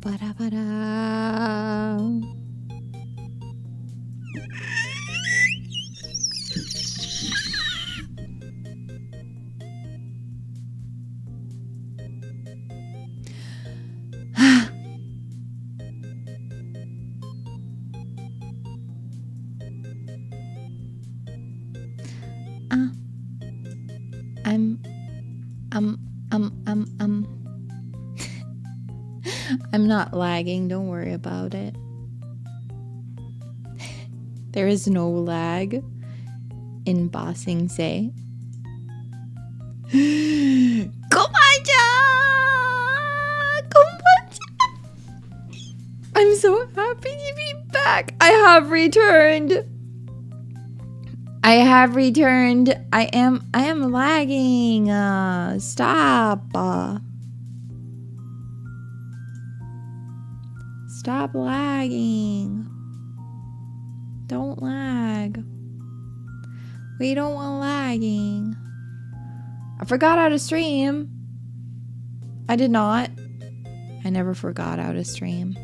バラバラI'm I'm not lagging, don't worry about it. There is no lag in bossing say. I'm so happy to be back. I have returned. I am lagging. Stop. Stop lagging. Don't lag. We don't want lagging. I forgot how to stream. I did not. I never forgot how to stream.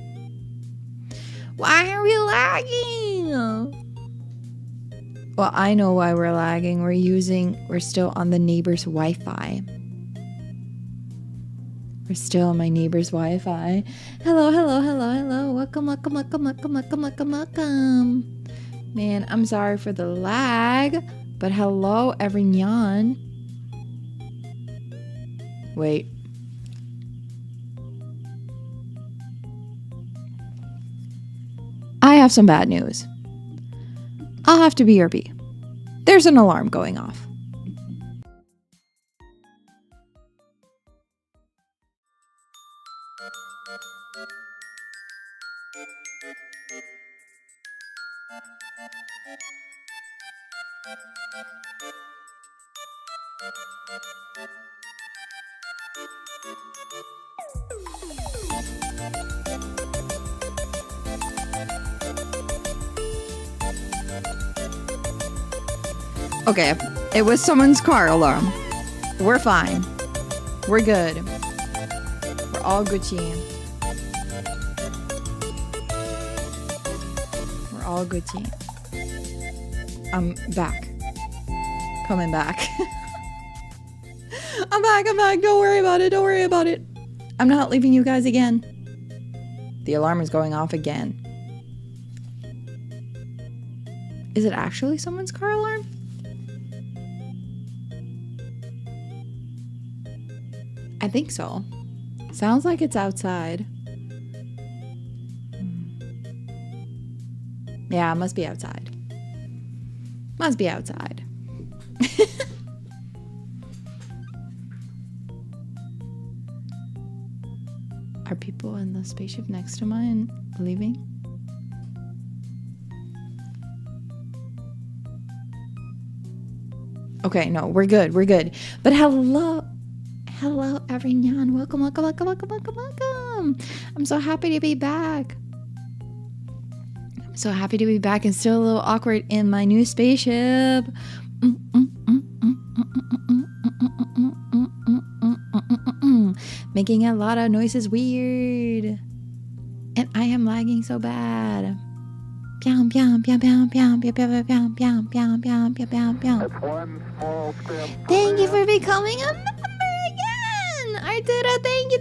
Why are we lagging? Well, I know why we're lagging. We're still on the neighbor's Wi-Fi. We're still on my neighbor's Wi-Fi. Hello. Welcome. Man, I'm sorry for the lag, but hello, everyone. Wait. I have some bad news. I'll have to BRB. There's an alarm going off. Okay, it was someone's car alarm. We're fine. We're good. We're all Gucci. We're all Gucci. I'm back. Coming back. I'm back. Don't worry about it. I'm not leaving you guys again. The alarm is going off again. Is it actually someone's car alarm? I think so. Sounds like it's outside. Yeah, it must be outside. Are people in the spaceship next to mine leaving? Okay, no, we're good. But hello everyone. Welcome. I'm so happy to be back. And still a little awkward in my new spaceship. Making a lot of noises weird. And I am lagging so bad. Thank you for becoming a member again. Arturo, thank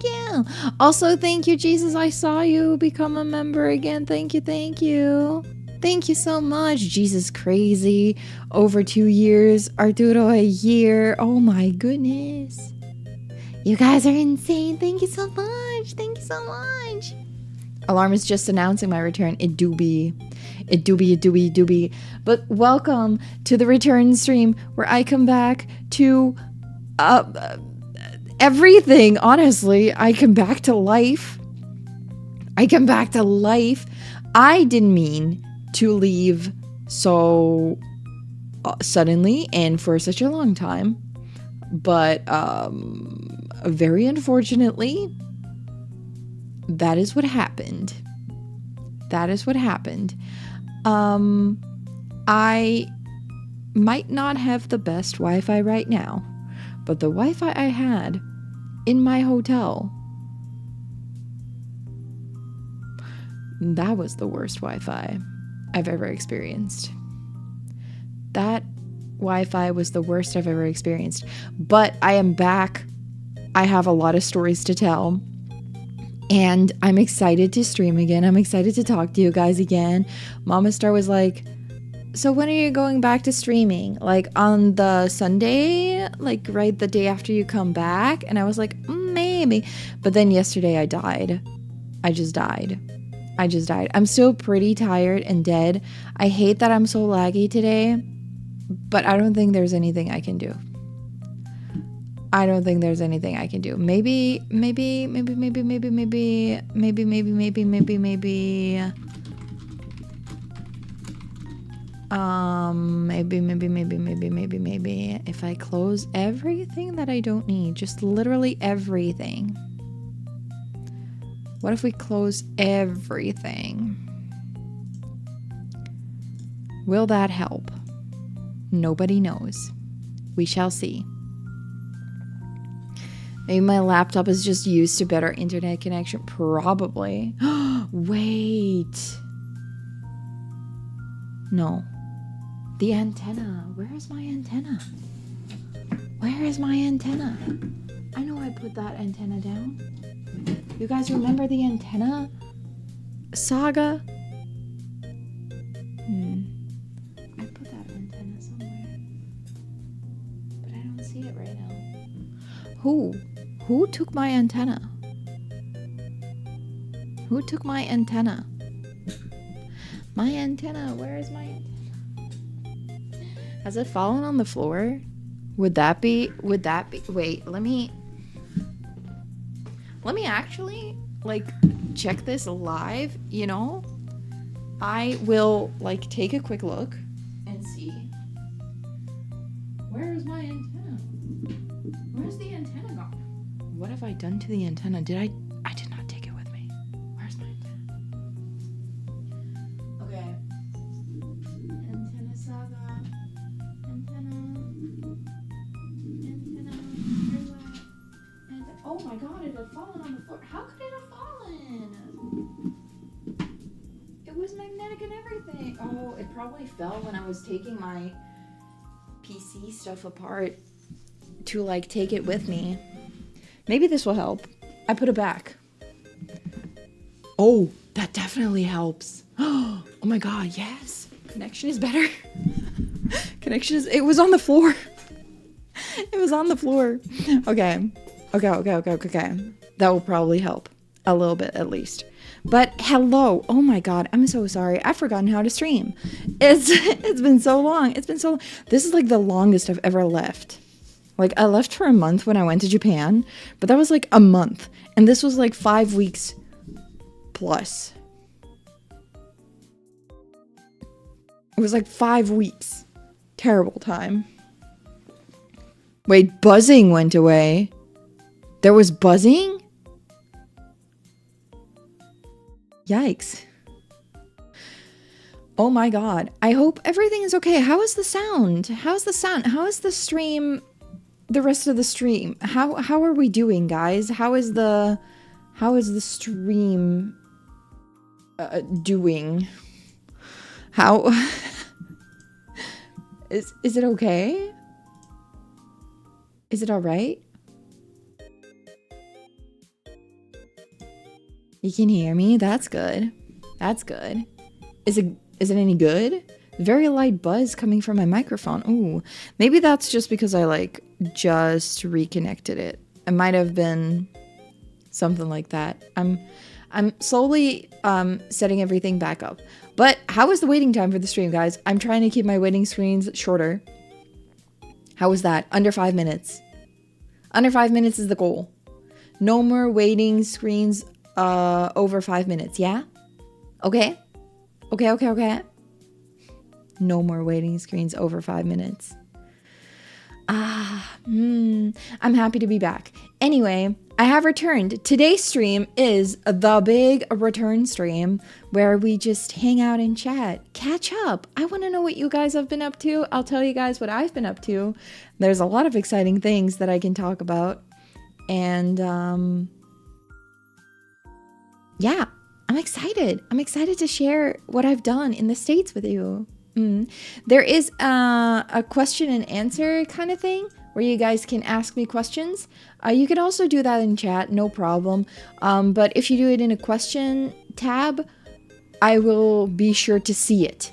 you. Also, thank you, Jesus. I saw you become a member again. Thank you. Thank you so much. Jesus, crazy. Over 2 years. Arturo, a year. Oh my goodness. You guys are insane. Thank you so much. Alarm is just announcing my return. It do be. But welcome to the return stream where I come back to everything. Honestly, I come back to life. I didn't mean to leave so suddenly and for such a long time, but very unfortunately, that is what happened. I might not have the best Wi-Fi right now, but the Wi-Fi I had in my hotel, that was the worst Wi-Fi I've ever experienced. That Wi-Fi was the worst I've ever experienced. But I am back. I have a lot of stories to tell. And I'm excited to stream again. I'm excited to talk to you guys again. Mama Star was like, So when are you going back to streaming? Like on the Sunday? Like right the day after you come back? And I was like, maybe. But then yesterday I died. I just died. I'm still pretty tired and dead. I hate that I'm so laggy today. But I don't think there's anything I can do. Maybe. Maybe if I close everything that I don't need, just literally everything. What if we close everything? Will that help? Nobody knows. We shall see. Maybe my laptop is just used to better internet connection. Probably. Wait. No. The antenna. Where is my antenna? I know I put that antenna down. You guys remember the antenna saga? I put that antenna somewhere. But I don't see it right now. Who took my antenna? My antenna, where is my antenna? Has it fallen on the floor? Would that be, wait, let me actually, like, check this live, you know? I will, like, take a quick look and see. Where is my antenna? Where's the antenna gone? What have I done to the antenna? I did not take it with me. Where's my antenna? Okay. Antenna saga. Antenna. Oh my god, it had fallen on the floor. How could it have fallen? It was magnetic and everything. Oh, it probably fell when I was taking my PC stuff apart to, like, take it with me. Maybe this will help. I put it back. Oh, that definitely helps. Oh my god, yes. Connection is better. It was on the floor. Okay. That will probably help. A little bit, at least. But hello. Oh my god, I'm so sorry. I've forgotten how to stream. It's been so long. This is like the longest I've ever left. Like, I left for a month when I went to Japan, but that was like a month. And this was like 5 weeks plus. It was like 5 weeks. Terrible time. Wait, buzzing went away. There was buzzing? Yikes. Oh my god. I hope everything is okay. How is the sound? How is the stream? The rest of the stream. How are we doing, guys? How is the stream doing? How is it okay? Is it all right? You can hear me? That's good. Is it any good? Very light buzz coming from my microphone. Ooh, maybe that's just because I, like, just reconnected it. It might have been something like that. I'm slowly setting everything back up. But how is the waiting time for the stream, guys? I'm trying to keep my waiting screens shorter. How was that? Under 5 minutes. Under 5 minutes is the goal. No more waiting screens over 5 minutes, yeah? Okay. No more waiting screens over 5 minutes. I'm happy to be back. Anyway, I have returned. Today's stream is the big return stream where we just hang out and chat. Catch up. I want to know what you guys have been up to. I'll tell you guys what I've been up to. There's a lot of exciting things that I can talk about. And, yeah, I'm excited. I'm excited to share what I've done in the States with you. There is a question and answer kind of thing where you guys can ask me questions. You can also do that in chat, no problem. But if you do it in a question tab, I will be sure to see it.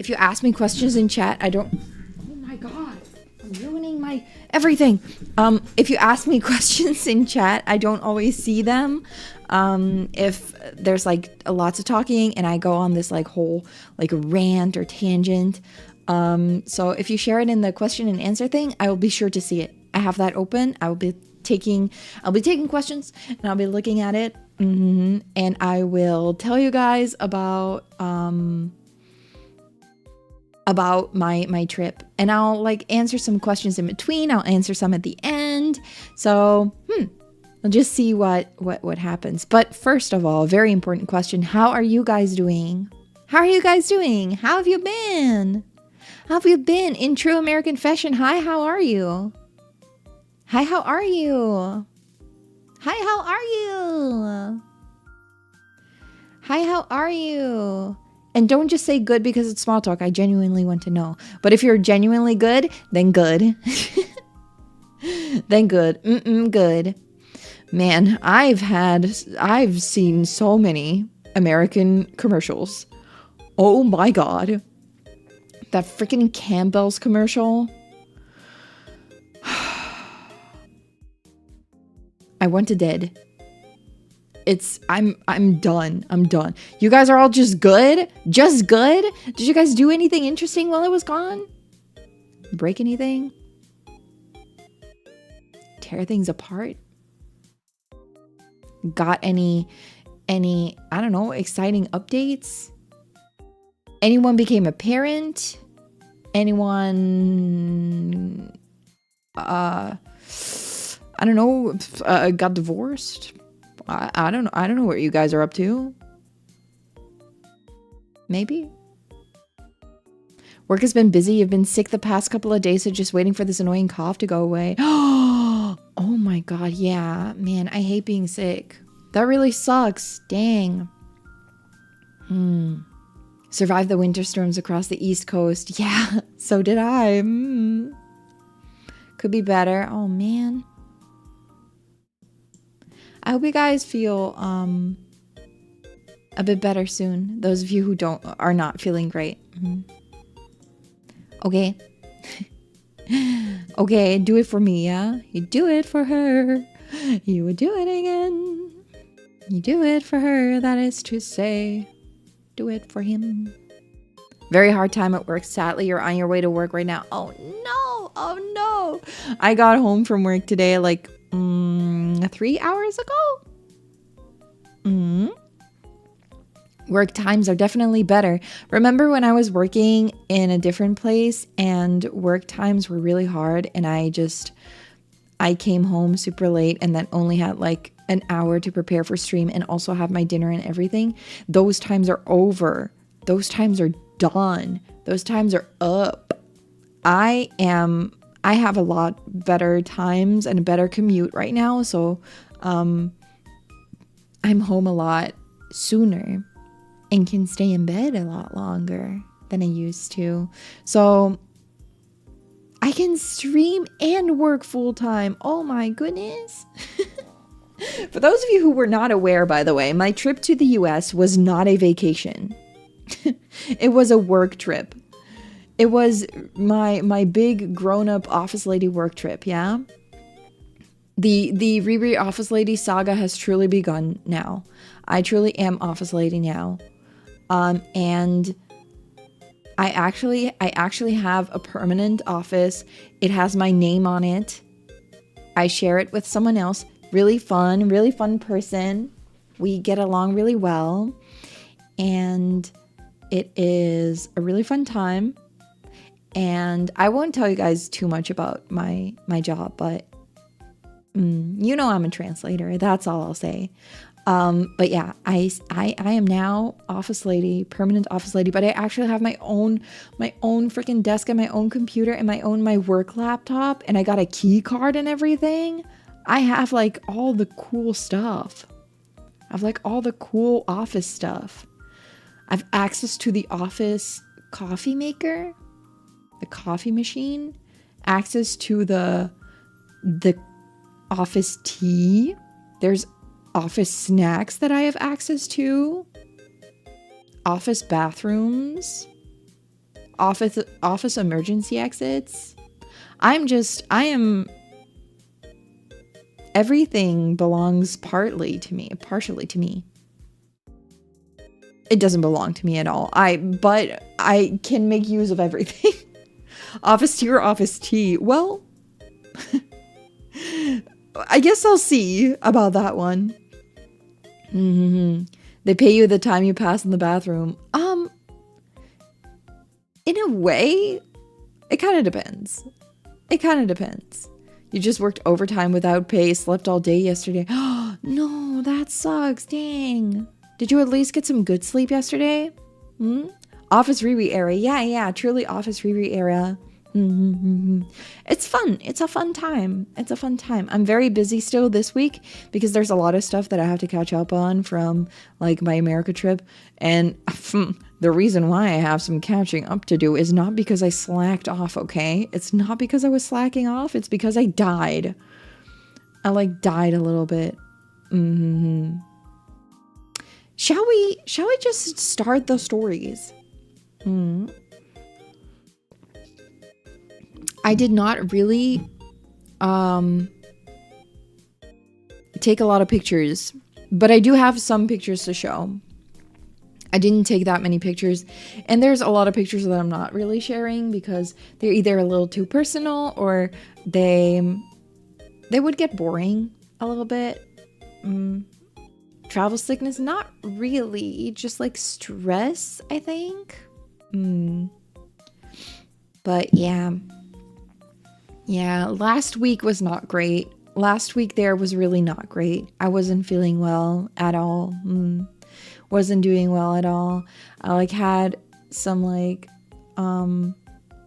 If you ask me questions in chat, I don't... Oh my god. I'm ruining my everything. If you ask me questions in chat, I don't always see them. If there's like lots of talking and I go on this like whole like rant or tangent. So if you share it in the question and answer thing, I will be sure to see it. I have that open. I'll be taking questions and I'll be looking at it. And I will tell you guys about my trip, and I'll like answer some questions in between. I'll answer some at the end. So, I'll just see what happens. But first of all, very important question. How are you guys doing? How are you guys doing? How have you been? How have you been in true American fashion? Hi, how are you? Hi, how are you? Hi, how are you? Hi, how are you? And don't just say good because it's small talk. I genuinely want to know. But if you're genuinely good, then good. Then good. Good. Man, I've seen so many American commercials. Oh my god. That freaking Campbell's commercial. I want to dead. I'm done. I'm done. You guys are all just good? Just good? Did you guys do anything interesting while I was gone? Break anything? Tear things apart? Got any, I don't know, exciting updates? Anyone became a parent? Anyone, I don't know, got divorced? I don't know. I don't know what you guys are up to. Maybe. Work has been busy. You've been sick the past couple of days, so just waiting for this annoying cough to go away. Oh my god, yeah. Man, I hate being sick. That really sucks. Dang. Survived the winter storms across the East Coast. Yeah, so did I. Could be better. Oh, man. I hope you guys feel a bit better soon. Those of you who are not feeling great. Okay. Okay, do it for me, yeah? You do it for her. You would do it again. You do it for her, that is to say. Do it for him. Very hard time at work. Sadly, you're on your way to work right now. Oh no. Oh no. I got home from work today like 3 hours ago. Work times are definitely better. Remember when I was working in a different place and work times were really hard and I came home super late and then only had like an hour to prepare for stream and also have my dinner and everything? Those times are over. Those times are done. Those times are up. I have a lot better times and a better commute right now, so I'm home a lot sooner and can stay in bed a lot longer than I used to. So I can stream and work full time. Oh my goodness. For those of you who were not aware, by the way, my trip to the US was not a vacation. It was a work trip. It was my big grown-up office lady work trip, yeah? The Riri office lady saga has truly begun now. I truly am office lady now. And I actually have a permanent office. It has my name on it. I share it with someone else. Really fun person. We get along really well. And it is a really fun time. And I won't tell you guys too much about my job, but you know I'm a translator. That's all I'll say. But yeah, I am now office lady, permanent office lady, but I actually have my own freaking desk and my own computer and my work laptop, and I got a key card and everything. I have like all the cool stuff. I have like all the cool office stuff. I have access to the office coffee maker, the coffee machine, access to the office tea. There's office snacks that I have access to, office bathrooms, office emergency exits. I am, everything belongs partially to me. It doesn't belong to me at all. But I can make use of everything. Office tea or office tea? Well, I guess I'll see about that one. They pay you the time you pass in the bathroom. In a way, it kind of depends. You just worked overtime without pay, slept all day yesterday. No, that sucks. Dang. Did you at least get some good sleep yesterday? Office Riri era. Yeah, truly office Riri era. It's fun. It's a fun time. I'm very busy still this week because there's a lot of stuff that I have to catch up on from like my America trip. And the reason why I have some catching up to do is not because I slacked off, okay? It's not because I was slacking off. It's because I died. I like died a little bit. Shall we just start the stories? I did not really take a lot of pictures, but I do have some pictures to show. I didn't take that many pictures, and there's a lot of pictures that I'm not really sharing because they're either a little too personal or they would get boring a little bit. Travel sickness, not really, just like stress, I think. But yeah, last week was not great. Last week there was really not great. I wasn't feeling well at all. Wasn't doing well at all. I like had some like a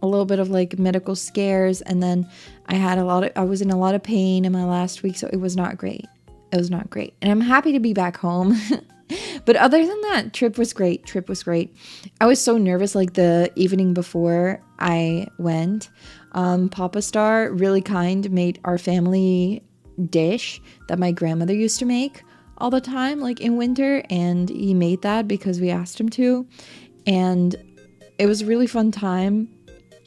little bit of like medical scares, and then I was in a lot of pain in my last week, so it was not great. And I'm happy to be back home. But other than that, trip was great. I was so nervous like the evening before I went. Papa Star, really kind, made our family dish that my grandmother used to make all the time, like in winter, and he made that because we asked him to, and it was a really fun time,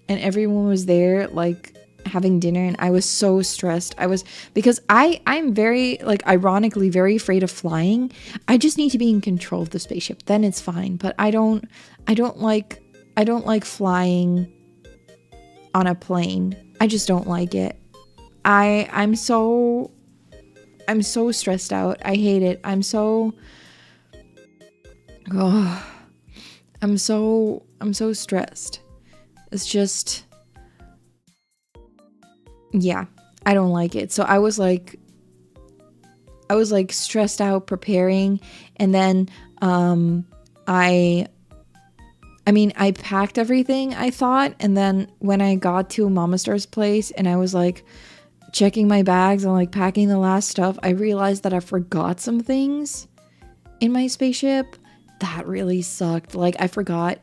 and everyone was there like having dinner, and I was so stressed. Because I'm very, like, ironically very afraid of flying. I just need to be in control of the spaceship, then it's fine. But I don't like flying on a plane. I just don't like it. I'm so stressed out. I hate it. I'm so stressed. It's just, yeah, I don't like it. So I was like stressed out preparing, and then I packed everything, I thought, and then when I got to Mama Star's place and I was like checking my bags and like packing the last stuff, I realized that I forgot some things in my spaceship. That really sucked. Like I forgot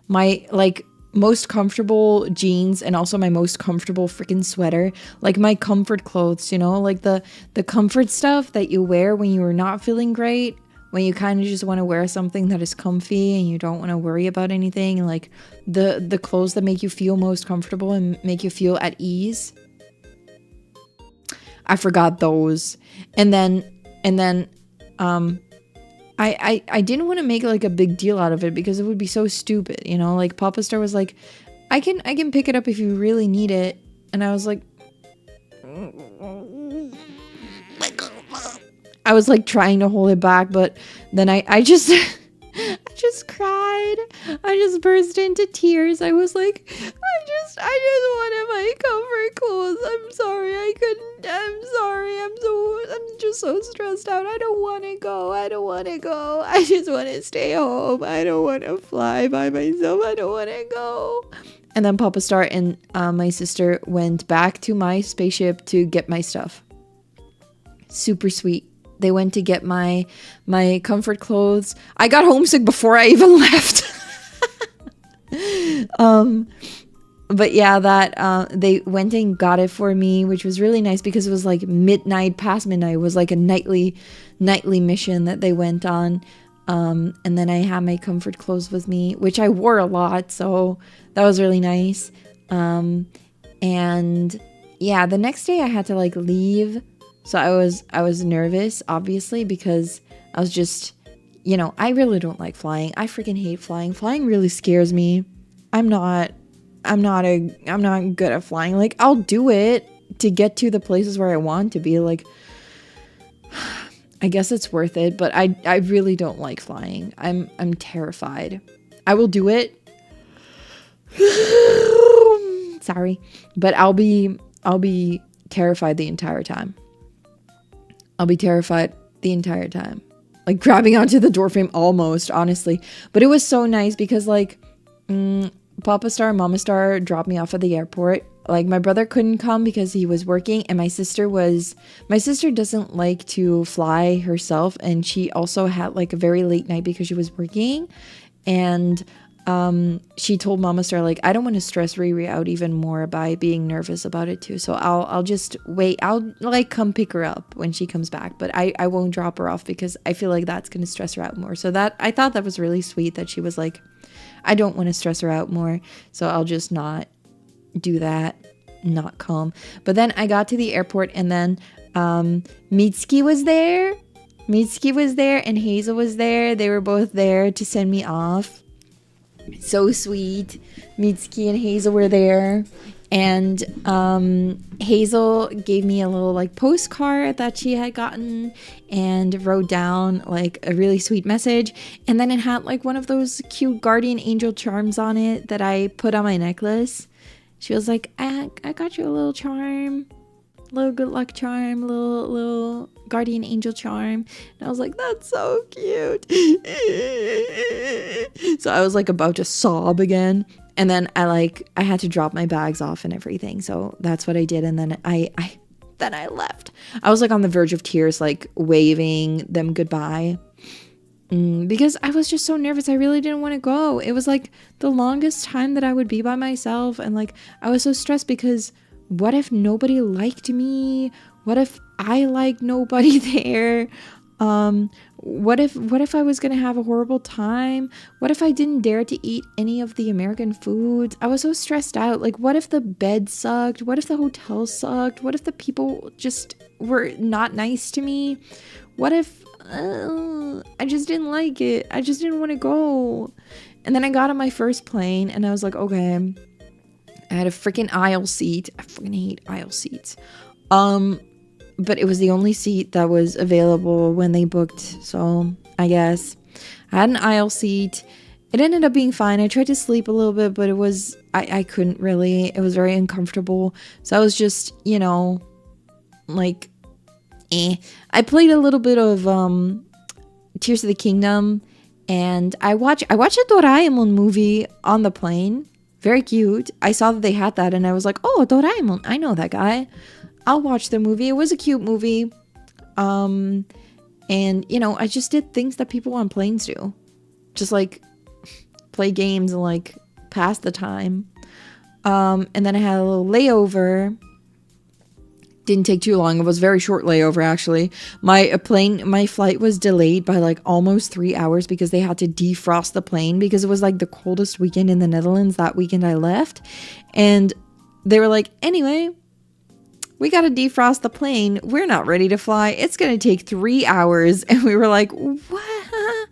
my like most comfortable jeans and also my most comfortable freaking sweater, like my comfort clothes, you know, like the comfort stuff that you wear when you're not feeling great, when you kind of just want to wear something that is comfy and you don't want to worry about anything, and like the clothes that make you feel most comfortable and make you feel at ease. I forgot those. And then I didn't want to make like a big deal out of it because it would be so stupid, you know, like Papa Star was like, I can pick it up if you really need it. And I was like, I was like trying to hold it back, but then I just I just cried. I just burst into tears. I was like, I just wanted my comfort clothes. I'm sorry I couldn't. I'm sorry. I'm just so stressed out. I don't want to go. I just want to stay home. I don't want to fly by myself. I don't want to go. And then Papa Star and my sister went back to my spaceship to get my stuff. Super sweet. They went to get my comfort clothes. I got homesick before I even left. But yeah, that they went and got it for me, which was really nice because it was like past midnight. It was like a nightly mission that they went on. And then I had my comfort clothes with me, which I wore a lot, so that was really nice. And yeah, the next day I had to like leave, so I was nervous, obviously, because I was just, you know, I really don't like flying. I freaking hate flying. Flying really scares me. I'm not good at flying. Like, I'll do it to get to the places where I want to be. Like, I guess it's worth it, but I really don't like flying. I'm terrified. I will do it. Sorry, but I'll be terrified the entire time. I'll be terrified the entire time. Like grabbing onto the door frame almost, honestly. But it was so nice because like Papa Star and Mama Star dropped me off at the airport. Like my brother couldn't come because he was working, and my sister doesn't like to fly herself, and she also had like a very late night because she was working. And she told Mama Star, like, I don't want to stress Riri out even more by being nervous about it too. So I'll just wait. I'll like come pick her up when she comes back, but I won't drop her off because I feel like that's going to stress her out more. So that, I thought that was really sweet that she was like, I don't want to stress her out more. So I'll just not do that, not come. But then I got to the airport, and then Mitsuki was there. Mitsuki was there and Hazel was there. They were both there to send me off. So sweet. Mitsuki and Hazel were there, and Hazel gave me a little like postcard that she had gotten and wrote down like a really sweet message, and then it had like one of those cute guardian angel charms on it that I put on my necklace. She was like, I got you a little charm, little good luck charm, little guardian angel charm. And I was like, that's so cute. So I was like about to sob again, and then I had to drop my bags off and everything, so that's what I did. And then I left. I was like on the verge of tears, like waving them goodbye, because I was just so nervous. I really didn't want to go. It was like the longest time that I would be by myself, and like I was so stressed because what if nobody liked me? What if I liked nobody there? What if I was gonna have a horrible time? What if I didn't dare to eat any of the American foods? I was so stressed out. Like, what if the bed sucked? What if the hotel sucked? What if the people just were not nice to me? What if I just didn't like it? I just didn't want to go. And then I got on my first plane, and I was like, okay. I had a freaking aisle seat. I freaking hate aisle seats. But it was the only seat that was available when they booked. So I guess I had an aisle seat. It ended up being fine. I tried to sleep a little bit, but I couldn't really. It was very uncomfortable. So I was just, you know, like, I played a little bit of Tears of the Kingdom, and I watched a Doraemon movie on the plane. Very cute. I saw that they had that, and I was like, oh, Doraemon, I know that guy. I'll watch the movie. It was a cute movie. And, you know, I just did things that people on planes do. Just, like, play games and, like, pass the time. And then I had a little layover. Didn't take too long. It was a very short layover, actually. My flight was delayed by like almost 3 hours because they had to defrost the plane because it was like the coldest weekend in the Netherlands that weekend I left. And they were like, anyway, we got to defrost the plane. We're not ready to fly. It's going to take 3 hours. And we were like, what?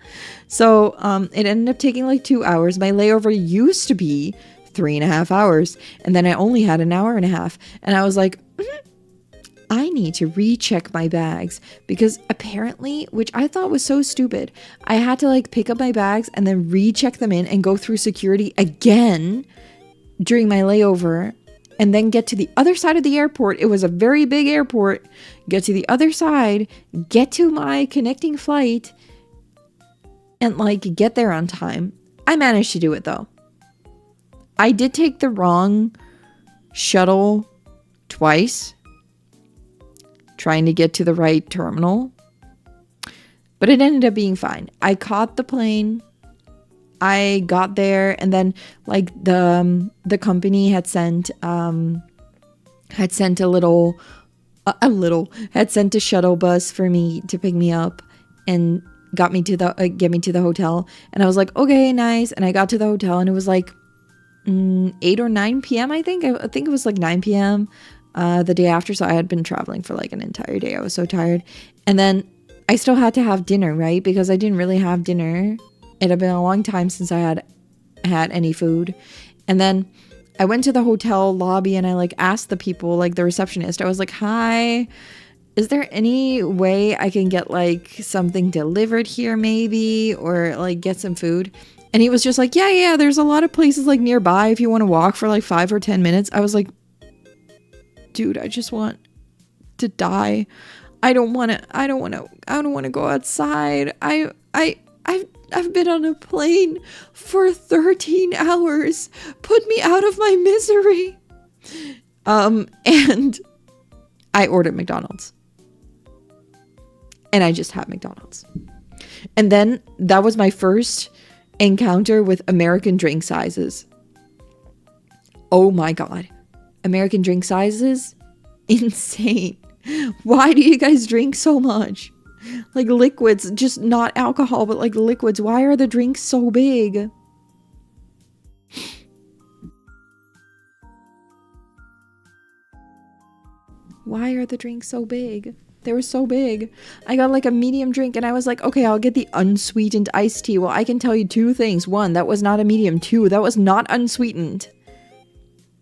So it ended up taking like 2 hours. My layover used to be 3.5 hours. And then I only had an hour and a half. And I was like, I need to recheck my bags because apparently, which I thought was so stupid, I had to like pick up my bags and then recheck them in and go through security again during my layover and then get to the other side of the airport. It was a very big airport. Get to the other side, get to my connecting flight, and like get there on time. I managed to do it though. I did take the wrong shuttle twice, trying to get to the right terminal, but it ended up being fine. I caught the plane, I got there, and then like the company had sent a shuttle bus for me to pick me up, and got me to the get me to the hotel, and I was like, okay, nice. And I got to the hotel, and it was like 8 or 9 p.m. I think it was like 9 p.m. The day after. So I had been traveling for like an entire day. I was so tired, and then I still had to have dinner, right? Because I didn't really have dinner. It had been a long time since I had any food. And then I went to the hotel lobby, and I like asked the people, like the receptionist, I was like, hi, is there any way I can get like something delivered here maybe, or like get some food? And he was just like, yeah, there's a lot of places like nearby if you want to walk for like 5 or 10 minutes. I was like, dude, I just want to die. I don't want to go outside. I've been on a plane for 13 hours. Put me out of my misery. And I ordered McDonald's. And I just had McDonald's. And then that was my first encounter with American drink sizes. Oh my God. American drink sizes? Insane. Why do you guys drink so much? Like liquids, just not alcohol, but like liquids. Why are the drinks so big? Why are the drinks so big? They were so big. I got like a medium drink, and I was like, okay, I'll get the unsweetened iced tea. Well, I can tell you 2 things. 1, that was not a medium. 2, that was not unsweetened.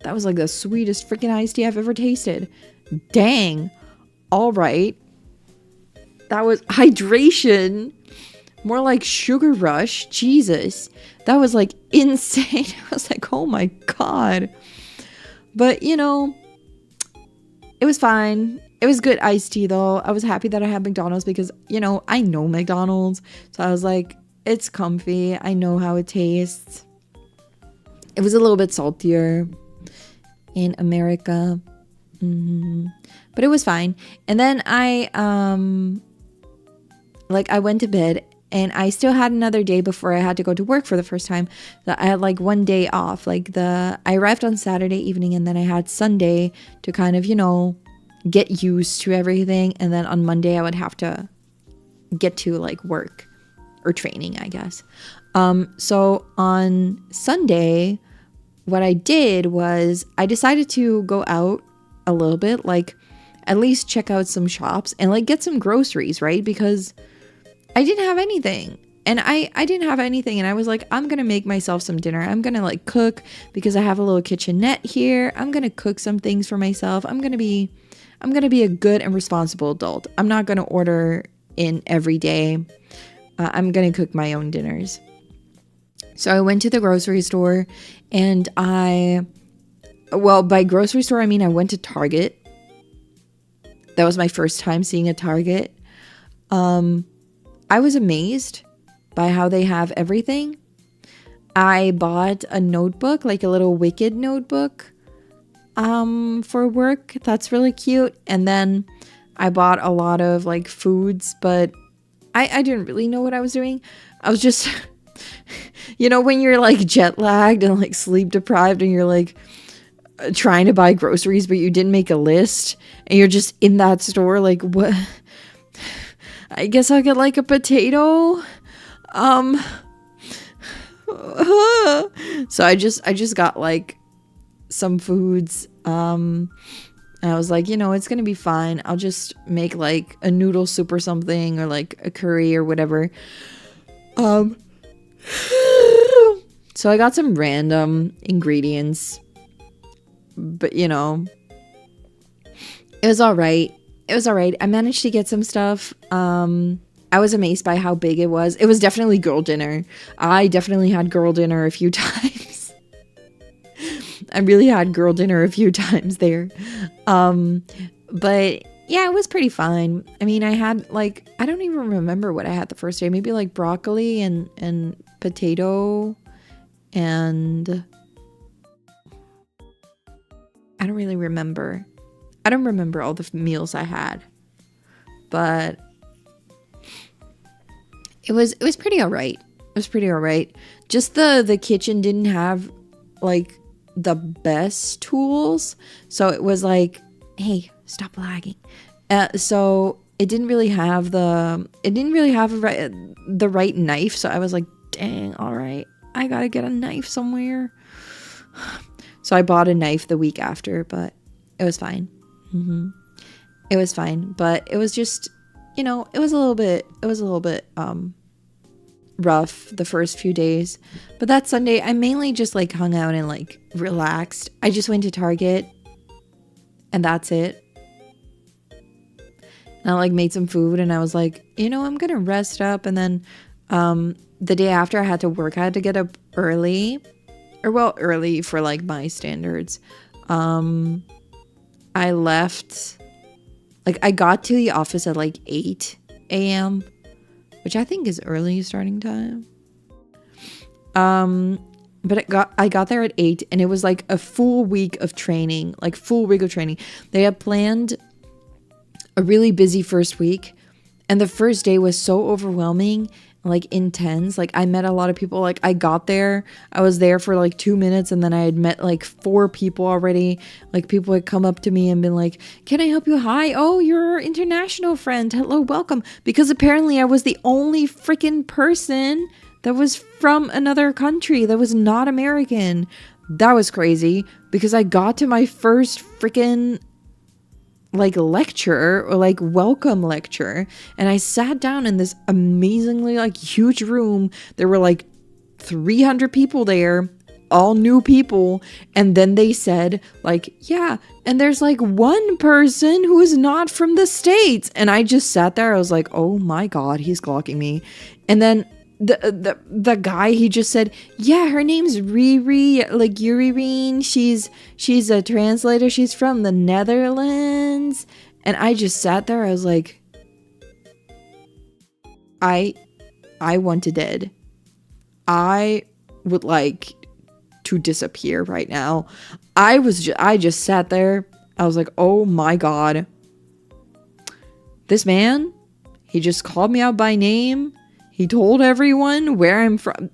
That was like the sweetest freaking iced tea I've ever tasted. Dang. All right. That was hydration. More like sugar rush. Jesus. That was like insane. I was like, oh my God. But, you know, it was fine. It was good iced tea though. I was happy that I had McDonald's because, you know, I know McDonald's. So I was like, it's comfy. I know how it tastes. It was a little bit saltier in America. But it was fine. And then I went to bed, and I still had another day before I had to go to work for the first time. So I had like one day off. I arrived on Saturday evening, and then I had Sunday to kind of, you know, get used to everything. And then on Monday I would have to get to like work or training, I guess. So on Sunday, what I did was I decided to go out a little bit, like at least check out some shops and like get some groceries, right? Because I didn't have anything. And I didn't have anything, and I was like, I'm gonna make myself some dinner. I'm gonna like cook because I have a little kitchenette here. I'm gonna cook some things for myself. I'm gonna be a good and responsible adult. I'm not gonna order in every day. I'm gonna cook my own dinners. So I went to the grocery store, and by grocery store I mean I went to Target. That was my first time seeing a Target. I was amazed by how they have everything. I bought a notebook, like a little Wicked notebook, for work. That's really cute. And then I bought a lot of like foods, but I didn't really know what I was doing. I was just, you know, when you're like jet lagged and like sleep deprived, and you're like trying to buy groceries, but you didn't make a list, and you're just in that store like, what? I guess I'll get like a potato. So I just got like some foods. And I was like, you know, it's gonna be fine. I'll just make like a noodle soup or something, or like a curry or whatever. So I got some random ingredients, but you know, it was all right. I managed to get some stuff. I was amazed by how big it was. It was definitely girl dinner. I definitely had girl dinner a few times. I really had girl dinner a few times there. But yeah, it was pretty fine. I mean, I had like, I don't even remember what I had the first day. Maybe like broccoli and potato, and I don't really remember. I don't remember all the meals I had, but it was pretty all right. It was pretty all right. Just the kitchen didn't have like the best tools, so it was like, hey, stop lagging. So it didn't really have the right knife. So I was like, dang, all right, I gotta get a knife somewhere. So I bought a knife the week after, but it was fine. It was fine, but it was just, you know, it was a little bit rough the first few days. But that Sunday, I mainly just like hung out and like relaxed. I just went to Target and that's it. And I like made some food and I was like, you know, I'm gonna rest up. And then the day after I had to work, I had to get up early, or well, early for like my standards. I left, like I got to the office at like 8 a.m., which I think is early starting time. But I got there at 8 and it was like a full week of training, They had planned a really busy first week, and the first day was so overwhelming, like intense. Like I met a lot of people. Like I got there, I was there for like 2 minutes and then I had met like 4 people already. Like people had come up to me and been like, can I help you? Hi, oh, you're our international friend, hello, welcome. Because apparently I was the only freaking person that was from another country that was not American. That was crazy, because I got to my first freaking like lecture, or like welcome lecture, and I sat down in this amazingly like huge room. There were like 300 people there, all new people, and then they said like, yeah, and there's like one person who is not from the States. And I just sat there, I was like, oh my god, he's clocking me. And then the guy, he just said, yeah, her name's Riri, like Yuririn. She's a translator. She's from the Netherlands. And I just sat there. I was like, I want to dead. I would like to disappear right now. I just sat there. I was like, oh my god. This man, he just called me out by name. He told everyone where I'm from.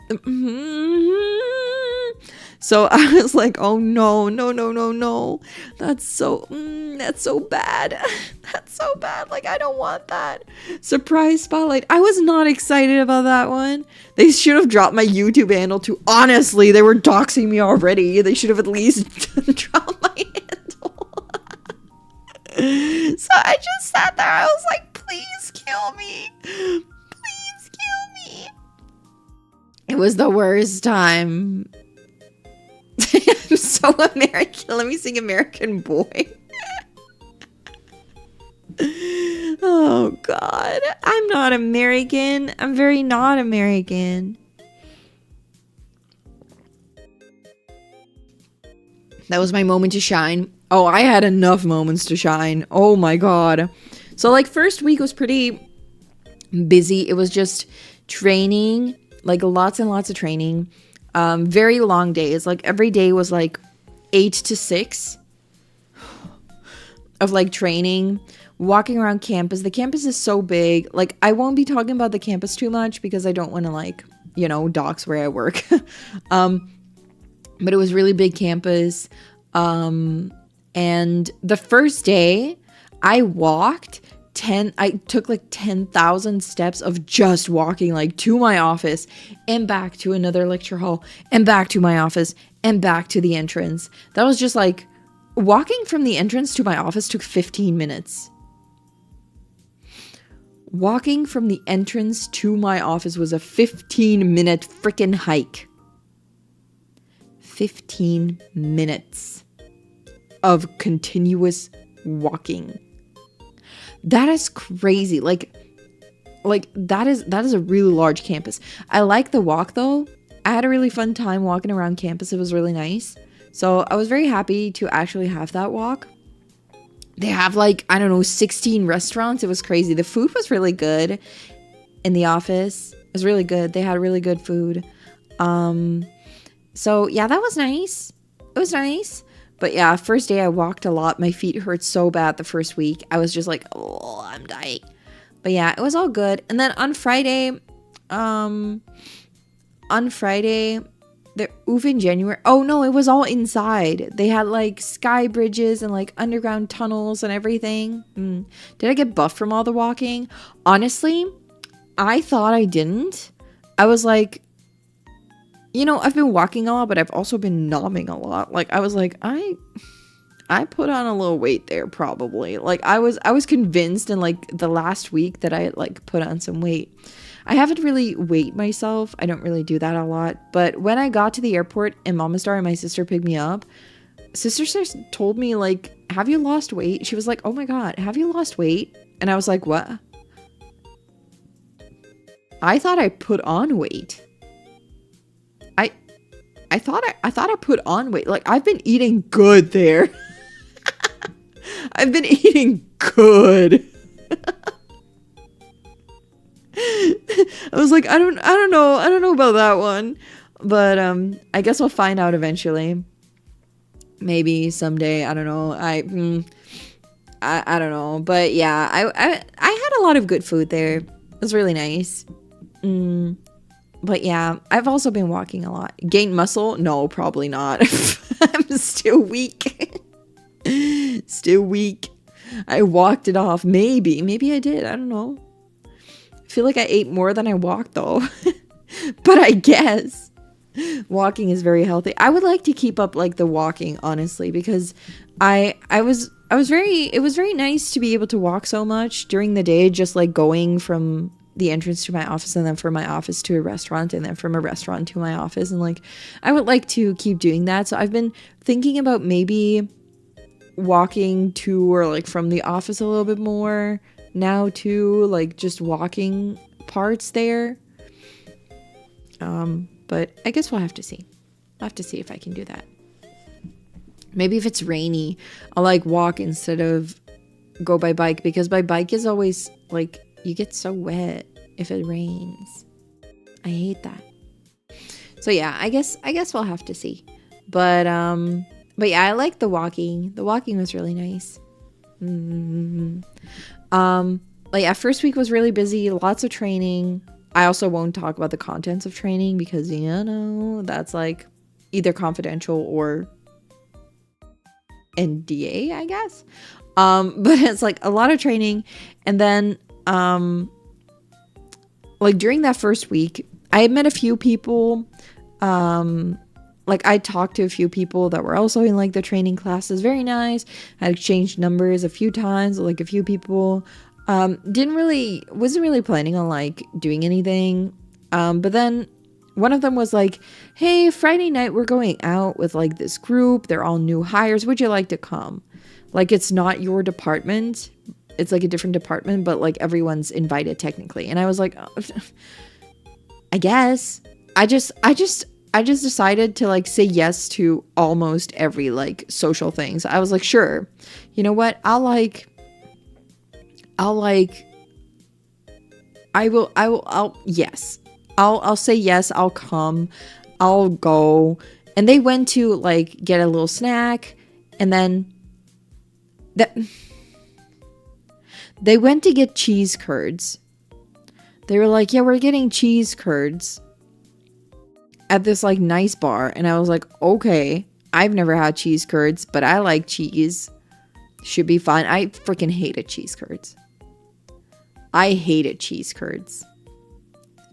So I was like, oh no. That's so bad. That's so bad. Like, I don't want that. Surprise spotlight. I was not excited about that one. They should have dropped my YouTube handle too. Honestly, they were doxing me already. They should have at least dropped my handle. So I just sat there. I was like, please kill me. It was the worst time. I'm so American. Let me sing American Boy. Oh, God. I'm not American. I'm very not American. That was my moment to shine. Oh, I had enough moments to shine. Oh, my God. So, like, first week was pretty busy. It was just training. Like lots and lots of training, very long days. Like every day was like 8 to 6 of like training, walking around campus. The campus is so big. Like I won't be talking about the campus too much because I don't want to like, you know, dox where I work. But it was really big campus. And the first day I took like 10,000 steps of just walking like to my office and back to another lecture hall and back to my office and back to the entrance. That was just like walking from the entrance to my office took 15 minutes. Walking from the entrance to my office was a 15-minute freaking hike. 15 minutes of continuous walking. That is crazy. Like that is a really large campus. I like the walk though. I had a really fun time walking around campus. It was really nice. So I was very happy to actually have that walk. They have like, I don't know, 16 restaurants. It was crazy. The food was really good in the office. It was really good. They had really good food. So yeah, that was nice. It was nice. But yeah, first day I walked a lot. My feet hurt so bad the first week. I was just like, oh, I'm dying. But yeah, it was all good. And then on Friday, The oof in January. Oh no, it was all inside. They had like sky bridges and like underground tunnels and everything. Did I get buffed from all the walking? Honestly, I thought I didn't. I was like, I've been walking a lot, but I've also been nomming a lot. Like I was like, I put on a little weight there probably. Like I was convinced in like the last week that I had like put on some weight. I haven't really weighed myself. I don't really do that a lot. But when I got to the airport and Mama Star and my sister picked me up, sister told me like, have you lost weight? She was like, oh my God, have you lost weight? And I was like, what? I thought I put on weight. I thought I put on weight. Like I've been eating good there. I've been eating good. I was like, I don't know about that one, but I guess we'll find out eventually. Maybe someday. I don't know. I don't know, but yeah, I had a lot of good food there. It was really nice. But yeah, I've also been walking a lot. Gained muscle? No, probably not. I'm still weak. Still weak. I walked it off. Maybe I did. I don't know. I feel like I ate more than I walked though. But I guess walking is very healthy. I would like to keep up like the walking, honestly, because it was very nice to be able to walk so much during the day, just like going from the entrance to my office and then from my office to a restaurant and then from a restaurant to my office. And like, I would like to keep doing that. So I've been thinking about maybe walking to or like from the office a little bit more now too, like just walking parts there. But I guess we'll have to see. I'll have to see if I can do that. Maybe if it's rainy, I'll like walk instead of go by bike, because by bike is always like, you get so wet if it rains. I hate that. So yeah, I guess we'll have to see. But yeah, I like the walking. The walking was really nice. Like yeah, first week was really busy, lots of training. I also won't talk about the contents of training because that's like either confidential or NDA, I guess. But it's like a lot of training. And then like during that first week, I had met a few people. Like I talked to a few people that were also in like the training classes. Very nice. I exchanged numbers a few times with like a few people. Wasn't really planning on like doing anything. But then one of them was like, hey, Friday night we're going out with like this group. They're all new hires. Would you like to come? Like it's not your department. It's like a different department, but like everyone's invited technically. And I was like, oh, I guess. I just decided to like say yes to almost every like social thing. So I was like, sure. You know what? I'll say yes, I'll come, I'll go. And they went to like get a little snack, and then they went to get cheese curds. They were like, yeah, we're getting cheese curds at this like nice bar. And I was like, okay, I've never had cheese curds, but I like cheese. Should be fun. I freaking hated cheese curds. I hated cheese curds.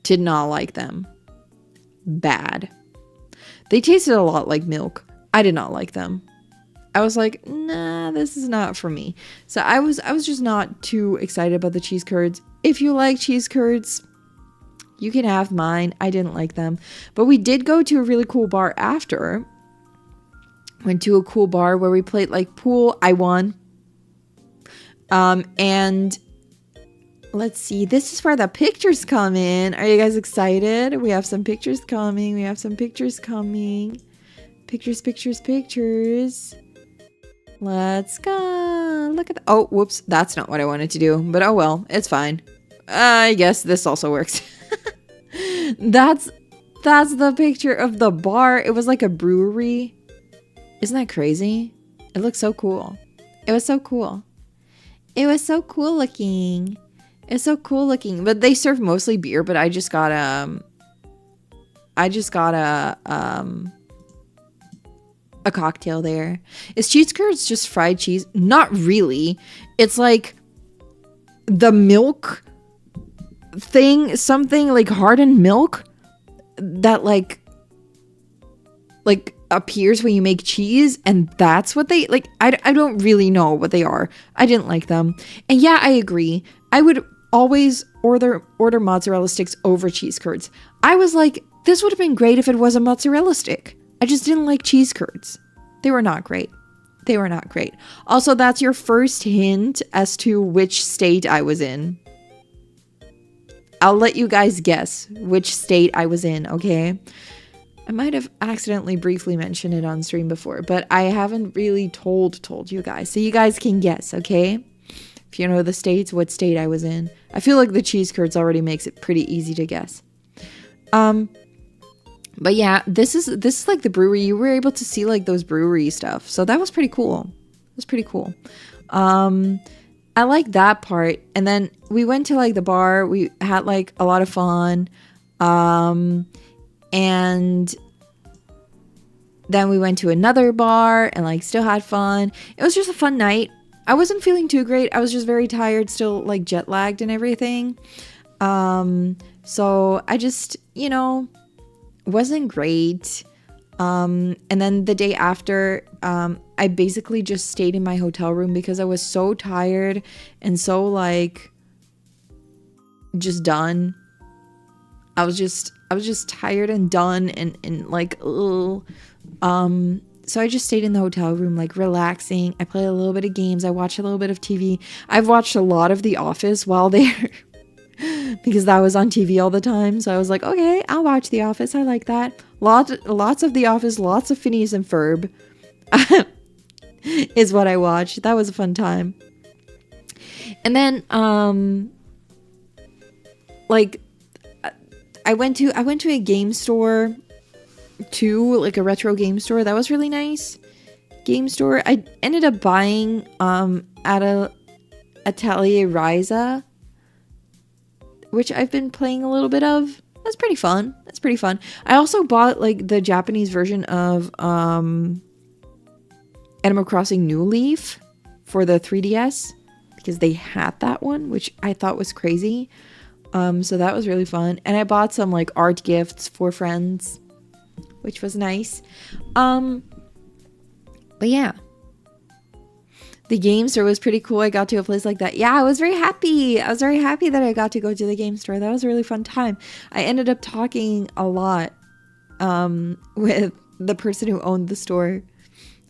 Did not like them. Bad. They tasted a lot like milk. I did not like them. I was like, nah, this is not for me. So I was just not too excited about the cheese curds. If you like cheese curds, you can have mine. I didn't like them. But we did go to a really cool bar after. Went to a cool bar where we played like pool. I won. And let's see. This is where the pictures come in. Are you guys excited? We have some pictures coming. Pictures. Let's go. Look at that. Oh, whoops. That's not what I wanted to do. But oh well. It's fine. I guess this also works. That's the picture of the bar. It was like a brewery. Isn't that crazy? It looks so cool. It was so cool looking. But they serve mostly beer, but I just got I just got a cocktail there. Is cheese curds just fried cheese? Not really. It's like the milk thing, something like hardened milk that like appears when you make cheese, and that's what they like. I don't really know what they are. I didn't like them. And yeah, I agree. I would always order mozzarella sticks over cheese curds. I was like, this would have been great if it was a mozzarella stick. I just didn't like cheese curds. They were not great. They were not great. Also, that's your first hint as to which state I was in. I'll let you guys guess which state I was in, okay? I might have accidentally briefly mentioned it on stream before, but I haven't really told you guys. So you guys can guess, okay? If you know the states, what state I was in. I feel like the cheese curds already makes it pretty easy to guess. But yeah, this is like the brewery. You were able to see like those brewery stuff. So that was pretty cool. It was pretty cool. I like that part. And then we went to like the bar. We had like a lot of fun. And then we went to another bar and like still had fun. It was just a fun night. I wasn't feeling too great. I was just very tired, still like jet lagged and everything. So I just, you know, wasn't great. And then the day after, I basically just stayed in my hotel room because I was so tired and so like just done. I was just tired and done and like, ugh. So I just stayed in the hotel room, like relaxing. I played a little bit of games. I watched a little bit of TV. I've watched a lot of The Office while there because that was on TV all the time. So I was like, okay, I'll watch The Office. I like that. Lots of The Office, lots of Phineas and Ferb is what I watched. That was a fun time. And then, like, I went to a game store too, like a retro game store. That was really nice. Game store. I ended up buying at a Atelier Ryza, which I've been playing a little bit of. That's pretty fun. I also bought like the Japanese version of Animal Crossing New Leaf for the 3DS because they had that one, which I thought was crazy. So that was really fun. And I bought some like art gifts for friends, which was nice. But yeah, the game store was pretty cool. I got to a place like that. Yeah, I was very happy. That I got to go to the game store. That was a really fun time. I ended up talking a lot with the person who owned the store. It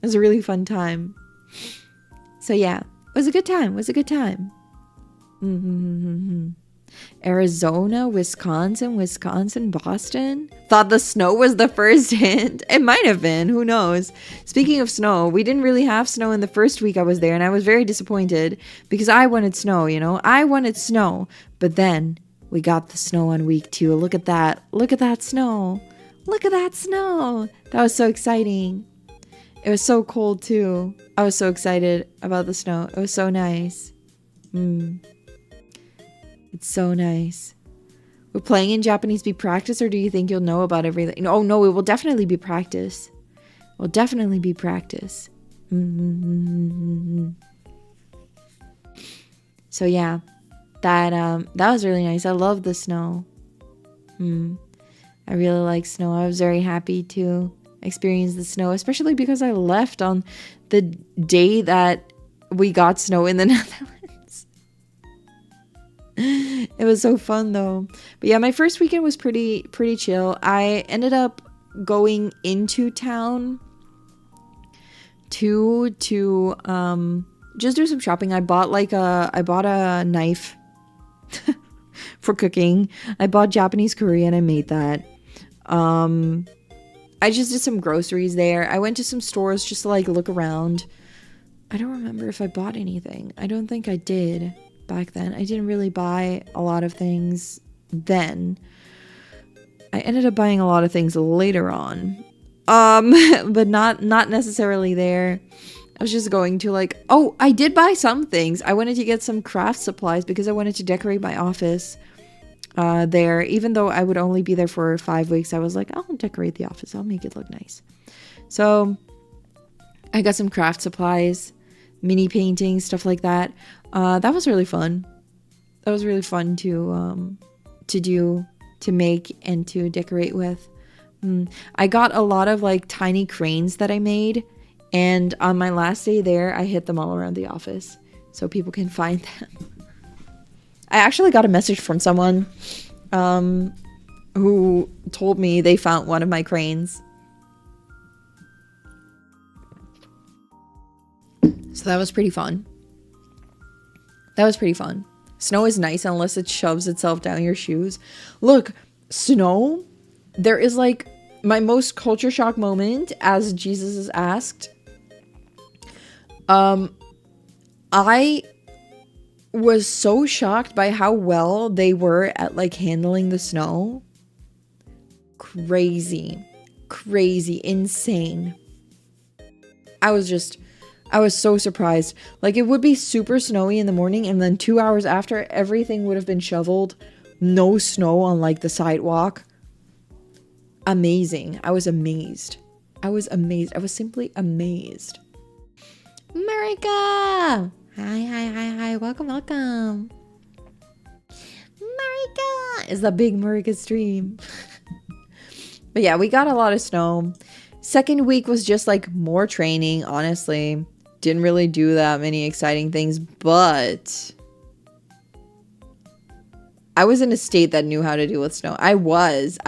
was a really fun time. So yeah, it was a good time. Arizona, Wisconsin, Boston. Thought the snow was the first hint. It might have been. Who knows? Speaking of snow, we didn't really have snow in the first week I was there, and I was very disappointed because I wanted snow, you know? I wanted snow. But then we got the snow on week 2. Look at that. Look at that snow. That was so exciting. It was so cold too. I was so excited about the snow. It was so nice. It's so nice. We're playing in Japanese be practice, or do you think you'll know about everything? Oh no, it will definitely be practice. So yeah, that was really nice. I love the snow. I really like snow. I was very happy to experience the snow, especially because I left on the day that we got snow in the Netherlands. It was so fun though. But yeah, my first weekend was pretty chill. I ended up going into town to just do some shopping. I bought a knife for cooking. I bought Japanese curry and I made that. I just did some groceries there. I went to some stores just to like look around. I don't remember if I bought anything. I don't think I did. Back then I didn't really buy a lot of things then. I ended up buying a lot of things later on, but not necessarily there. I was just going to like, oh, I did buy some things. I wanted to get some craft supplies because I wanted to decorate my office. there. Even though I would only be there for 5 weeks, I was like, I'll decorate the office. I'll make it look nice. So I got some craft supplies, mini paintings, stuff like that. That was really fun. That was really fun to do, to make, and to decorate with. I got a lot of like tiny cranes that I made, and on my last day there, I hid them all around the office so people can find them. I actually got a message from someone who told me they found one of my cranes. So that was pretty fun. That was pretty fun. Snow is nice unless it shoves itself down your shoes. Look, snow, there is like my most culture shock moment, as Jesus is asked. I was so shocked by how well they were at like handling the snow. Crazy, insane. I was so surprised. Like, it would be super snowy in the morning, and then 2 hours after, everything would have been shoveled. No snow on like the sidewalk. Amazing. I was amazed. I was simply amazed. Marika! Hi. Welcome. Marika! Is the big Marika stream. But yeah, we got a lot of snow. Second week was just like more training, honestly. Didn't really do that many exciting things, but I was in a state that knew how to deal with snow. I was.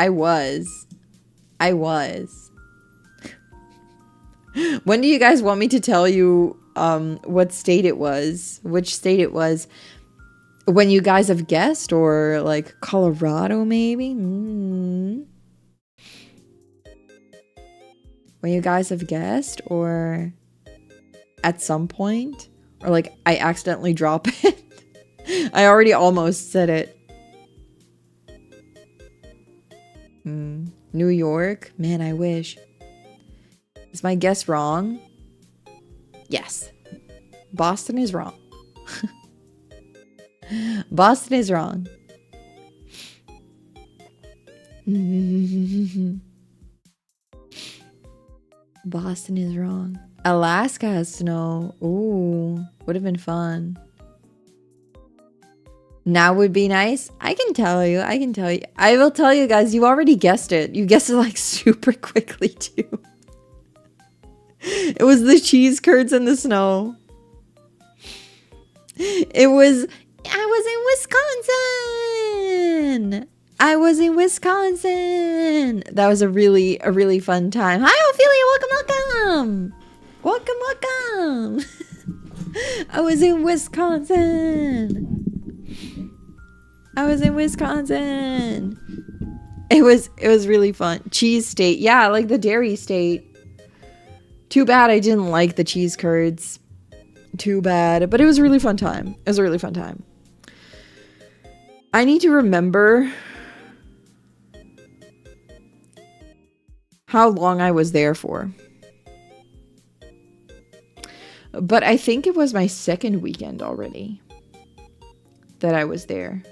When do you guys want me to tell you what state it was? Which state it was? When you guys have guessed, or like Colorado maybe? When you guys have guessed, or at some point, or like I accidentally drop it. I already almost said it. New York? Man, I wish. Is my guess wrong? Yes. Boston is wrong. Boston is wrong. Boston is wrong. Alaska has snow. Ooh, would have been fun. Now would be nice. I can tell you. I will tell you guys, you already guessed it. You guessed it like super quickly too. It was the cheese curds and the snow. I was in Wisconsin. That was a really fun time. Hi, Ophelia. Welcome. I was in Wisconsin. It was really fun. Cheese state. Yeah, like the dairy state. Too bad I didn't like the cheese curds. Too bad. But it was a really fun time. I need to remember how long I was there for. But I think it was my second weekend already that I was there.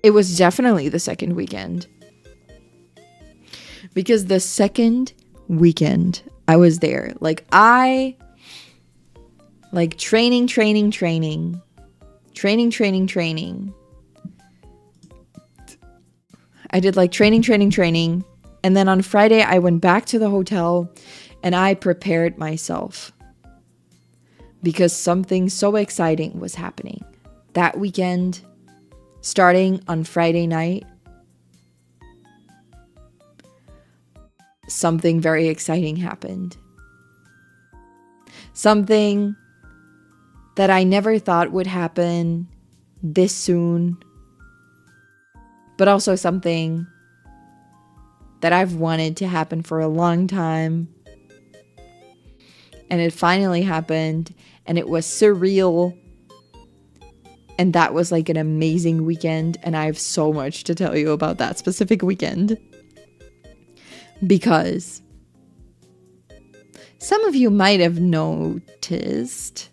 It was definitely the second weekend. Because the second weekend I was there, training. I did like training. And then on Friday, I went back to the hotel and I prepared myself because something so exciting was happening that weekend. Starting on Friday night, something very exciting happened. Something that I never thought would happen this soon, but also something that I've wanted to happen for a long time. And it finally happened, and it was surreal. And that was like an amazing weekend, and I have so much to tell you about that specific weekend. Because some of you might have noticed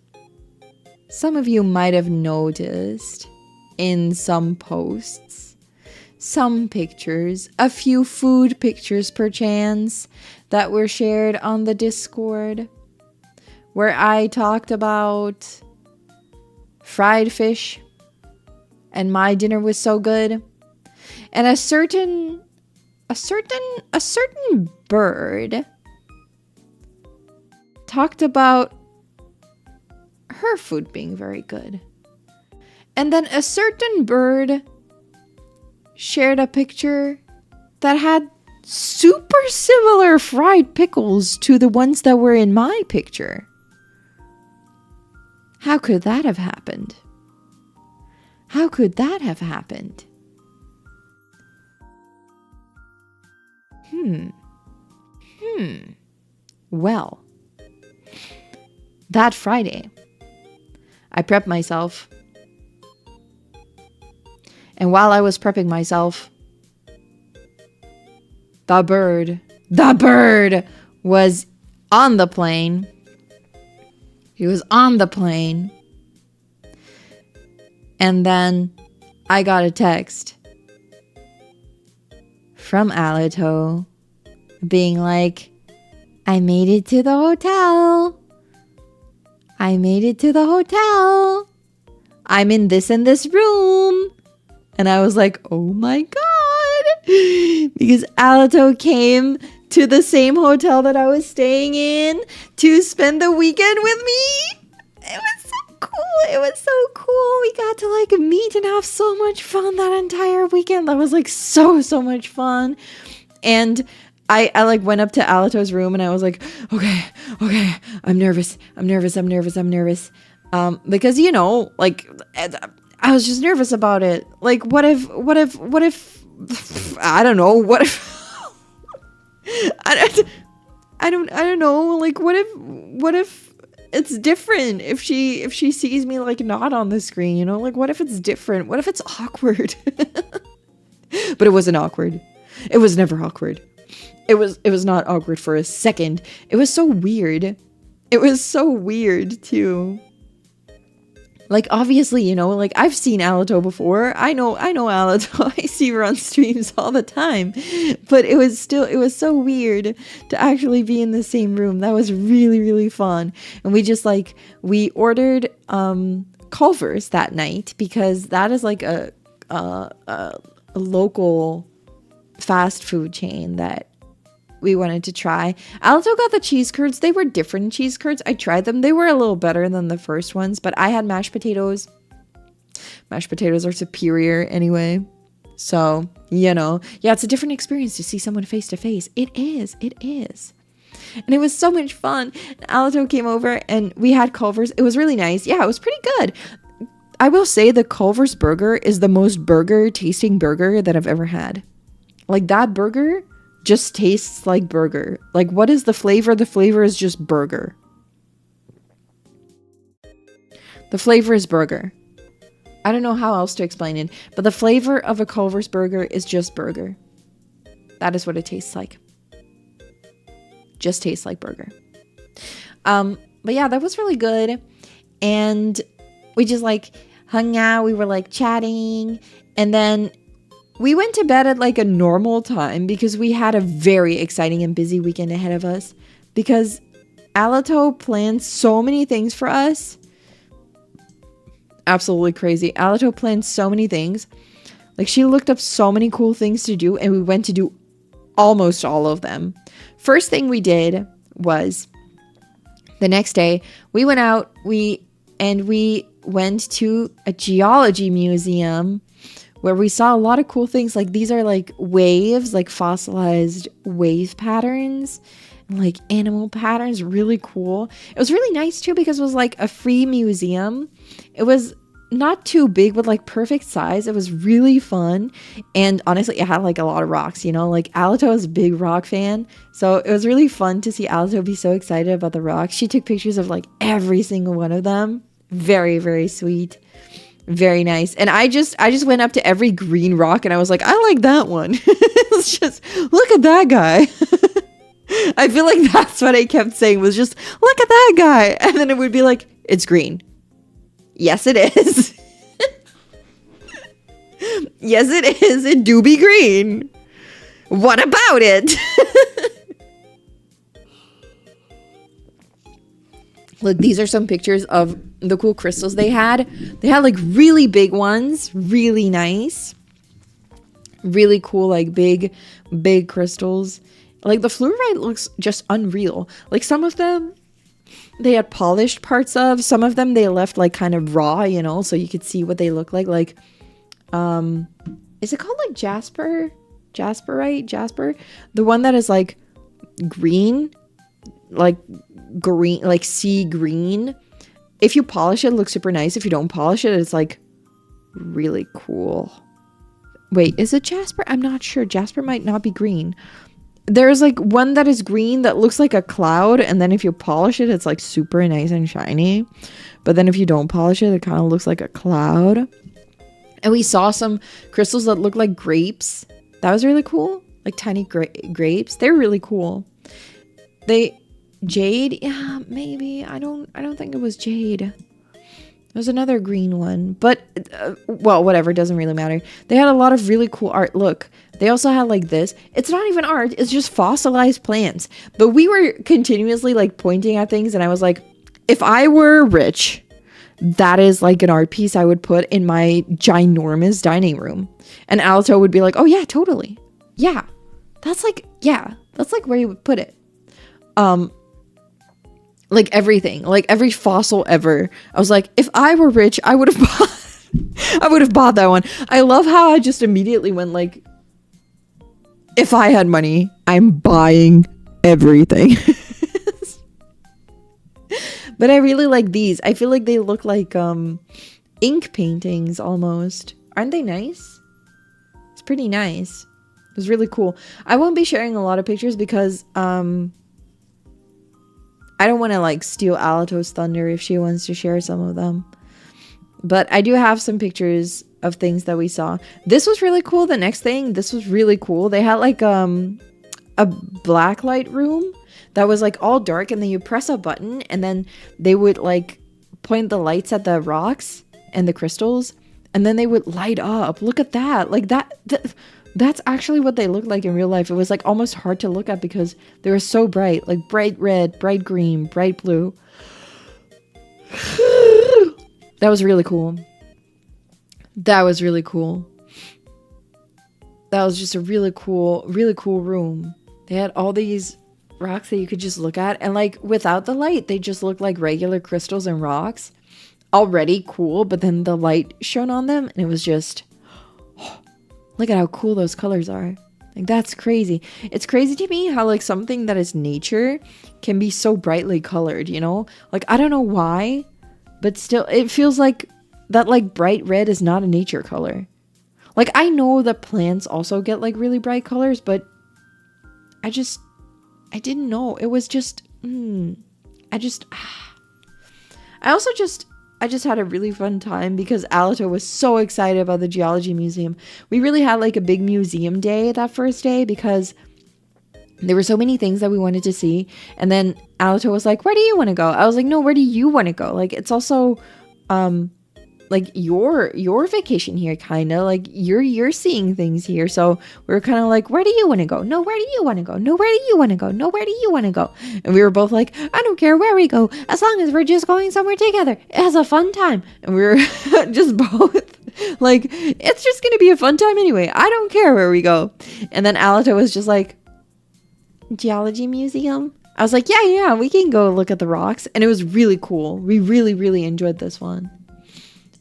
in some posts, some pictures, a few food pictures perchance that were shared on the Discord, where I talked about fried fish and my dinner was so good. And a certain bird talked about her food being very good. And then a certain bird shared a picture that had super similar fried pickles to the ones that were in my picture. How could that have happened? How could that have happened? Well, that Friday, I prepped myself. And while I was prepping myself, the bird was on the plane. He was on the plane. And then I got a text from Alito being like, I made it to the hotel. I made it to the hotel. I'm in this and this room. And I was like, oh my God. Because Alito came to the same hotel that I was staying in to spend the weekend with me. It was so cool. It was so cool. We got to like meet and have so much fun that entire weekend. That was like so much fun. And I like went up to Alito's room and I was like, okay, I'm nervous. Because, you know, like I was just nervous about it. Like, what if, I don't know, what if, I don't know, like, what if it's different if she sees me, like, not on the screen, you know, like, what if it's different? What if it's awkward? But it wasn't awkward. It was never awkward. It was not awkward for a second. It was so weird. It was so weird, too. Like, obviously, you know, like, I've seen Alito before. I know Alito. I see her on streams all the time. But it was so weird to actually be in the same room. That was really, really fun. And we ordered Culver's that night because that is like a local fast food chain that we wanted to try. Alito got the cheese curds. They were different cheese curds. I tried them. They were a little better than the first ones, but I had mashed potatoes. Mashed potatoes are superior anyway. So, you know, yeah, it's a different experience to see someone face to face. It is. And it was so much fun. Alito came over and we had Culver's. It was really nice. Yeah, it was pretty good. I will say the Culver's burger is the most burger tasting burger that I've ever had. Like, that burger just tastes like burger. Like, what is the flavor? The flavor is just burger. The flavor is burger. I don't know how else to explain it, but the flavor of a Culver's burger is just burger. That is what it tastes like. Just tastes like burger. But yeah, that was really good. And we just like hung out. We were like chatting. And then we went to bed at like a normal time because we had a very exciting and busy weekend ahead of us. Because Alito planned so many things for us. Absolutely crazy. Alito planned so many things. Like, she looked up so many cool things to do and we went to do almost all of them. First thing we did was the next day we went out, we went to a geology museum where we saw a lot of cool things. Like, these are like waves, like fossilized wave patterns, and like animal patterns. Really cool. It was really nice too because it was like a free museum. It was not too big, but like perfect size. It was really fun. And honestly, it had like a lot of rocks, you know, like Alito is a big rock fan. So it was really fun to see Alito be so excited about the rocks. She took pictures of like every single one of them. Very, very sweet. Very nice. And I just went up to every green rock and I was like, I like that one. It's just, look at that guy. I feel like that's what I kept saying, was just, look at that guy. And then it would be like, it's green. Yes, it is. Yes, it is. It do be green. What about it? Look, these are some pictures of the cool crystals they had. They had like really big ones, really nice. Really cool, like big crystals. Like the fluorite looks just unreal. Like some of them they had polished parts of. Some of them they left like kind of raw, you know, so you could see what they look like. Like, is it called like jasper? Jasper? The one that is like green, like sea green. If you polish it, it looks super nice. If you don't polish it, it's like really cool. Wait, is it jasper? I'm not sure. Jasper might not be green. There's like one that is green that looks like a cloud, and then if you polish it, it's like super nice and shiny. But then if you don't polish it, it kind of looks like a cloud. And we saw some crystals that look like grapes. That was really cool. Like tiny grapes. They're really cool. Jade? Yeah, maybe. I don't think it was jade. There's another green one, but well, whatever, it doesn't really matter. They had a lot of really cool art. Look, they also had like this. It's not even art, it's just fossilized plants. But we were continuously like pointing at things, and I was like, if I were rich, that is like an art piece I would put in my ginormous dining room. And Alto would be like, oh yeah, totally. Yeah, that's like where you would put it. Like everything, like every fossil ever. I was like, if I were rich, I would have bought that one. I love how I just immediately went like, if I had money, I'm buying everything. But I really like these. I feel like they look like ink paintings almost. Aren't they nice? It's pretty nice. It was really cool. I won't be sharing a lot of pictures because I don't want to like steal Alato's thunder if she wants to share some of them. But I do have some pictures of things that we saw. This was really cool. The next thing, this was really cool. They had like a black light room that was like all dark, and then you press a button and then they would like point the lights at the rocks and the crystals, and then they would light up. Look at that. Like that's actually what they looked like in real life. It was like almost hard to look at because they were so bright, like bright red, bright green, bright blue. That was really cool. That was really cool. That was just a really cool room. They had all these rocks that you could just look at, and like without the light, they just looked like regular crystals and rocks. Already cool, but then the light shone on them and it was just, look at how cool those colors are. Like, that's crazy. It's crazy to me how like something that is nature can be so brightly colored, you know? Like, I don't know why, but still it feels like that like bright red is not a nature color. Like, I know that plants also get like really bright colors, but I didn't know. It was just I just had a really fun time because Alato was so excited about the geology museum. We really had like a big museum day that first day because there were so many things that we wanted to see. And then Alato was like, where do you want to go? I was like, no, where do you want to go? Like, it's also like your vacation here, kind of like you're seeing things here. So we were kind of like, where do you want to go? No, where do you want to go? No, where do you want to go? No, where do you want to go? And we were both like, I don't care where we go, as long as we're just going somewhere together. It has a fun time. And we were just both like, it's just gonna be a fun time anyway. I don't care where we go. And then Alato was just like, geology museum? I was like, yeah, we can go look at the rocks. And it was really cool. We really enjoyed this one.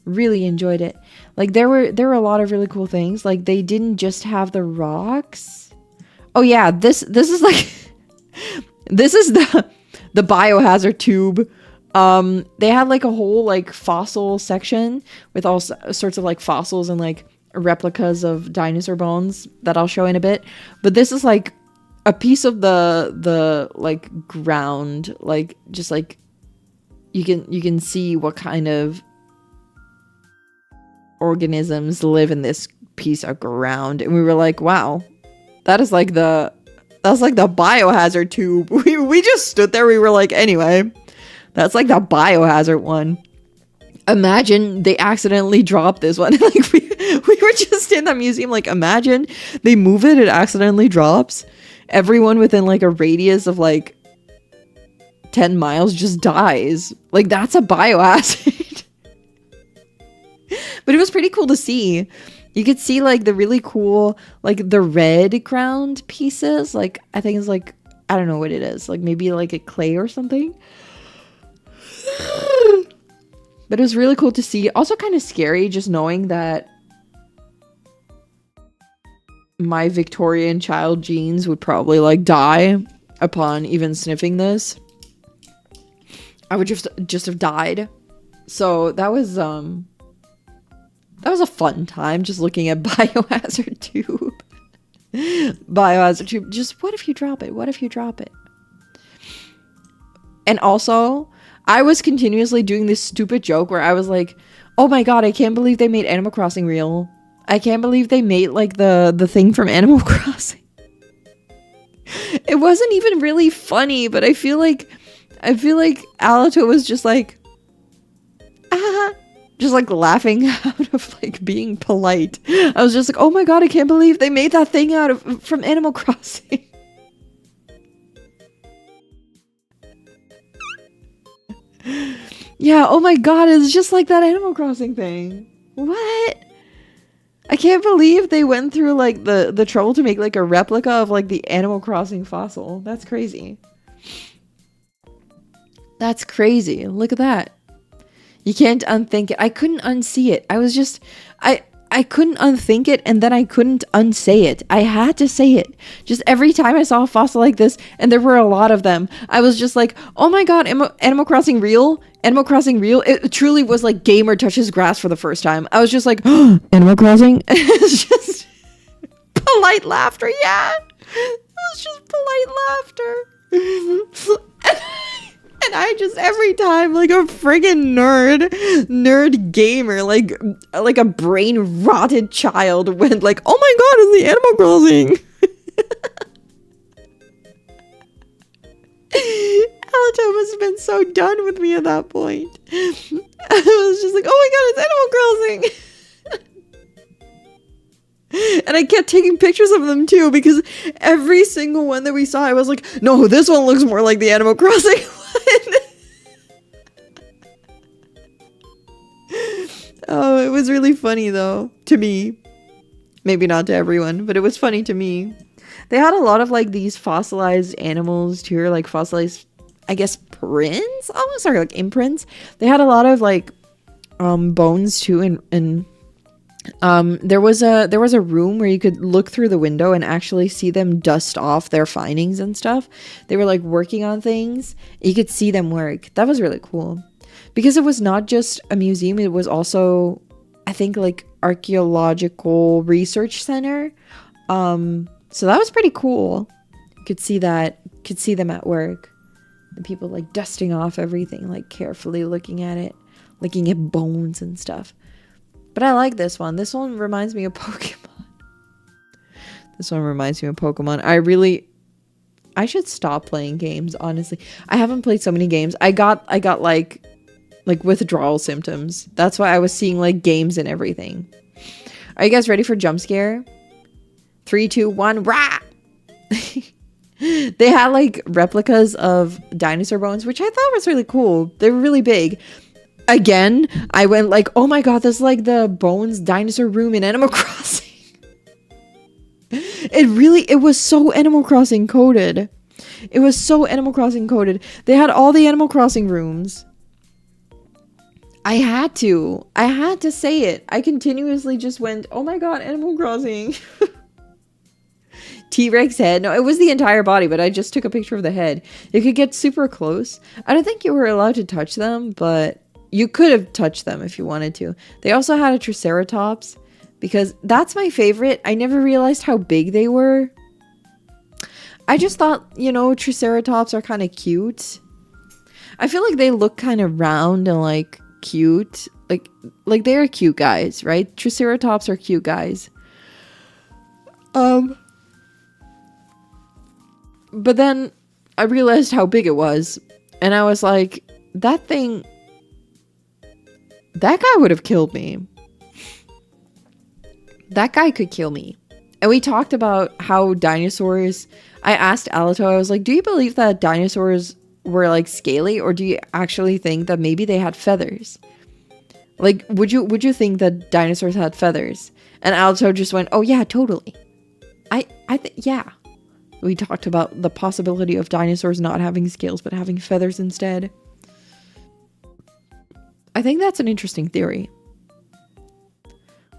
Really enjoyed it. Like, there were a lot of really cool things. Like, they didn't just have the rocks. Oh yeah, this is like this is the biohazard tube. They had like a whole like fossil section with all sorts of like fossils and like replicas of dinosaur bones that I'll show in a bit. But this is like a piece of the like ground, like just like you can see what kind of organisms live in this piece of ground. And we were like, wow, that's like the biohazard tube. We just stood there. We were like, anyway, that's like the biohazard one. Imagine they accidentally dropped this one. Like we were just in that museum. Like, imagine they move it, it accidentally drops. Everyone within like a radius of like 10 miles just dies. Like, that's a biohazard. But it was pretty cool to see. You could see like the really cool, like the red ground pieces. Like, I think it's like, I don't know what it is. Like maybe like a clay or something. But it was really cool to see. Also kind of scary just knowing that my Victorian child genes would probably like die upon even sniffing this. I would just have died. So that was a fun time just looking at Biohazard Tube. Biohazard Tube. Just what if you drop it? What if you drop it? And also, I was continuously doing this stupid joke where I was like, oh my god, I can't believe they made Animal Crossing real. I can't believe they made like the thing from Animal Crossing. It wasn't even really funny, but I feel like Alato was just like, just like laughing out of like being polite. I was just like, oh my god, I can't believe they made that thing from Animal Crossing. Yeah, oh my god, it's just like that Animal Crossing thing. What? I can't believe they went through like the trouble to make like a replica of like the Animal Crossing fossil. That's crazy. That's crazy. Look at that. You can't unthink it. I couldn't unsee it. I was just I couldn't unthink it, and then I couldn't unsay it. I had to say it. Just every time I saw a fossil like this, and there were a lot of them, I was just like, oh my god, Animal Crossing real? Animal Crossing real? It truly was like gamer touches grass for the first time. I was just like, oh, Animal Crossing? It's just polite laughter, yeah. It was just polite laughter. And I just, every time, like a friggin' nerd gamer, like a brain rotted child went like, oh my god, it's the Animal Crossing. Alato must have been so done with me at that point. I was just like, oh my god, it's Animal Crossing. And I kept taking pictures of them too, because every single one that we saw, I was like, no, this one looks more like the Animal Crossing one. Oh, it was really funny though, to me. Maybe not to everyone, but it was funny to me. They had a lot of like these fossilized animals too, like fossilized, I guess, prints? Oh, sorry, like imprints. They had a lot of like bones too, and there was a room where you could look through the window and actually see them dust off their findings and stuff. They were like working on things. You could see them work. That was really cool. Because it was not just a museum, it was also, I think, like archaeological research center. So that was pretty cool. You could see them at work. The people like dusting off everything, like carefully looking at bones and stuff. But I like this one. This one reminds me of Pokemon. I should stop playing games, honestly. I haven't played so many games. I got like withdrawal symptoms. That's why I was seeing like games and everything. Are you guys ready for jump scare? 3, 2, 1, rah! They had like replicas of dinosaur bones, which I thought was really cool. They were really big. Again, I went like, oh my god, that's like the bones dinosaur room in Animal Crossing. It was so Animal Crossing coded. It was so Animal Crossing coded. They had all the Animal Crossing rooms. I had to say it. I continuously just went, oh my god, Animal Crossing. T-Rex head. No, it was the entire body, but I just took a picture of the head. You could get super close. I don't think you were allowed to touch them, but you could have touched them if you wanted to. They also had a Triceratops, because that's my favorite. I never realized how big they were. I just thought, Triceratops are kind of cute. I feel like they look kind of round and like cute. Like they're cute guys, right? Triceratops are cute guys. But then I realized how big it was, and I was like, that guy would have killed me. That guy could kill me. And we talked about how dinosaurs, I asked Alito, I was like, do you believe that dinosaurs were like scaly, or do you actually think that maybe they had feathers? Like, would you think that dinosaurs had feathers? And Alito just went, oh yeah, totally. I think, yeah. We talked about the possibility of dinosaurs not having scales, but having feathers instead. I think that's an interesting theory.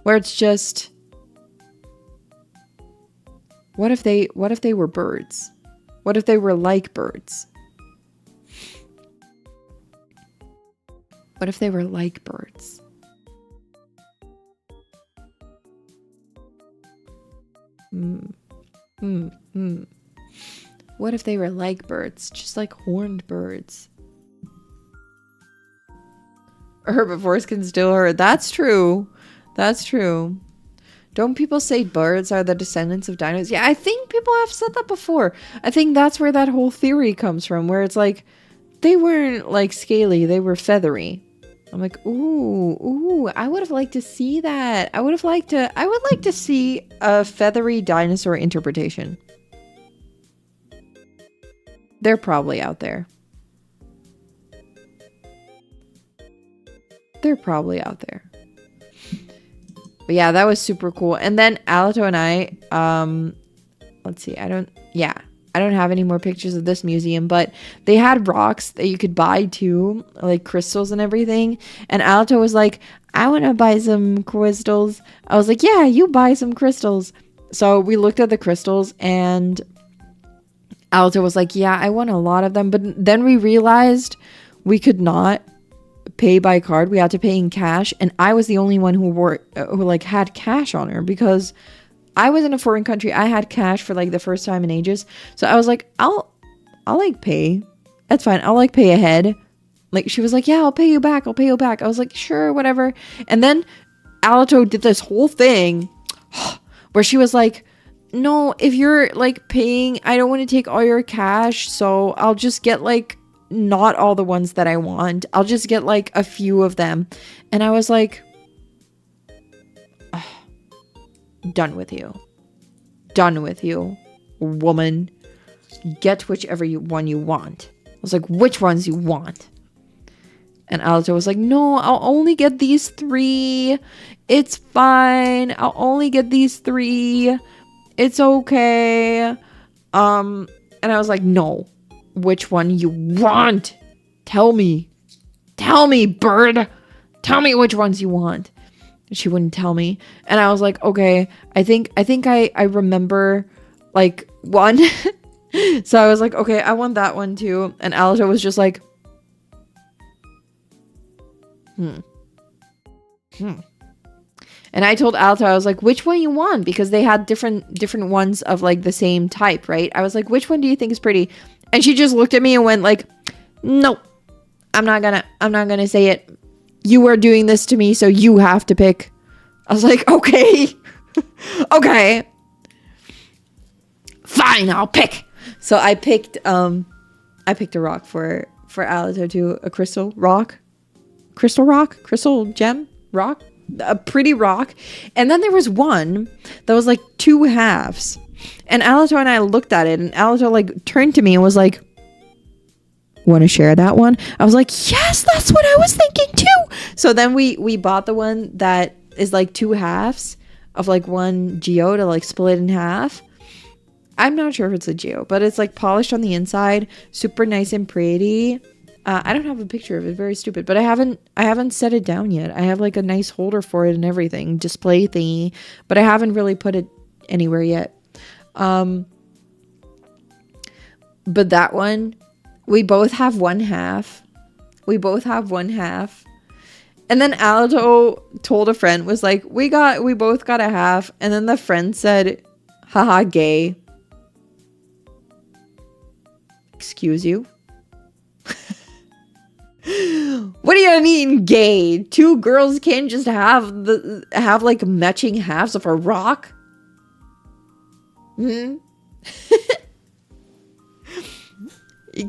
Where it's just, what if they were birds? What if they were like birds? What if they were like birds? What if they were like birds? Just like horned birds. A herbivores can still hurt. That's true. That's true. Don't people say birds are the descendants of dinos? Yeah, I think people have said that before. I think that's where that whole theory comes from, where it's like, they weren't like scaly, they were feathery. I'm like, ooh, I would have liked to see that. I would like to see a feathery dinosaur interpretation. They're probably out there. They're probably out there. But yeah, that was super cool. And then Alito and I, let's see, I don't have any more pictures of this museum, but they had rocks that you could buy too, like crystals and everything. And Alito was like, I want to buy some crystals. I was like, yeah, you buy some crystals. So we looked at the crystals and Alito was like, yeah, I want a lot of them. But then we realized we could not pay by card. We had to pay in cash. And I was the only one who had cash on her, because I was in a foreign country. I had cash for like the first time in ages. So I was like, I'll like pay. That's fine. I'll like pay ahead. Like, she was like, yeah, I'll pay you back. I was like, sure, whatever. And then Alito did this whole thing where she was like, no, if you're like paying, I don't want to take all your cash. So I'll just get like not all the ones that I want. I'll just get like a few of them. And I was like, done with you, woman. Get whichever one you want. I was like, which ones you want? And Alito was like, no, I'll only get these 3. It's fine. I'll only get these 3. It's okay. And I was like, no, which one you want? Tell me, bird. Tell me which ones you want. She wouldn't tell me. And I was like, okay, I think I remember like one. So I was like, okay, I want that one too. And Alito was just like, And I told Alito, I was like, which one you want? Because they had different ones of like the same type, right? I was like, which one do you think is pretty? And she just looked at me and went like, no, I'm not gonna say it. You are doing this to me, so you have to pick. I was like, okay. Okay. Fine, I'll pick. So I picked a rock for Alito too, a crystal gem rock, a pretty rock. And then there was one that was like 2 halves. And Alito and I looked at it, and Alito like turned to me and was like, want to share that one? I was like, yes, that's what I was thinking too. So then we bought the one that is like 2 halves of like one geo to like split in half. I'm not sure if it's a geo, but it's like polished on the inside, super nice and pretty. I don't have a picture of it, very stupid, but I haven't set it down yet. I have like a nice holder for it and everything, display thingy, but I haven't really put it anywhere yet. But that one, we both have 1 half. And then Alito told a friend, was like, we both got a half. And then the friend said, haha, gay. Excuse you? What do you mean gay? 2 girls can't just have like matching halves of a rock? You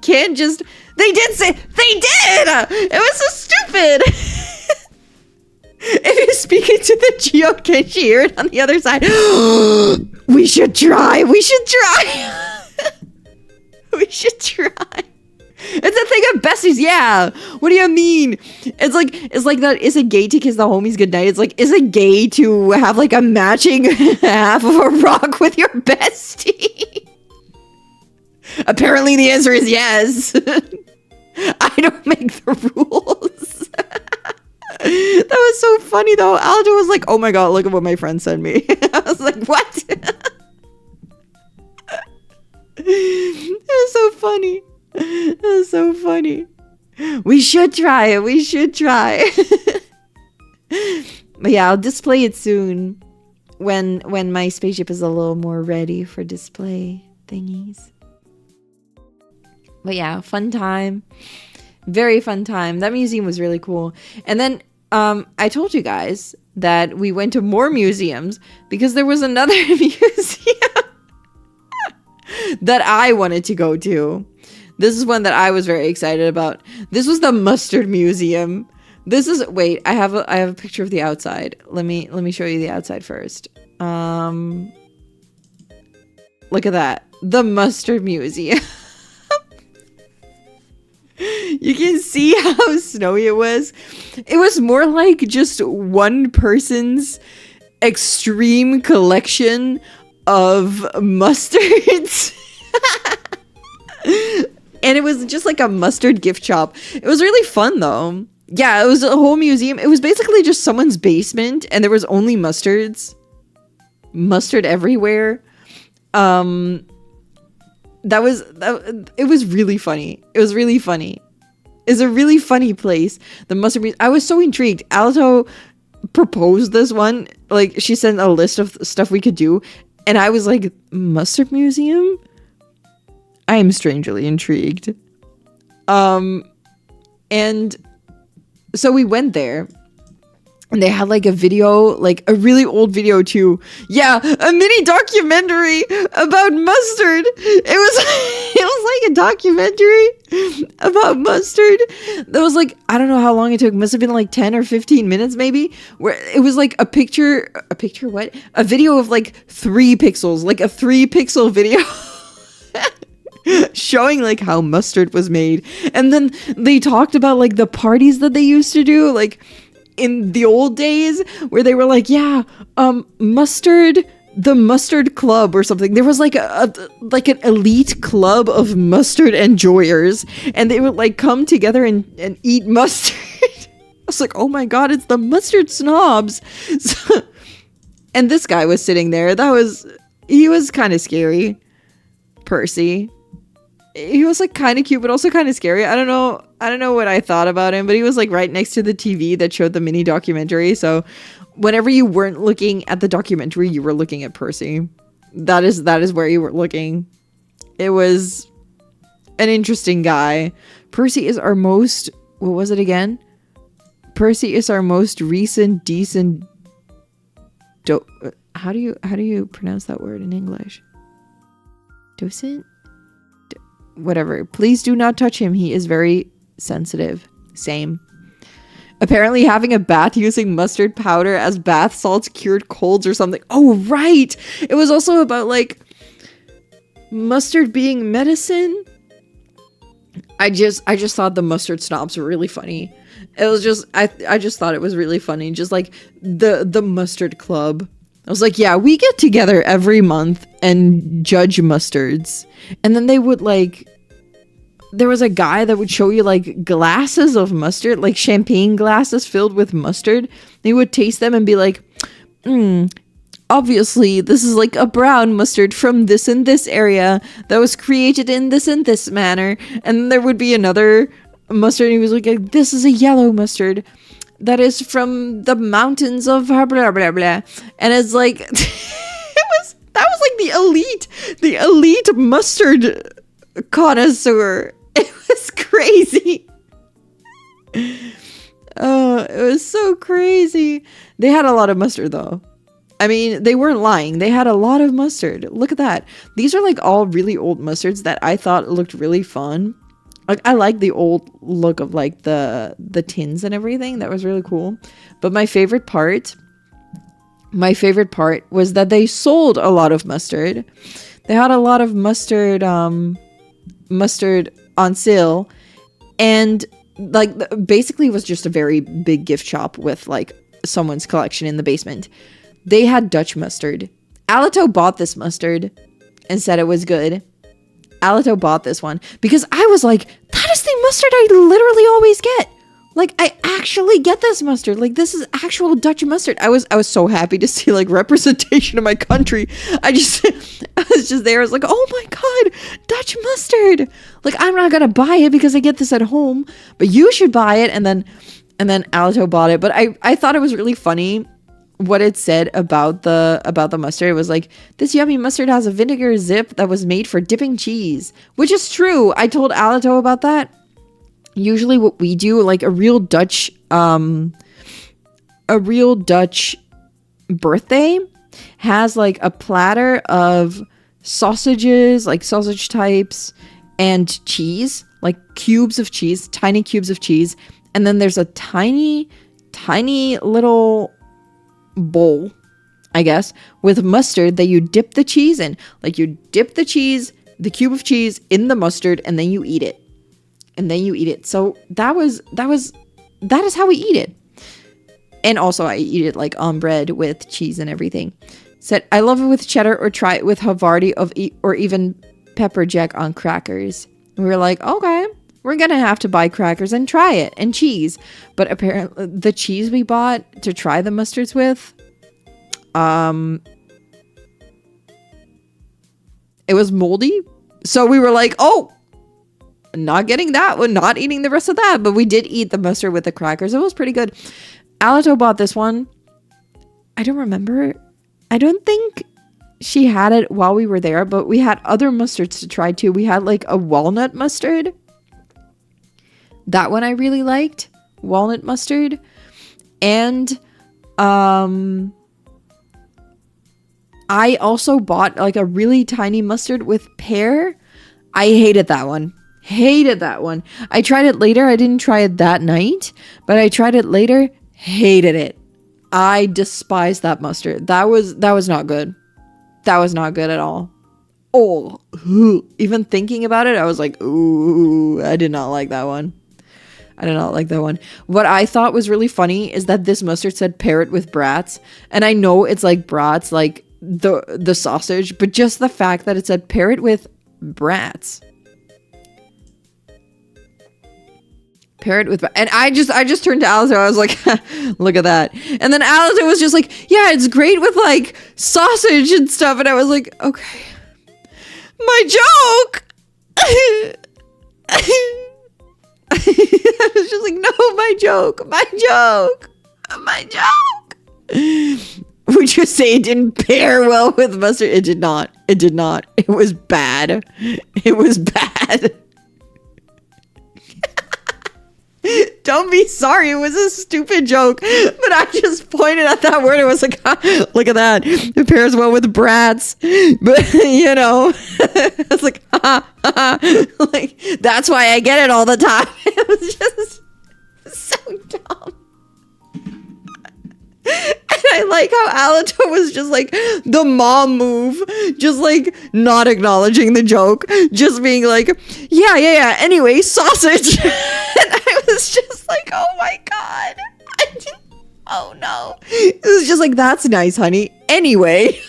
can't just... They did! It was so stupid! If you speak it to the Gio, can she hear it on the other side? We should try. We should try. We should try. It's a thing of besties, yeah. What do you mean? It's like that. Is it gay to kiss the homies goodnight? It's like, is it gay to have like a matching half of a rock with your bestie? Apparently the answer is yes. I don't make the rules. That was so funny though. Aldo was like, oh my god, look at what my friend sent me. I was like, what? It was so funny. It was so funny. We should try it. We should try. But yeah, I'll display it soon when my spaceship is a little more ready for display thingies. But yeah, fun time. Very fun time. That museum was really cool. And then I told you guys that we went to more museums because there was another museum that I wanted to go to. This is one that I was very excited about. This was the Mustard Museum. This is, wait, I have a picture of the outside. Let me show you the outside first. Look at that. The Mustard Museum. You can see how snowy it was. It was more like just one person's extreme collection of mustards. And it was just like a mustard gift shop. It was really fun though. Yeah, it was a whole museum. It was basically just someone's basement and there was only mustards. Mustard everywhere. It was really funny. It was really funny. It's a really funny place. The mustard museum. I was so intrigued. Alto proposed this one. Like, she sent a list of stuff we could do. And I was like, Mustard Museum? I am strangely intrigued. And so we went there. And they had like a video, like a really old video too. Yeah, a mini documentary about mustard. It was like a documentary about mustard. That was like, I don't know how long it took. Must have been like 10 or 15 minutes maybe. Where it was like a video of like 3 pixels, like a 3-pixel video. Showing like how mustard was made. And then they talked about like the parties that they used to do, like in the old days where they were like, yeah, mustard, the mustard club or something. There was like an elite club of mustard enjoyers, and they would like come together and eat mustard. I was like, oh my god, it's the mustard snobs. So, and this guy was sitting there. He was kind of scary. Percy. He was like kind of cute, but also kind of scary. I don't know what I thought about him, but he was like right next to the TV that showed the mini documentary. So whenever you weren't looking at the documentary, you were looking at Percy. That is where you were looking. It was an interesting guy. Percy is our most, what was it again? Percy is our most recent decent how do you pronounce that word in English? Docent? Whatever. Please do not touch him. He is very sensitive. Same. Apparently having a bath using mustard powder as bath salts cured colds or something. Oh, right. It was also about like mustard being medicine. I just thought the mustard snobs were really funny. It was just, I just thought it was really funny. Just like the mustard club. I was like, yeah, we get together every month and judge mustards. And then they would like, there was a guy that would show you like glasses of mustard, like champagne glasses filled with mustard. They would taste them and be like, obviously this is like a brown mustard from this and this area that was created in this and this manner. And then there would be another mustard and he was like, this is a yellow mustard that is from the mountains of blah blah blah blah. And it's like that was like the elite mustard connoisseur. It was crazy. Oh, it was so crazy. They had a lot of mustard though. I mean, they weren't lying. They had a lot of mustard. Look at that. These are like all really old mustards that I thought looked really fun. Like, I like the old look of like the tins and everything. That was really cool. But my favorite part my favorite part was that they sold a lot of mustard. They had a lot of mustard mustard on sale, and like basically it was just a very big gift shop with like someone's collection in the basement. They had Dutch mustard. Alito bought this mustard and said it was good. Alito bought this one because I was like, that is the mustard I literally always get. Like, I actually get this mustard. Like, this is actual Dutch mustard. I was so happy to see like representation of my country. I was just there. I was like, oh my God, Dutch mustard. Like, I'm not going to buy it because I get this at home, but you should buy it. And then Alito bought it. But I thought it was really funny what it said about the mustard. It was like, this yummy mustard has a vinegar zip that was made for dipping cheese, which is true. I told Alito about that. Usually what we do, like a real Dutch birthday has like a platter of sausages, like sausage types, and cheese, like cubes of cheese, tiny cubes of cheese. And then there's a tiny little bowl, I guess, with mustard that you dip the cheese in. Like you dip the cube of cheese in the mustard, and then you eat it. So that is how we eat it. And also I eat it like on bread with cheese and everything. Said, I love it with cheddar, or try it with Havarti or even pepper jack on crackers. And we were like, okay, we're going to have to buy crackers and try it, and cheese. But apparently the cheese we bought to try the mustards with, it was moldy. So we were like, oh, not getting that one, not eating the rest of that. But we did eat the mustard with the crackers. It was pretty good. Alito bought this one. I don't remember. I don't think she had it while we were there, but we had other mustards to try too. We had like a walnut mustard. That one I really liked. Walnut mustard. And I also bought like a really tiny mustard with pear. I hated that one. I tried it later. I didn't try it that night, but I tried it later. Hated it. I despised that mustard. That was not good. That was not good at all. Oh, even thinking about it, I was like, ooh, I did not like that one. What I thought was really funny is that this mustard said pair it with brats. And I know it's like brats, like the sausage, but just the fact that it said pair it with brats. Pair it with, and I just turned to Alice. I was like, look at that. And then Alice was just like, yeah, it's great with like sausage and stuff. And I was like, okay, my joke. I was just like, no, my joke. Would you say it didn't pair well with mustard? It did not. It was bad. Don't be sorry, it was a stupid joke, but I just pointed at that word. It was like, look at that, it pairs well with brats. But you know, I was like, like that's why I get it all the time. It was just so dumb. And I like how Alito was just like the mom move, just like not acknowledging the joke, just being like, yeah. Anyway, sausage. And I was just like, oh my God. Oh no. It was just like, that's nice, honey. Anyway.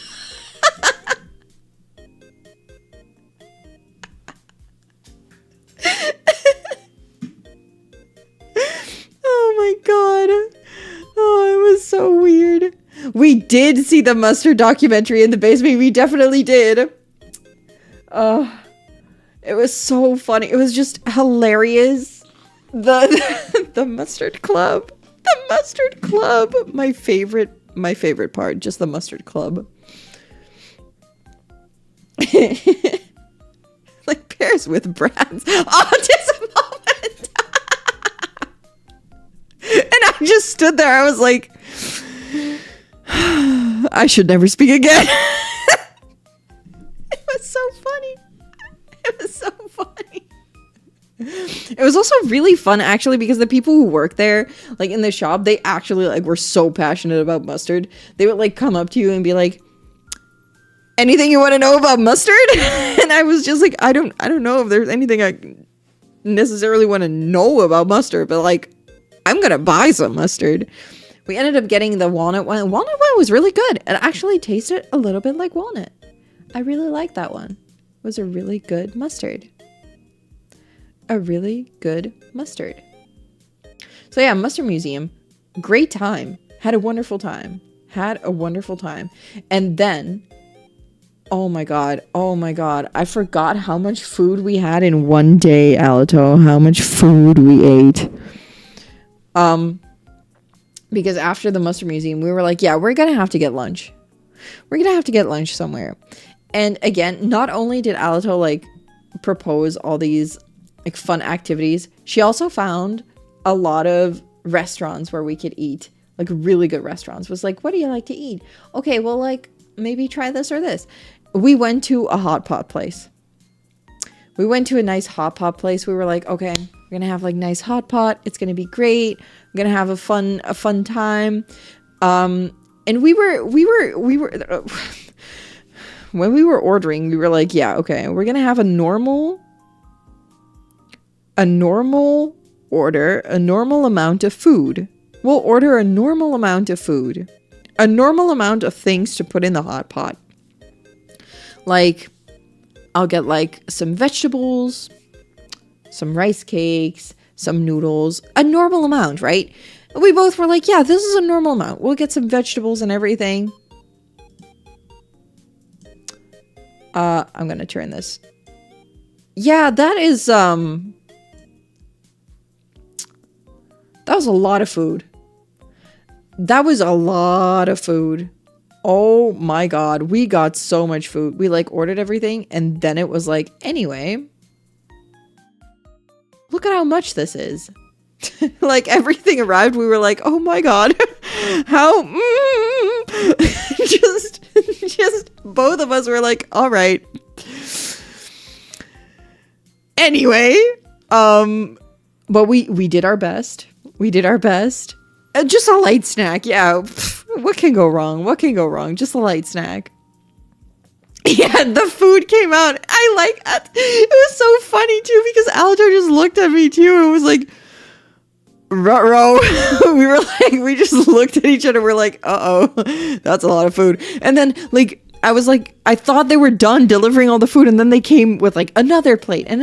Oh my God. Oh, it was so weird. We did see the mustard documentary in the basement. We definitely did. It was so funny. It was just hilarious. The mustard club. The mustard club. My favorite part. Just the mustard club. Like pairs with brats. Autism moment. And I just stood there. I was like, I should never speak again. It was so funny. It was also really fun actually because the people who work there, like in the shop, they actually like were so passionate about mustard. They would like come up to you and be like, anything you want to know about mustard? And I was just like, I don't know if there's anything I necessarily want to know about mustard, but like, I'm gonna buy some mustard. We ended up getting the walnut one. Walnut one was really good. It actually tasted a little bit like walnut. I really liked that one. It was a really good mustard. A really good mustard. So yeah, Mustard Museum. Great time. Had a wonderful time. And then, oh my god. I forgot how much food we had in one day, Alito. How much food we ate. Because after the Mustard Museum, we were like, yeah, we're gonna have to get lunch. We're gonna have to get lunch somewhere. And again, not only did Alito like propose all these like fun activities, she also found a lot of restaurants where we could eat, like really good restaurants. Was like, what do you like to eat? Okay, well, like maybe try this or this. We went to a hot pot place. We went to a nice hot pot place. We were like, okay, we're gonna have like nice hot pot. It's gonna be great. We're gonna have a fun time. And we were when we were ordering, we were like, yeah, okay, we're gonna have a normal order, a normal amount of food. We'll order a normal amount of food, a normal amount of things to put in the hot pot. Like, I'll get like some vegetables, some rice cakes, some noodles, a normal amount, right? We both were like, yeah, this is a normal amount. We'll get some vegetables and everything. I'm gonna turn this. Yeah, that was a lot of food. That was a lot of food. Oh my god, we got so much food. We like ordered everything and then it was like, anyway, look at how much this is. Like everything arrived, we were like, oh my god, how just both of us were like, all right. Anyway, but we did our best. Just a light snack, yeah. What can go wrong? Just a light snack. Yeah, the food came out. I like that. It was so funny too because Aljo just looked at me too and was like, ruh-roh. We just looked at each other. We're like, uh-oh, that's a lot of food. And then like, I was like, I thought they were done delivering all the food. And then they came with like another plate and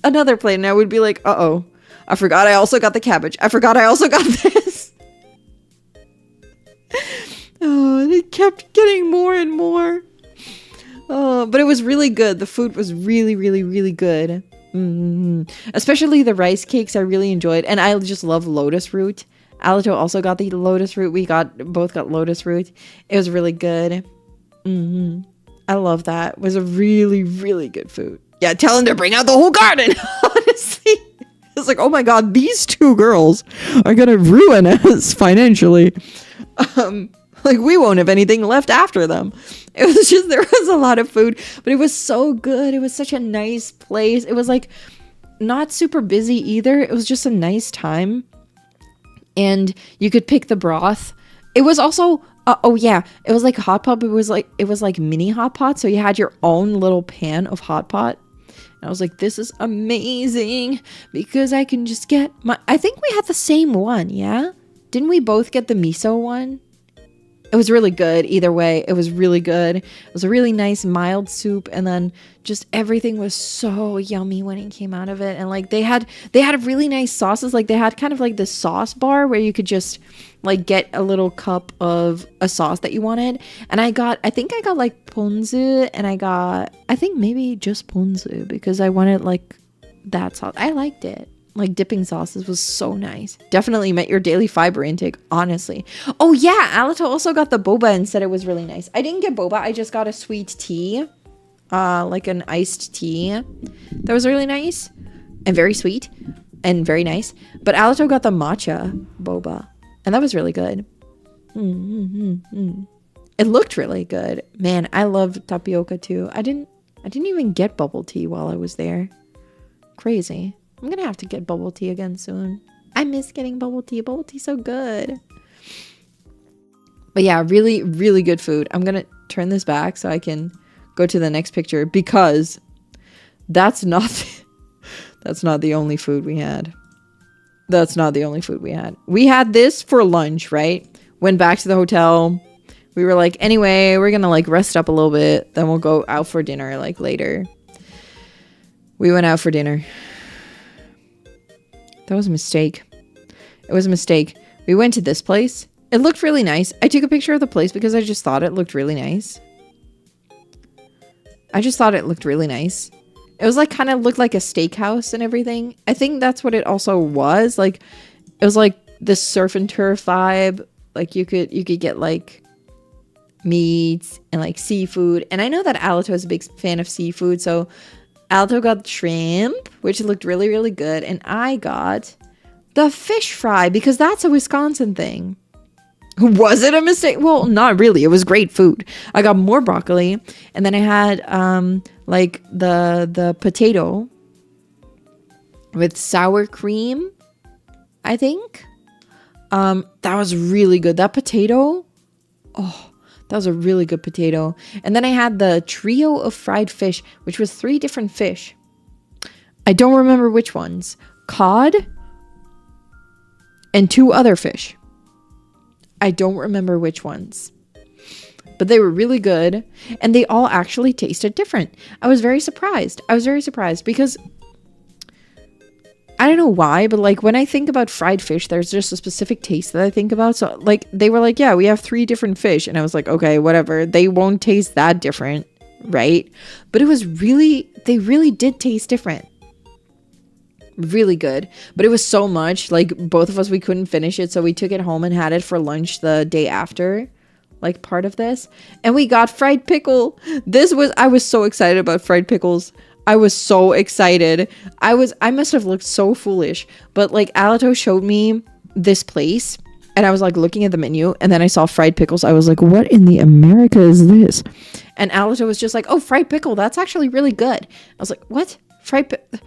another plate. And I would be like, uh-oh, I forgot I also got the cabbage. I forgot I also got this. Oh, they kept getting more and more. Oh, but it was really good. The food was really, really, really good. Especially the rice cakes I really enjoyed. And I just love lotus root. Alito also got the lotus root. We both got lotus root. It was really good. I love that. It was a really, really good food. Yeah, tell him to bring out the whole garden. Honestly. It's like, oh my god, these two girls are gonna ruin us financially. Like we won't have anything left after them. It was just, there was a lot of food, but it was so good. It was such a nice place. It was like not super busy either. It was just a nice time. And you could pick the broth. It was also, oh yeah, it was like hot pot, but it was like mini hot pot. So you had your own little pan of hot pot. And I was like, this is amazing because I can just get I think we had the same one. Yeah. Didn't we both get the miso one? It was really good. Either way, it was really good. It was a really nice mild soup. And then just everything was so yummy when it came out of it. And like they had really nice sauces. Like they had kind of like this sauce bar where you could just like get a little cup of a sauce that you wanted. And I think I got like ponzu and I think maybe just ponzu because I wanted like that sauce. I liked it. Like dipping sauces was so nice. Definitely met your daily fiber intake, honestly. Oh yeah, Alito also got the boba and said it was really nice. I didn't get boba, I just got a sweet tea. Like an iced tea. That was really nice. And very sweet. And very nice. But Alito got the matcha boba. And that was really good. It looked really good. Man, I love tapioca too. I didn't even get bubble tea while I was there. Crazy. I'm gonna have to get bubble tea again soon. I miss getting bubble tea. Bubble tea's so good. But yeah, really, really good food. I'm gonna turn this back so I can go to the next picture, because that's not the only food we had. That's not the only food we had. We had this for lunch, right? Went back to the hotel. We were like, anyway, we're gonna like rest up a little bit. Then we'll go out for dinner like later. We went out for dinner. That was a mistake. It was a mistake. We went to this place. It looked really nice. I took a picture of the place because I just thought it looked really nice. I just thought it looked really nice. It was like kind of looked like a steakhouse and everything. I think that's what it also was. Like it was like this surf and turf vibe. Like you could get like meats and like seafood. And I know that Alito is a big fan of seafood, so Alito got shrimp, which looked really, really good. And I got the fish fry because that's a Wisconsin thing. Was it a mistake? Well, not really. It was great food. I got more broccoli, and then I had like the potato with sour cream, I think. That was really good. That potato, oh, that was a really good potato. And then I had the trio of fried fish, which was 3 different fish. I don't remember which ones. Cod and 2 other fish. I don't remember which ones, but they were really good, and they all actually tasted different. I was very surprised. Because I don't know why, but like when I think about fried fish, there's just a specific taste that I think about. So like they were like, yeah, we have 3 different fish, and I was like, okay, whatever. They won't taste that different, right? But they really did taste different. Really good, but it was so much, like both of us, we couldn't finish it, so we took it home and had it for lunch the day after, like part of this. And we got fried pickle. I was so excited about fried pickles. I was so excited. I must have looked so foolish, but like Alito showed me this place, and I was like looking at the menu, and then I saw fried pickles. I was like, what in the America is this? And Alito was just like, oh, fried pickle, that's actually really good. I was like, what? Fried pickle?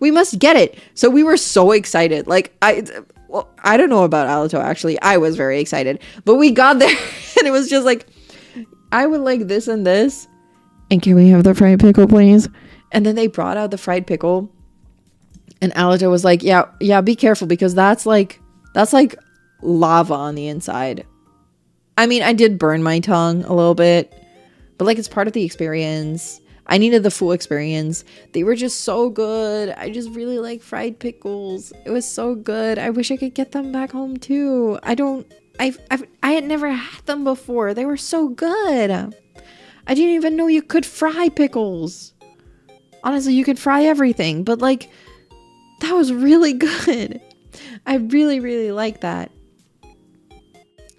We must get it. So we were so excited. Like I don't know about Alito, actually. I was very excited, but we got there and it was just like, I would like this and this, and can we have the fried pickle, please? And then they brought out the fried pickle, and Alito was like, yeah, be careful, because that's like lava on the inside. I mean, I did burn my tongue a little bit, but like it's part of the experience. I needed the full experience. They were just so good. I just really like fried pickles. It was so good. I wish I could get them back home too. I had never had them before. They were so good. I didn't even know you could fry pickles. Honestly, you could fry everything, but like that was really good. I really, really like that.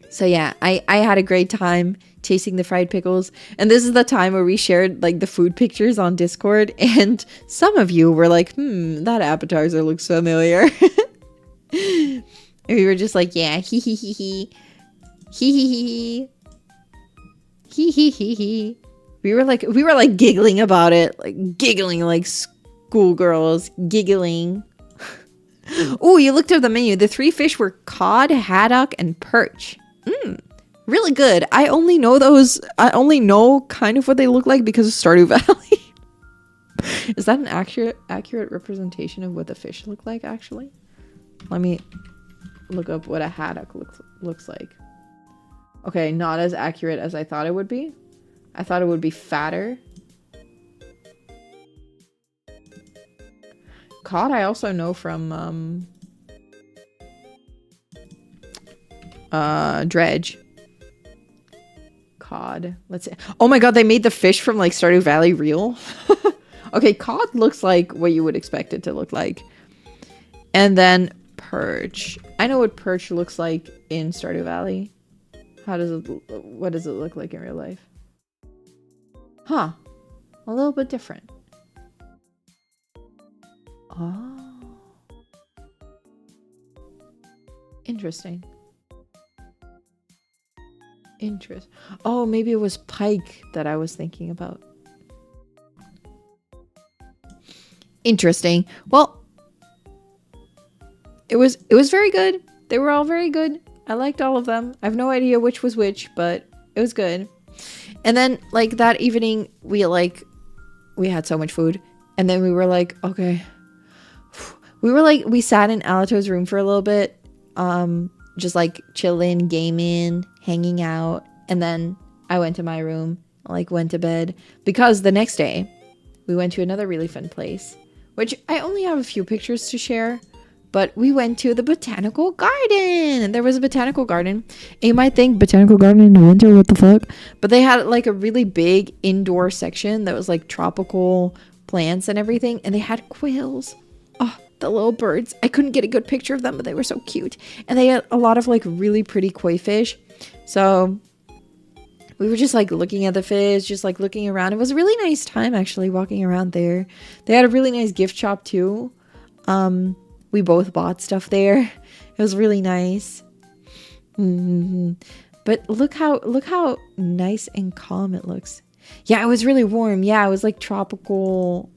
So yeah, I had a great time tasting the fried pickles. And this is the time where we shared like the food pictures on Discord, and some of you were like, that appetizer looks familiar. And we were just like, yeah, hee hee hee hee. Hee hee hee hee. Hee hee hee hee. We were like giggling about it, like giggling like schoolgirls, giggling. Oh, you looked at the menu. The 3 fish were cod, haddock, and perch. Really good. I only know kind of what they look like because of Stardew Valley. Is that an accurate representation of what the fish look like, actually? Let me look up what a haddock looks like. Okay, not as accurate as I thought it would be. I thought it would be fatter. Cod I also know from Dredge. Cod. Let's see. Oh my god, they made the fish from like Stardew Valley real. Okay, cod looks like what you would expect it to look like. And then perch. I know what perch looks like in Stardew Valley. What does it look like in real life? Huh. A little bit different. Oh. Interesting. Oh, maybe it was pike that I was thinking about. Interesting. Well, it was very good. They were all very good. I liked all of them. I have no idea which was which, but it was good. And then like that evening we had so much food, and then we were like, okay. We sat in Alato's room for a little bit, just like chilling, gaming, hanging out, and then I went to my room, like went to bed, because the next day we went to another really fun place, which I only have a few pictures to share, but we went to the botanical garden. There was a botanical garden. And you might think botanical garden in the winter, what the fuck? But they had like a really big indoor section that was like tropical plants and everything, and they had quails. Oh, the little birds. I couldn't get a good picture of them, but they were so cute. And they had a lot of like really pretty koi fish. So we were just like looking at the fish, just like looking around. It was a really nice time actually walking around there. They had a really nice gift shop too. We both bought stuff there. It was really nice. But look how nice and calm it looks. Yeah, it was really warm. Yeah, it was like tropical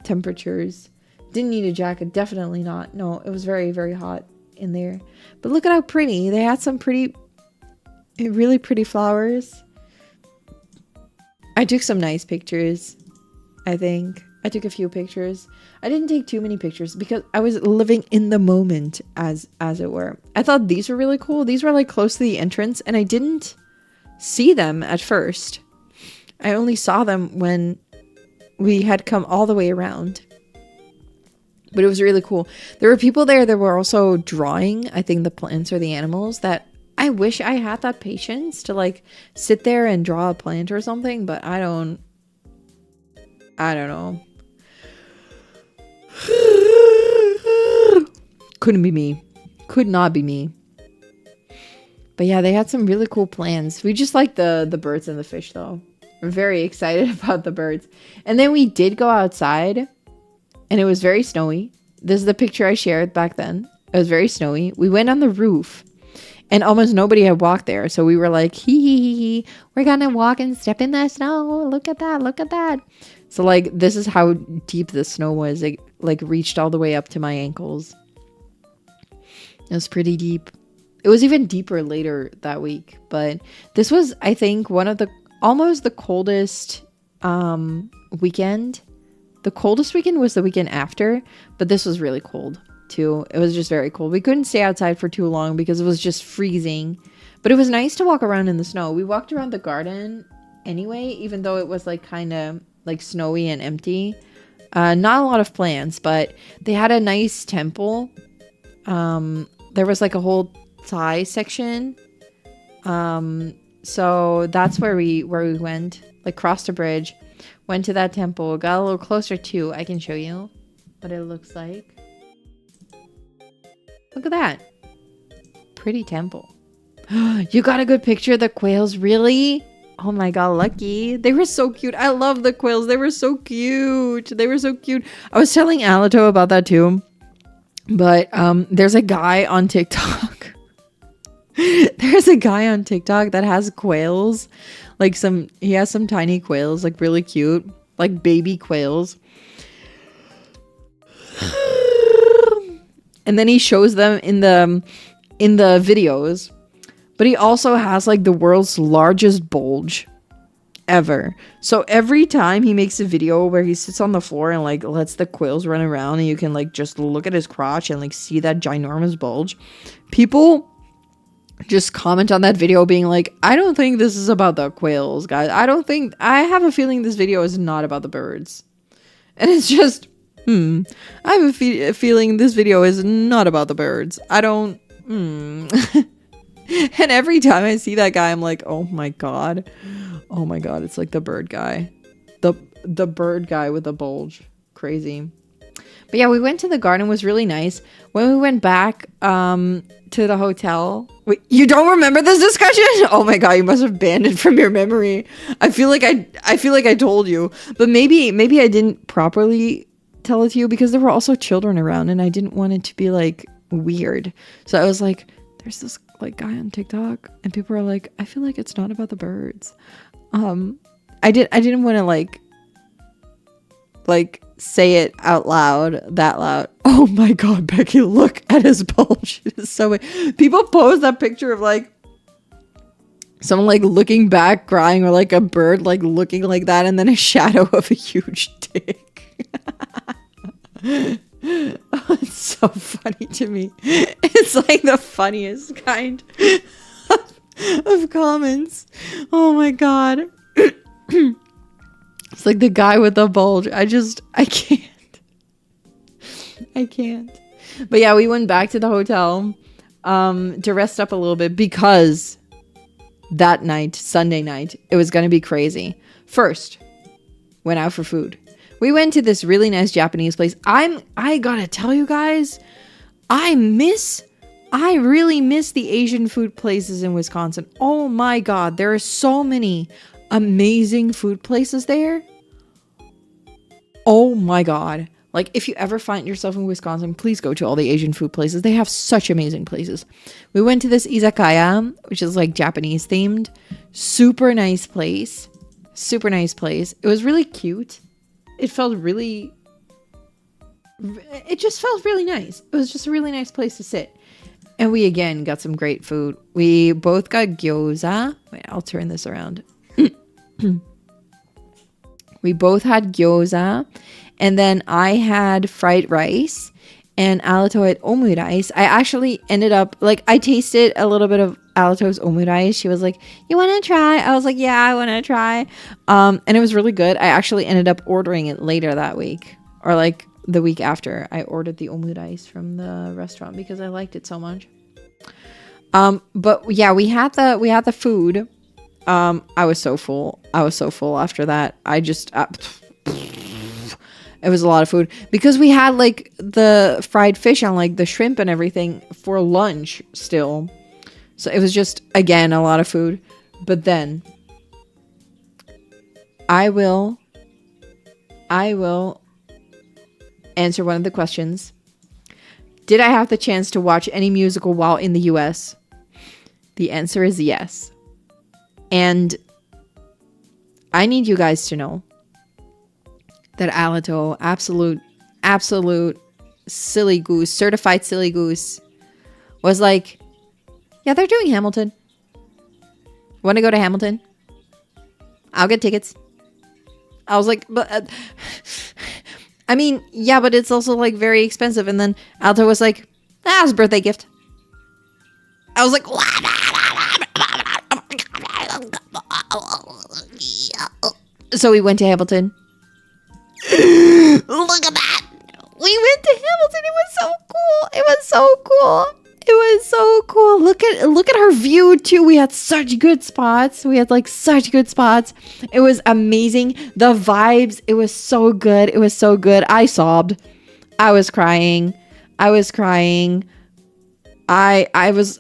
temperatures. Didn't need a jacket, definitely not. No, it was very, very hot in there. But look at how pretty. They had some really pretty flowers. I took some nice pictures, I think. I took a few pictures. I didn't take too many pictures because I was living in the moment, as it were. I thought these were really cool. These were like close to the entrance, and I didn't see them at first. I only saw them when we had come all the way around. But it was really cool. There were people there that were also drawing, I think, the plants or the animals, that I wish I had that patience to like sit there and draw a plant or something, but I don't know. Couldn't be me. Could not be me. But yeah, they had some really cool plans. We just like the birds and the fish though. We're very excited about the birds. And then we did go outside, and it was very snowy. This is the picture I shared back then. It was very snowy. We went on the roof, and almost nobody had walked there. So we were like, hee, we're gonna walk and step in the snow. Look at that, look at that. So like, this is how deep the snow was. It like reached all the way up to my ankles. It was pretty deep. It was even deeper later that week. But this was, I think, one of the almost the coldest weekend. The coldest weekend was the weekend after, but this was really cold too. It was just very cold. We couldn't stay outside for too long because it was just freezing. But it was nice to walk around in the snow. We walked around the garden anyway, even though it was like kind of like snowy and empty. Not a lot of plants, but they had a nice temple. There was like a whole Thai section. So that's where we went, like crossed a bridge, went to that temple, got a little closer too. I can show you what it looks like. Look at that. Pretty temple. You got a good picture of the quails, really? Oh my god, lucky. They were so cute. I love the quails. They were so cute. They were so cute. I was telling Alato about that too. But there's a guy on TikTok. There's a guy on TikTok that has quails. Like he has some tiny quails, like really cute, like baby quails. And then he shows them in the videos. But he also has like the world's largest bulge ever. So every time he makes a video where he sits on the floor and like lets the quails run around, and you can like just look at his crotch and like see that ginormous bulge, people just comment on that video being like, I don't think this is about the quails, guys. I have a feeling this video is not about the birds. And it's just, I have a feeling this video is not about the birds. And every time I see that guy, I'm like, oh my god, it's like the bird guy, the bird guy with the bulge. Crazy. But yeah, we went to the garden. It was really nice. When we went back to the hotel, wait, you don't remember this discussion? Oh my god, you must have banned it from your memory. I feel like I told you, but maybe I didn't properly tell it to you because there were also children around, and I didn't want it to be like weird. So I was like, there's this like guy on TikTok, and people are like, I feel like it's not about the birds. I didn't want to like like say it out loud, that loud. Oh my God, Becky, look at his bulge. It is so weird. People post that picture of like someone like looking back, crying, or like a bird like looking like that, and then a shadow of a huge dick. Oh, it's so funny to me. It's like the funniest kind of comments. Oh my God. It's like the guy with the bulge. I can't. I can't. But yeah, we went back to the hotel to rest up a little bit because that night, Sunday night, it was going to be crazy. First, went out for food. We went to this really nice Japanese place. I gotta tell you guys, I really miss the Asian food places in Wisconsin. Oh my God, there are so many amazing food places there. Oh my God. Like, if you ever find yourself in Wisconsin, please go to all the Asian food places. They have such amazing places. We went to this izakaya, which is like Japanese themed. Super nice place. Super nice place. It was really cute. It just felt really nice. It was just a really nice place to sit. And we again got some great food. We both got gyoza. Wait, I'll turn this around. We both had gyoza. And then I had fried rice. And Alato had omurice. I actually ended up, like, I tasted a little bit of Alato's omurice. She was like, you want to try? I was like, yeah, I want to try. And it was really good. I actually ended up ordering it later that week. Or like the week after. I ordered the omurice from the restaurant because I liked it so much. But yeah, we had the food. I was so full. After that. I just... it was a lot of food because we had like the fried fish and like the shrimp and everything for lunch still. So it was just, again, a lot of food. But then I will answer one of the questions. Did I have the chance to watch any musical while in the US? The answer is yes. And I need you guys to know that Alato, absolute silly goose, certified silly goose, was like, yeah, they're doing Hamilton. Want to go to Hamilton? I'll get tickets. I was like, but I mean, yeah, but it's also like very expensive. And then Alto was like, it's a birthday gift. I was like, so we went to Hamilton. Look at that. We went to Hamilton. It was so cool. Look at our view too. We had such good spots. It was amazing. The vibes, it was so good. I sobbed. I was crying. I was,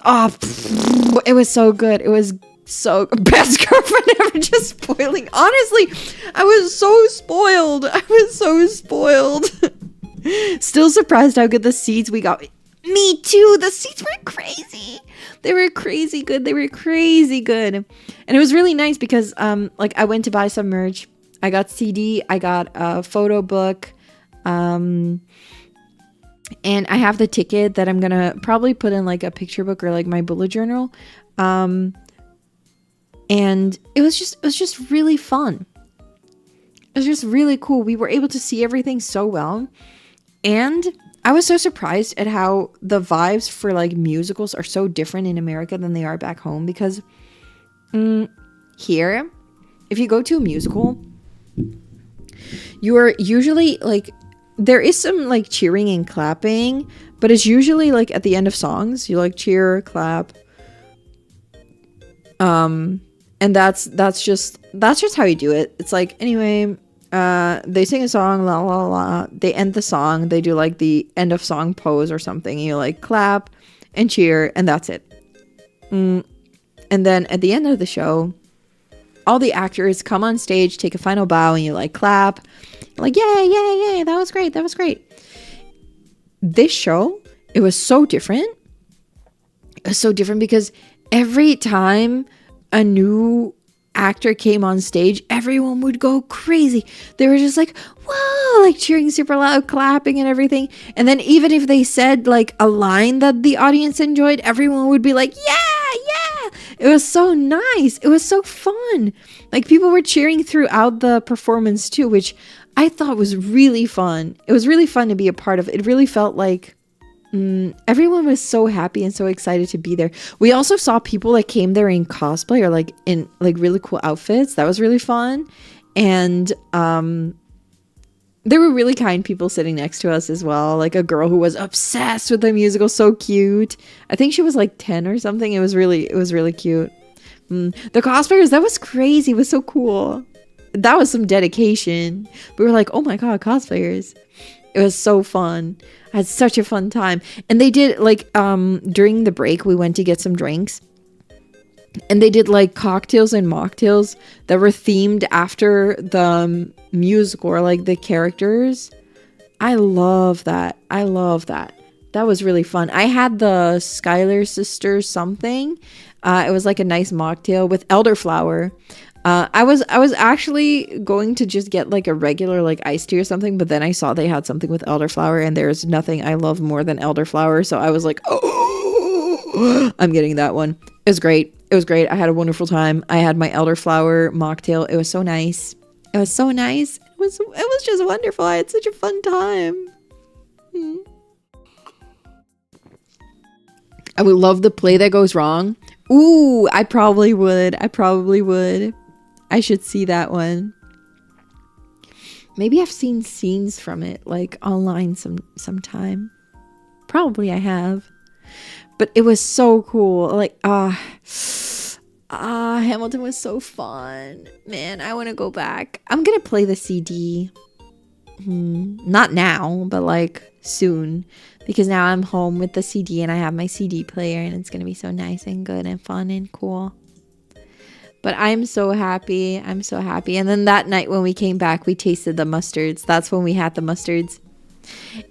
it was so good. It was so best girlfriend ever, just spoiling. Honestly, I was so spoiled. Still surprised how good the seats we got. Me too. The seats were crazy. They were crazy good. And it was really nice because like I went to buy some merch. I got CD, I got a photo book, and I have the ticket that I'm gonna probably put in like a picture book or like my bullet journal. And it was just really fun. It was just really cool. We were able to see everything so well. And I was so surprised at how the vibes for like musicals are so different in America than they are back home. Because here, if you go to a musical, you are usually like, there is some like cheering and clapping, but it's usually like at the end of songs, you like cheer, clap. And that's just how you do it. It's like, anyway, they sing a song, la la la. They end the song. They do like the end of song pose or something. You like clap and cheer, and that's it. And then at the end of the show, all the actors come on stage, take a final bow, and you like clap, like yay, yay, yay! That was great. This show, it was so different. It was so different because every time a new actor came on stage, everyone would go crazy. They were just like, whoa, like cheering super loud, clapping and everything. And then even if they said like a line that the audience enjoyed, everyone would be like, yeah. It was so nice. It was so fun. Like people were cheering throughout the performance too, which I thought was really fun. It was really fun to be a part of. It really felt like everyone was so happy and so excited to be there. We also saw people that came there in cosplay or like in like really cool outfits. That was really fun. And there were really kind people sitting next to us as well. Like a girl who was obsessed with the musical, so cute. I think she was like 10 or something. It was really cute. The cosplayers, that was crazy. It was so cool. That was some dedication. We were like, oh my god, cosplayers. It was so fun. I had such a fun time. And they did like during the break we went to get some drinks. And they did like cocktails and mocktails that were themed after the musical or like the characters. I love that. That was really fun. I had the Skylar Sisters something. It was like a nice mocktail with elderflower. I was actually going to just get like a regular like iced tea or something, but then I saw they had something with elderflower, and there's nothing I love more than elderflower, so I was like, oh, I'm getting that one. It was great. I had a wonderful time. I had my elderflower mocktail. It was so nice. It was just wonderful. I had such a fun time. I would love the play that goes wrong. Ooh, I probably would. I should see that one. Maybe I've seen scenes from it like online sometime. Probably I have. But it was so cool. Like Hamilton was so fun. Man, I want to go back. I'm going to play the CD. Not now, but like soon, because now I'm home with the CD and I have my CD player, and it's going to be so nice and good and fun and cool. But I'm so happy. And then that night when we came back, we tasted the mustards. That's when we had the mustards.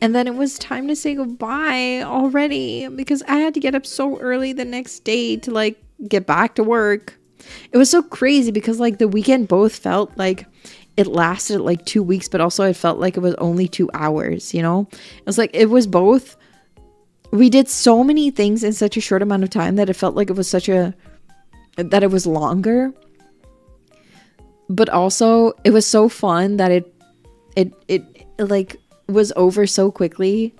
And then it was time to say goodbye already, because I had to get up so early the next day to like get back to work. It was so crazy because like the weekend both felt like it lasted like 2 weeks, but also it felt like it was only 2 hours, you know? It was like, it was both. We did so many things in such a short amount of time that it felt like it was that it was longer. But also it was so fun that it like was over so quickly.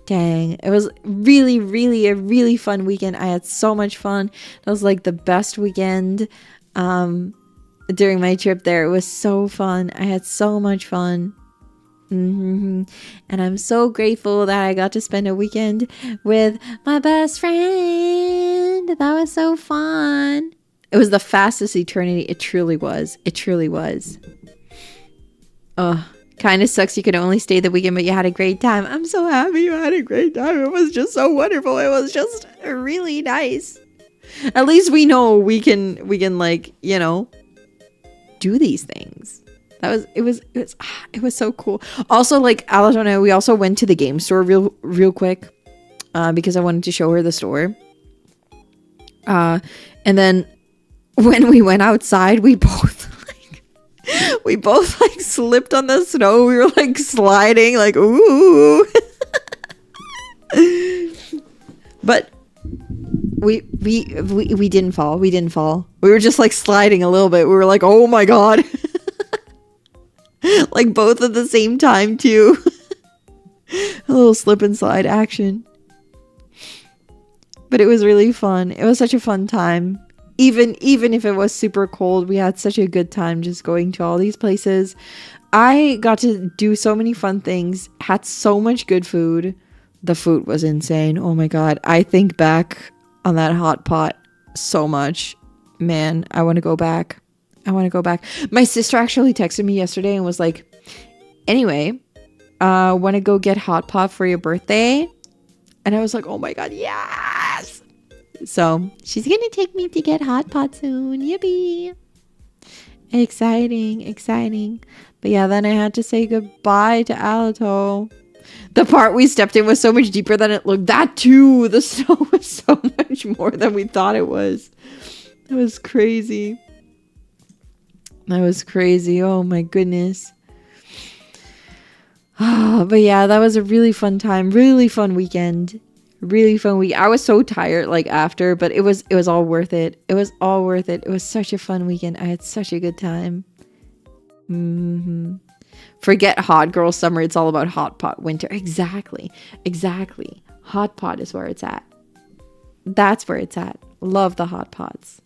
Dang, it was really a really fun weekend. I had so much fun. That was like the best weekend during my trip there. It was so fun. I had so much fun. And I'm so grateful that I got to spend a weekend with my best friend. That was so fun. It was the fastest eternity. It truly was. Oh, kind of sucks you could only stay the weekend, but you had a great time. I'm so happy you had a great time. It was just so wonderful. It was just really nice. At least we know we can like, you know, do these things. It was so cool. Also, like Alatona, we also went to the game store real quick because I wanted to show her the store. And then when we went outside, we both slipped on the snow. We were like sliding, like ooh. But we didn't fall. We were just like sliding a little bit. We were like, oh my god. Like both at the same time too. A little slip and slide action. But it was really fun. It was such a fun time. Even if it was super cold, we had such a good time just going to all these places. I got to do so many fun things, had so much good food. The food was insane. Oh my god. I think back on that hot pot so much. Man, I want to go back. My sister actually texted me yesterday and was like, anyway, want to go get hot pot for your birthday? And I was like, oh my god, yes! So she's gonna take me to get hot pot soon. Yippee! Exciting. But yeah, then I had to say goodbye to Alato. The part we stepped in was so much deeper than it looked. That too! The snow was so much more than we thought it was. It was crazy. That was crazy. Oh my goodness. But yeah, that was a really fun time. Really fun weekend. Really fun week. I was so tired like after, but it was all worth it. It was all worth it. It was such a fun weekend. I had such a good time. Forget hot girl summer. It's all about hot pot winter. Exactly. Hot pot is where it's at. That's where it's at. Love the hot pots.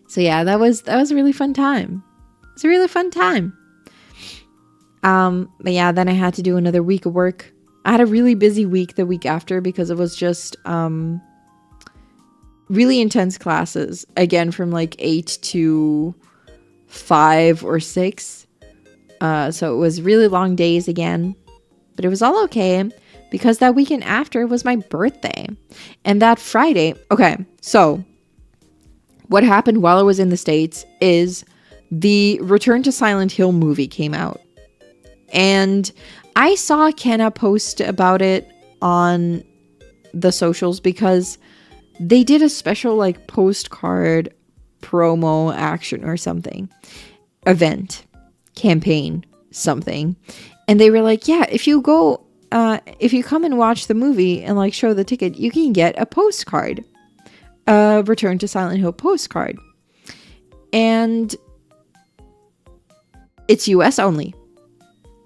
So yeah, that was a really fun time. It's a really fun time. But yeah, then I had to do another week of work. I had a really busy week the week after because it was just really intense classes. Again, from like 8 to 5 or 6. So it was really long days again. But it was all okay because that weekend after was my birthday. And that Friday, okay, so what happened while I was in the States is the Return to Silent Hill movie came out. And I saw Kenna post about it on the socials because they did a special like postcard promo action or something. Event, campaign, something. And they were like, yeah, if you come and watch the movie and like show the ticket, you can get a postcard. Return to Silent Hill postcard. And it's US only.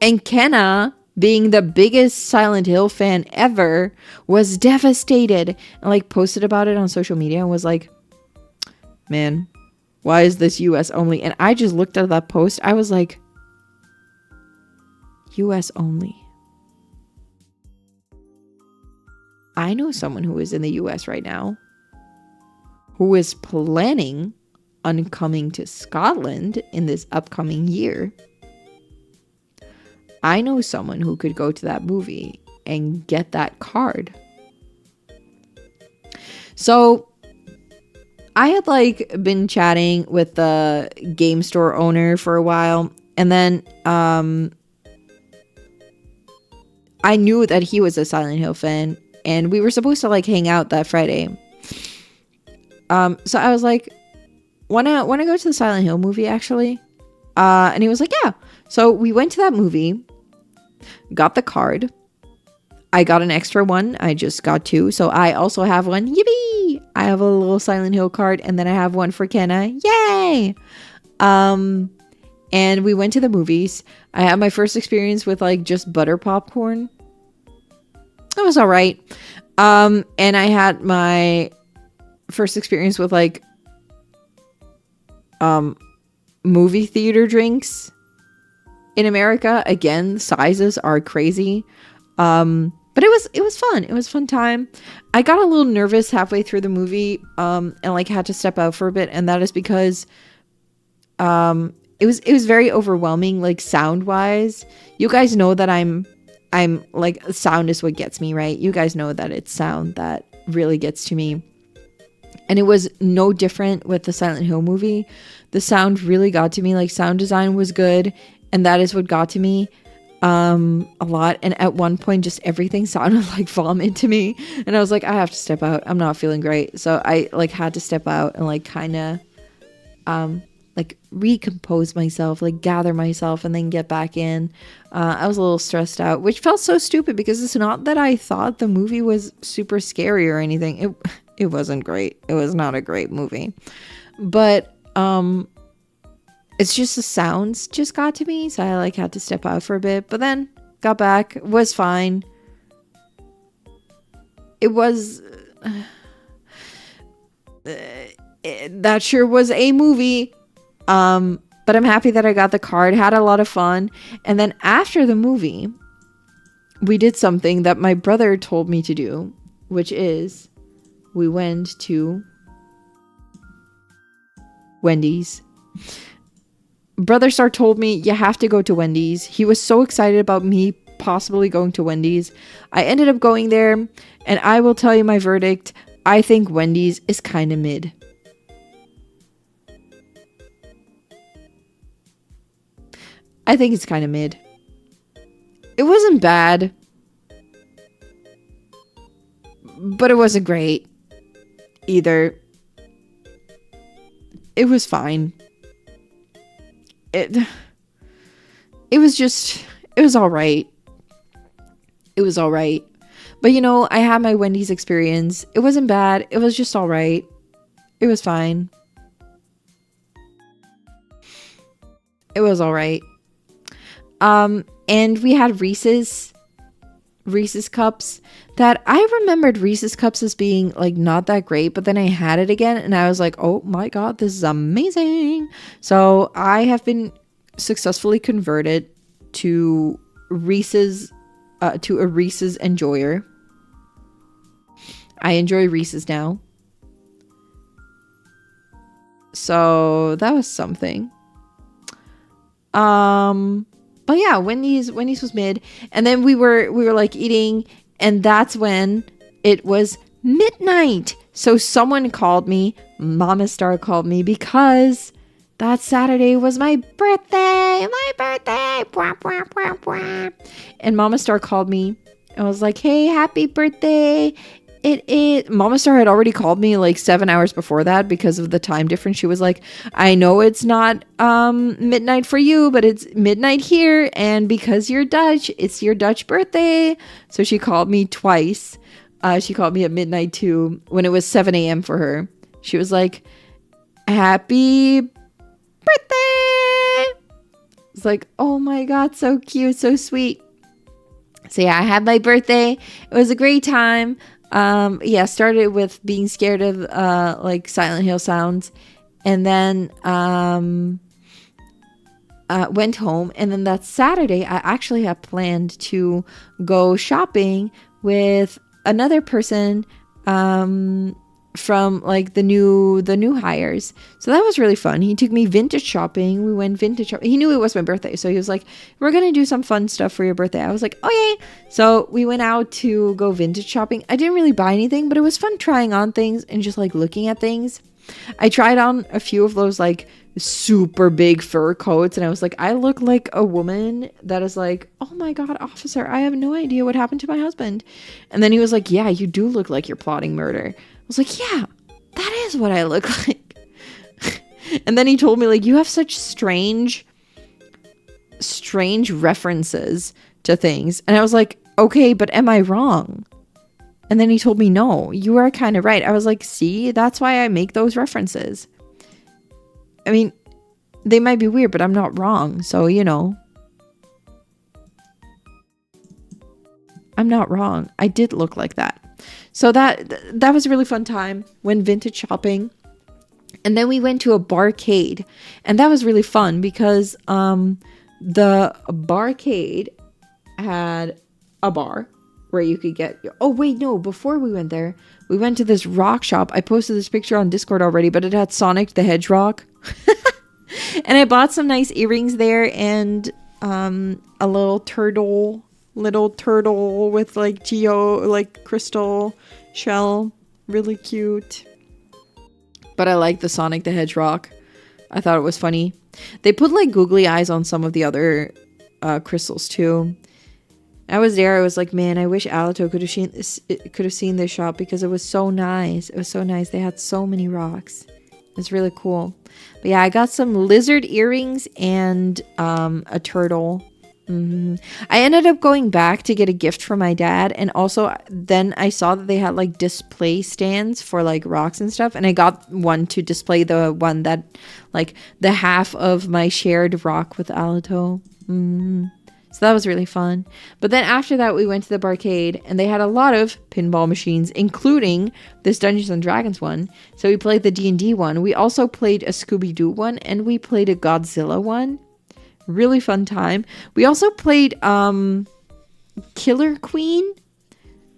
And Kenna, being the biggest Silent Hill fan ever, was devastated and like posted about it on social media and was like, man, why is this US only? And I just looked at that post. I was like, US only. I know someone who is in the US right now who is planning on coming to Scotland in this upcoming year. I know someone who could go to that movie and get that card. So I had like been chatting with the game store owner for a while, and then I knew that he was a Silent Hill fan, and we were supposed to like hang out that Friday. So I was like, wanna go to the Silent Hill movie actually? And he was like, yeah. So we went to that movie, got the card. I got an extra one. I just got 2. So I also have one. Yippee! I have a little Silent Hill card, and then I have one for Kenna. Yay! And we went to the movies. I had my first experience with like just butter popcorn. It was all right. And I had my first experience with like movie theater drinks in America. Again, sizes are crazy. But it was fun. It was a fun time. I got a little nervous halfway through the movie, and like had to step out for a bit, and that is because it was very overwhelming, like sound wise. You guys know that I'm like, sound is what gets me, right? You guys know that it's sound that really gets to me. And it was no different with the Silent Hill movie. The sound really got to me. Like, sound design was good, and that is what got to me a lot. And at one point, just everything sounded like vomit to me, and I was like, I have to step out. I'm not feeling great. So I like had to step out and like kind of like recompose myself, like gather myself, and then get back in. I was a little stressed out, which felt so stupid because it's not that I thought the movie was super scary or anything. It wasn't great. It was not a great movie, but it's just the sounds just got to me, so I like had to step out for a bit, but then got back, was fine. It was that sure was a movie. But I'm happy that I got the card, had a lot of fun. And then after the movie, we did something that my brother told me to do, which is we went to Wendy's. Brother Star told me you have to go to Wendy's. He was so excited about me possibly going to Wendy's. I ended up going there, and I will tell you my verdict. I think Wendy's is kind of mid. I think it's kind of mid. It wasn't bad, but it wasn't great either. it was fine. It was all right. It was all right. But you know, I had my Wendy's experience. It wasn't bad. It was just all right. It was fine. It was all right. And we had Reese's cups that I remembered Reese's cups as being like not that great, but then I had it again and I was like, oh my God, this is amazing. So I have been successfully converted to a Reese's enjoyer. I enjoy Reese's now. So that was something. But yeah, Wendy's was mid, and then we were like eating, and that's when it was midnight. So someone called me, Mama Star called me, because that Saturday was my birthday. Bwah, bwah, bwah, bwah. And Mama Star called me and was like, hey, happy birthday. Mama Star had already called me like 7 hours before that because of the time difference. She was like, I know it's not midnight for you, but it's midnight here, and because you're Dutch, it's your Dutch birthday. So she called me twice. She called me at midnight too, when it was 7 a.m. for her. She was like, happy birthday. It's like, oh my God, so cute, so sweet. So yeah, I had my birthday. It was a great time. Yeah, started with being scared of like Silent Hill sounds, and then went home. And then that Saturday, I actually had planned to go shopping with another person from like the new hires. So that was really fun. He took me vintage shopping. We went vintage shopping. He knew it was my birthday, so he was like, we're gonna do some fun stuff for your birthday. I was like, okay. So we went out to go vintage shopping. I didn't really buy anything, but it was fun trying on things and just like looking at things. I tried on a few of those like super big fur coats, and I was like, I look like a woman that is like, oh my God, officer, I have no idea what happened to my husband. And then he was like, yeah, you do look like you're plotting murder. I was like, yeah, that is what I look like. And then he told me, like, you have such strange references to things. And I was like, okay, but am I wrong? And then he told me, no, you are kind of right. I was like, see, that's why I make those references. I mean, they might be weird, but I'm not wrong. So, you know, I'm not wrong. I did look like that. So that was a really fun time. Went vintage shopping. And then we went to a barcade. And that was really fun because the barcade had a bar where you could get... Oh, wait, no. Before we went there, we went to this rock shop. I posted this picture on Discord already, but it had Sonic the Hedgehog. And I bought some nice earrings there and a little turtle with like crystal shell. Really cute. But I like the Sonic the Hedgehog. I thought it was funny. They put like googly eyes on some of the other crystals too. I was there. I was like, man, I wish Alito could have seen this shop because it was so nice. It was so nice. They had so many rocks. It's really cool. But yeah, I got some lizard earrings and a turtle. I ended up going back to get a gift for my dad, and also then I saw that they had like display stands for like rocks and stuff, and I got one to display the one that like the half of my shared rock with Alito. So that was really fun. But then after that we went to the barcade, and they had a lot of pinball machines, including this Dungeons and Dragons one. So we played the D&D one. We also played a Scooby-Doo one, and we played a Godzilla one. Really fun time. We also played Killer Queen,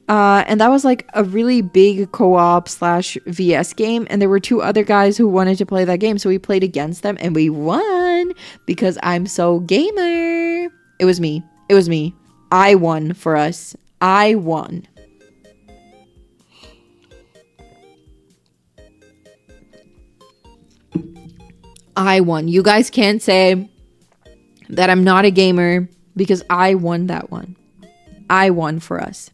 and that was like a really big co-op / VS game, and there were 2 other guys who wanted to play that game, so we played against them and we won because I'm so gamer. It was me. I won for us. I won. You guys can't say that I'm not a gamer because I won that one. I won for us.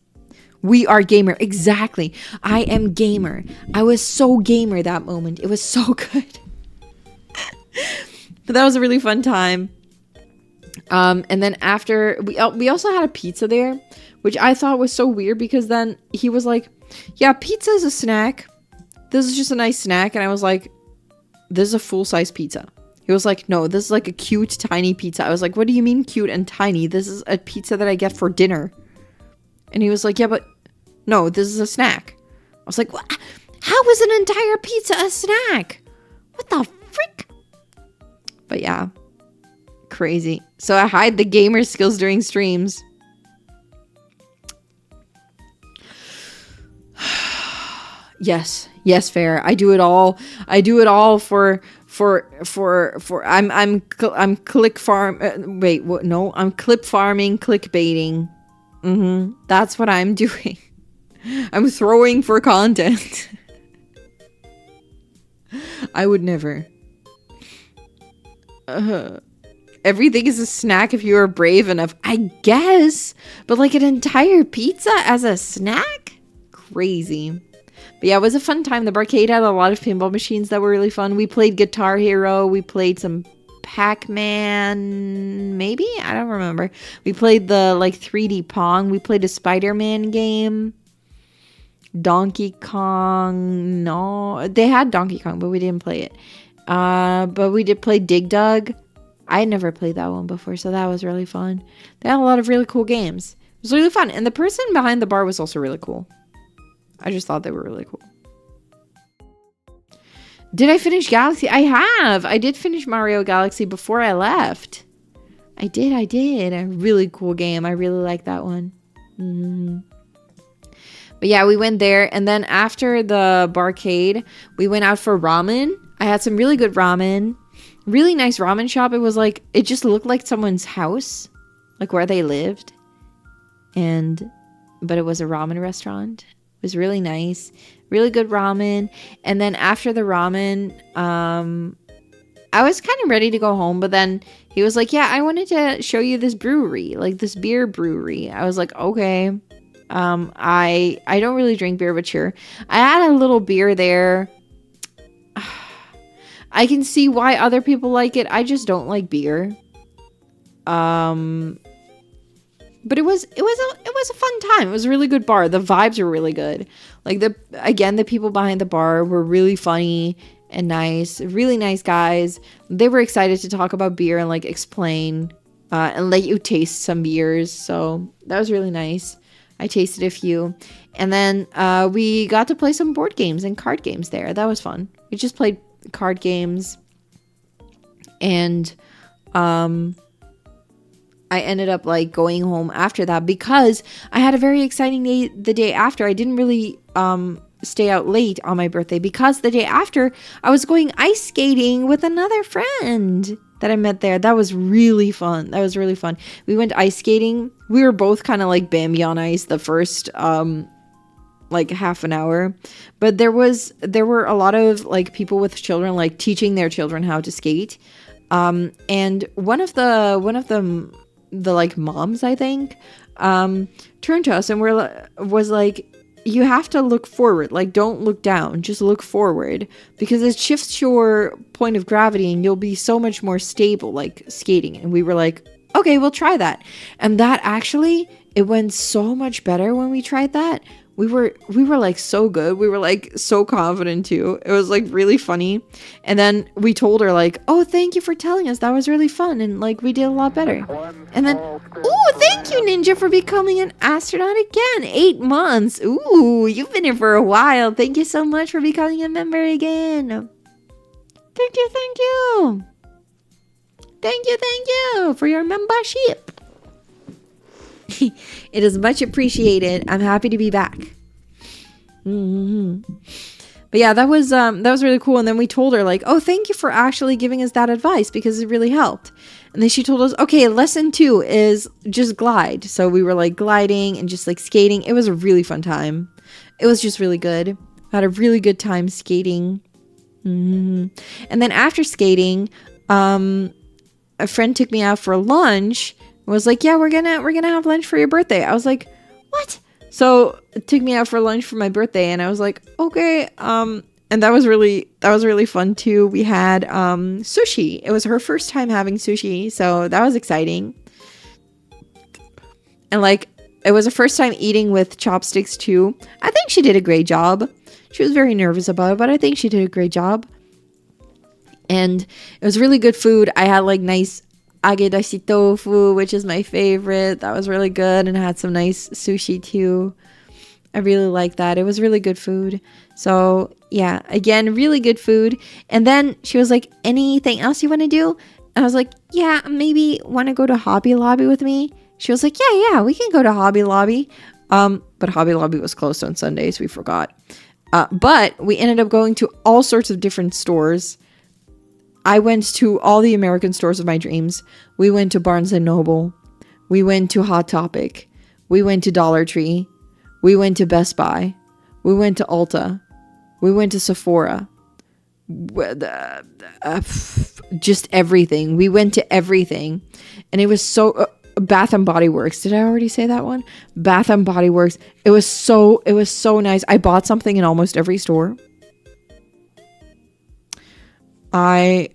We are gamer. Exactly. I am gamer. I was so gamer that moment. It was so good. But that was a really fun time. And then after, we also had a pizza there, which I thought was so weird because then he was like, yeah, pizza is a snack. This is just a nice snack. And I was like, this is a full-size pizza. He was like, no, this is like a cute, tiny pizza. I was like, what do you mean cute and tiny? This is a pizza that I get for dinner. And he was like, yeah, but no, this is a snack. I was like, what? How is an entire pizza a snack? What the frick? But yeah, crazy. So I hide the gamer skills during streams. Yes, fair. I do it all. I do it all for I'm click farm. Wait, what? No, I'm clip farming, clickbaiting. That's what I'm doing. I'm throwing for content. I would never. Everything is a snack if you are brave enough, I guess. But like an entire pizza as a snack? Crazy. But yeah, it was a fun time. The barcade had a lot of pinball machines that were really fun. We played Guitar Hero. We played some Pac-Man, maybe? I don't remember. We played the like 3D Pong. We played a Spider-Man game. Donkey Kong. No, they had Donkey Kong, but we didn't play it. But we did play Dig Dug. I had never played that one before, so that was really fun. They had a lot of really cool games. It was really fun. And the person behind the bar was also really cool. I just thought they were really cool. Did I finish Galaxy? I have. I did finish Mario Galaxy before I left. I did. A really cool game. I really like that one. But yeah, we went there. And then after the barcade, we went out for ramen. I had some really good ramen. Really nice ramen shop. It was like, it just looked like someone's house. Like where they lived. But it was a ramen restaurant. It was really nice. Really good ramen. And then after the ramen, I was kind of ready to go home. But then he was like, yeah, I wanted to show you this brewery. Like this beer brewery. I was like, okay. I don't really drink beer, but sure. I had a little beer there. I can see why other people like it. I just don't like beer. But it was a fun time. It was a really good bar. The vibes were really good. Like the people behind the bar were really funny and nice. Really nice guys. They were excited to talk about beer and like explain and let you taste some beers. So that was really nice. I tasted a few. And then we got to play some board games and card games there. That was fun. We just played card games. And I ended up like going home after that because I had a very exciting day the day after. I didn't really stay out late on my birthday because the day after I was going ice skating with another friend that I met there. That was really fun. We went ice skating. We were both kind of like Bambi on ice the first like half an hour, but there were a lot of like people with children like teaching their children how to skate. And one of the like moms, I think, turned to us and was like, you have to look forward. Like, don't look down, just look forward because it shifts your point of gravity and you'll be so much more stable, like skating. And we were like, okay, we'll try that. And that actually, it went so much better when we tried that. We were like so good. We were like so confident too. It was like really funny. And then we told her like, oh, thank you for telling us. That was really fun. And like we did a lot better. And then, ooh, thank you, Ninja, for becoming an astronaut again. 8 months. Ooh, you've been here for a while. Thank you so much for becoming a member again. Thank you. Thank you for your membership. It is much appreciated. I'm happy to be back. But yeah, that was really cool. And then we told her like, oh, thank you for actually giving us that advice because it really helped. And then she told us, okay, lesson 2 is just glide. So we were like gliding and just like skating. It was a really fun time. It was just really good. I had a really good time skating. And then after skating, a friend took me out for lunch. Was like, yeah, we're gonna have lunch for your birthday. I was like, what? So it took me out for lunch for my birthday and I was like, okay, And that was really fun too. We had sushi. It was her first time having sushi, so that was exciting. And like, it was her first time eating with chopsticks too. I think she did a great job. She was very nervous about it, but I think she did a great job. And it was really good food. I had like nice agedashi tofu, which is my favorite. That was really good. And I had some nice sushi too. I really like that. It was really good food. So yeah, again, really good food. And then she was like, anything else you want to do? And I was like, yeah, maybe want to go to Hobby Lobby with me? She was like, yeah, we can go to Hobby Lobby. But Hobby Lobby was closed on Sundays. We forgot. But we ended up going to all sorts of different stores. I went to all the American stores of my dreams. We went to Barnes & Noble. We went to Hot Topic. We went to Dollar Tree. We went to Best Buy. We went to Ulta. We went to Sephora. Just everything. We went to everything. And it was so... Bath and Body Works. Did I already say that one? Bath and Body Works. It was so nice. I bought something in almost every store. I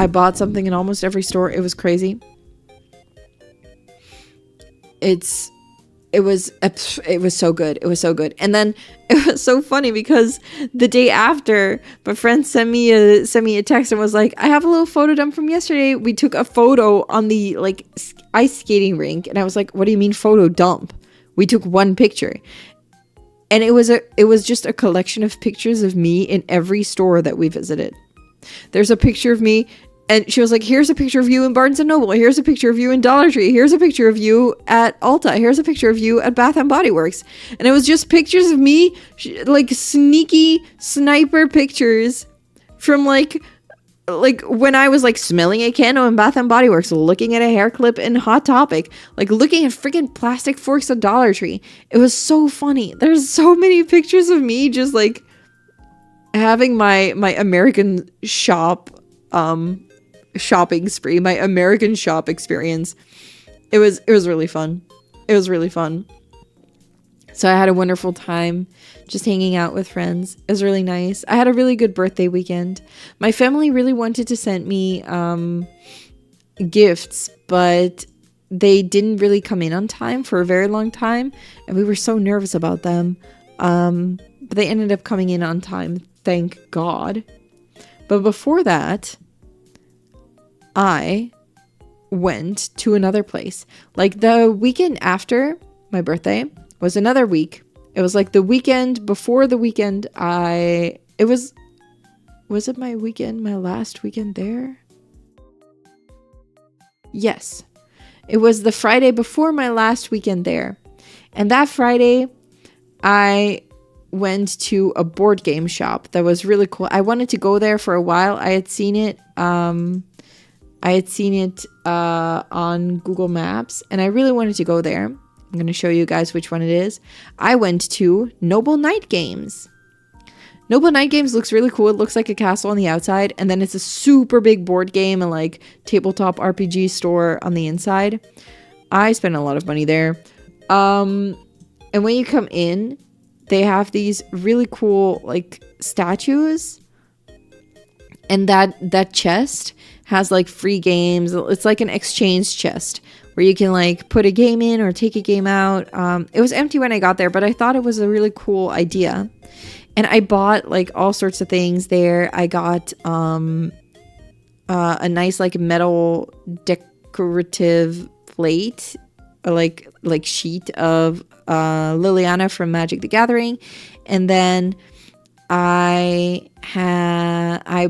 bought something in almost every store. It was crazy. It was so good. It was so good. And then it was so funny because the day after, my friend sent me a text and was like, I have a little photo dump from yesterday. We took a photo on the like ice skating rink. And I was like, what do you mean photo dump? We took one picture. And it was just a collection of pictures of me in every store that we visited. There's a picture of me, and she was like, here's a picture of you in Barnes & Noble. Here's a picture of you in Dollar Tree. Here's a picture of you at Ulta. Here's a picture of you at Bath & Body Works. And it was just pictures of me, like sneaky sniper pictures from like when I was like smelling a candle in Bath & Body Works, looking at a hair clip in Hot Topic, like looking at freaking plastic forks at Dollar Tree. It was so funny. There's so many pictures of me just like having my American shopping spree, my American shop experience. It was really fun. It was really fun. So I had a wonderful time just hanging out with friends. It was really nice. I had a really good birthday weekend. My family really wanted to send me gifts, but they didn't really come in on time for a very long time, and we were so nervous about them. But they ended up coming in on time, thank God. But before that, I went to another place. Like the weekend after my birthday was another week. It was like the weekend before the weekend. Was it my weekend, my last weekend there? Yes. It was the Friday before my last weekend there. And that Friday, I went to a board game shop that was really cool. I wanted to go there for a while. I had seen it on Google Maps, and I really wanted to go there. I'm going to show you guys which one it is. I went to Noble Night Games. Noble Night Games looks really cool. It looks like a castle on the outside, and then it's a super big board game and like tabletop RPG store on the inside. I spent a lot of money there. And when you come in, they have these really cool like statues, and that chest has like free games. It's like an exchange chest where you can like put a game in or take a game out. It was empty when I got there, but I thought it was a really cool idea. And I bought like all sorts of things there. I got a nice like metal decorative plate, like sheet of Liliana from Magic the Gathering. And then I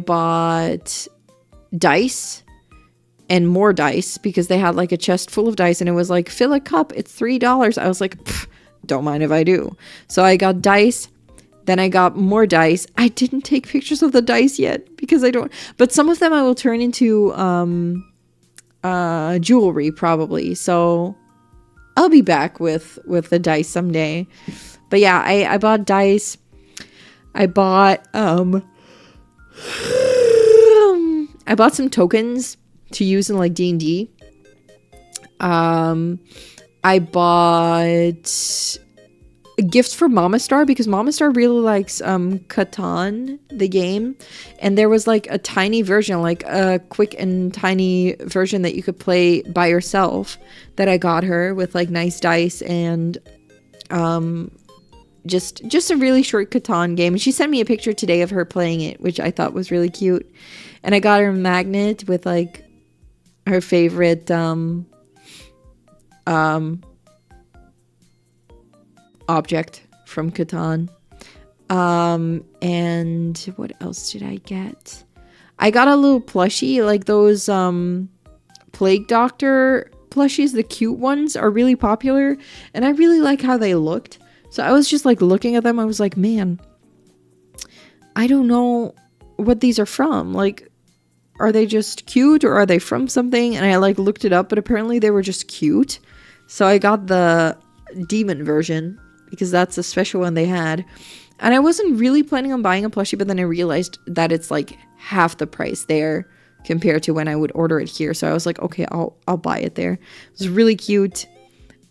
bought dice and more dice because they had like a chest full of dice, and it was like, fill a cup, it's $3. I was like, don't mind if I do. So I got dice, then I got more dice. I didn't take pictures of the dice yet because I don't, but some of them I will turn into jewelry probably. So I'll be back with the dice someday. But yeah, I bought dice. I bought I bought some tokens to use in like D&D. I bought a gift for Mama Star, because Mama Star really likes Catan, the game, and there was like a tiny version, like a quick and tiny version that you could play by yourself that I got her with like nice dice and just a really short Catan game. And she sent me a picture today of her playing it, which I thought was really cute. And I got her a magnet with like her favorite object from Catan. And what else did I get? I got a little plushie, like those Plague Doctor plushies. The cute ones are really popular, and I really like how they looked. So I was just like looking at them. I was like, man, I don't know what these are from. Like, are they just cute or are they from something? And I like looked it up, but apparently they were just cute. So I got the demon version because that's a special one they had. And I wasn't really planning on buying a plushie, but then I realized that it's like half the price there compared to when I would order it here. So I was like, okay, I'll buy it there. It was really cute.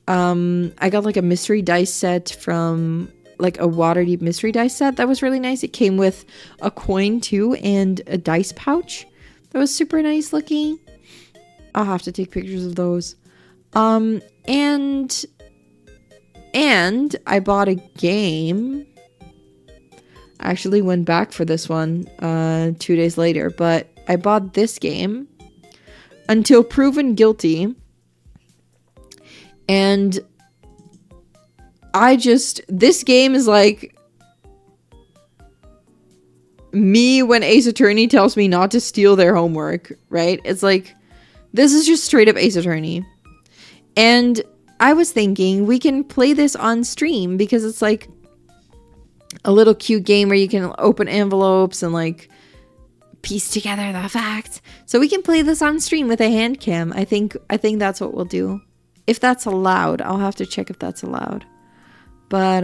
I got like a mystery dice set from like a Waterdeep mystery dice set. That was really nice. It came with a coin too and a dice pouch. That was super nice looking. I'll have to take pictures of those. And I bought a game. I actually went back for this one 2 days later, but I bought this game, Until Proven Guilty. And this game is like me when Ace Attorney tells me not to steal their homework, right? It's like, this is just straight up Ace Attorney. And I was thinking we can play this on stream because it's like a little cute game where you can open envelopes and like piece together the facts. So we can play this on stream with a hand cam. I think that's what we'll do. If that's allowed. I'll have to check if that's allowed. But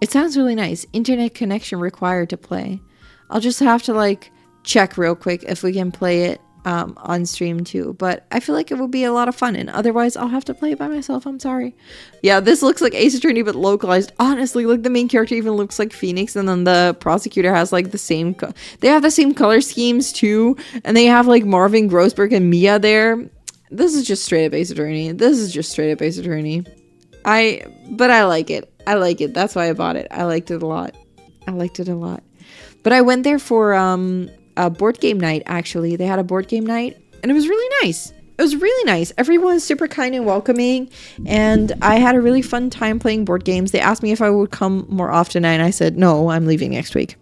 it sounds really nice. Internet connection required to play. I'll just have to like check real quick if we can play it on stream too. But I feel like it would be a lot of fun, and otherwise I'll have to play it by myself. I'm sorry. Yeah, this looks like Ace Attorney but localized. Honestly, like the main character even looks like Phoenix, and then the prosecutor has like the same they have the same color schemes too, and they have like Marvin Grossberg and Mia there. This is just straight up Ace Attorney. But I like it. That's why I bought it. I liked it a lot. But I went there for a board game night, actually. They had a board game night, and it was really nice. Everyone was super kind and welcoming, and I had a really fun time playing board games. They asked me if I would come more often, and I said, no, I'm leaving next week.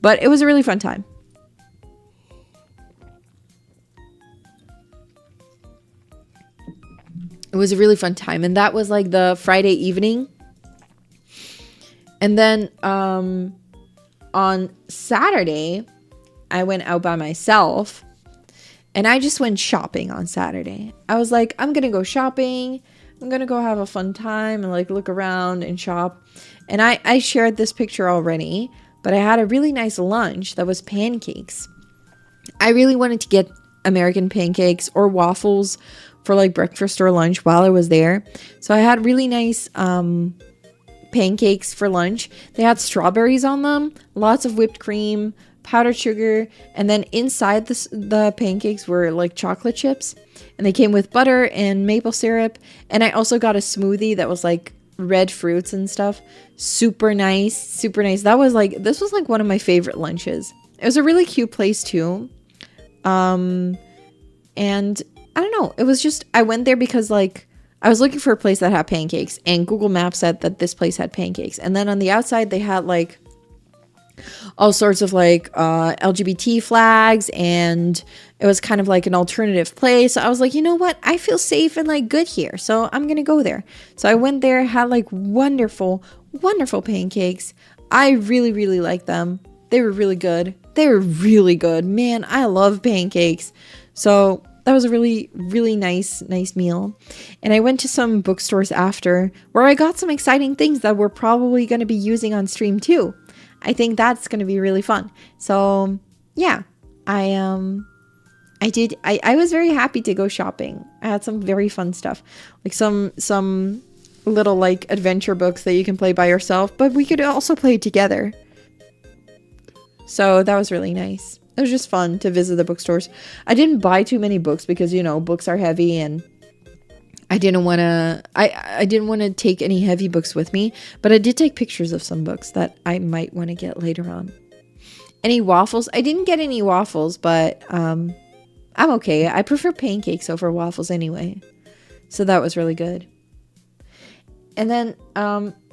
But it was a really fun time. It was a really fun time, and that was like the Friday evening. And then on Saturday, I went out by myself, and I just went shopping on Saturday. I was like, I'm gonna go shopping. I'm gonna go have a fun time and like look around and shop. And I shared this picture already, but I had a really nice lunch that was pancakes. I really wanted to get American pancakes or waffles for like breakfast or lunch while I was there. So I had really nice pancakes for lunch. They had strawberries on them, lots of whipped cream, powdered sugar, and then inside the pancakes were like chocolate chips, and they came with butter and maple syrup. And I also got a smoothie that was like red fruits and stuff. Super nice. This was like one of my favorite lunches. It was a really cute place too. And I don't know, it was just, I went there because like I was looking for a place that had pancakes, and Google Maps said that this place had pancakes. And then on the outside they had like all sorts of like LGBT flags, and it was kind of like an alternative place. So I was like, you know what, I feel safe and like good here, so I'm gonna go there. So I went there, had like wonderful pancakes. I really liked them. They were really good. Man, I love pancakes. So that was a really nice meal. And I went to some bookstores after, where I got some exciting things that we're probably going to be using on stream too. I think that's going to be really fun. So yeah, I was very happy to go shopping. I had some very fun stuff, like some little like adventure books that you can play by yourself, but we could also play together. So that was really nice. It was just fun to visit the bookstores. I didn't buy too many books because, you know, books are heavy and I didn't want to take any heavy books with me, but I did take pictures of some books that I might want to get later on. Any waffles? I didn't get any waffles, but I'm okay. I prefer pancakes over waffles anyway. So that was really good. And then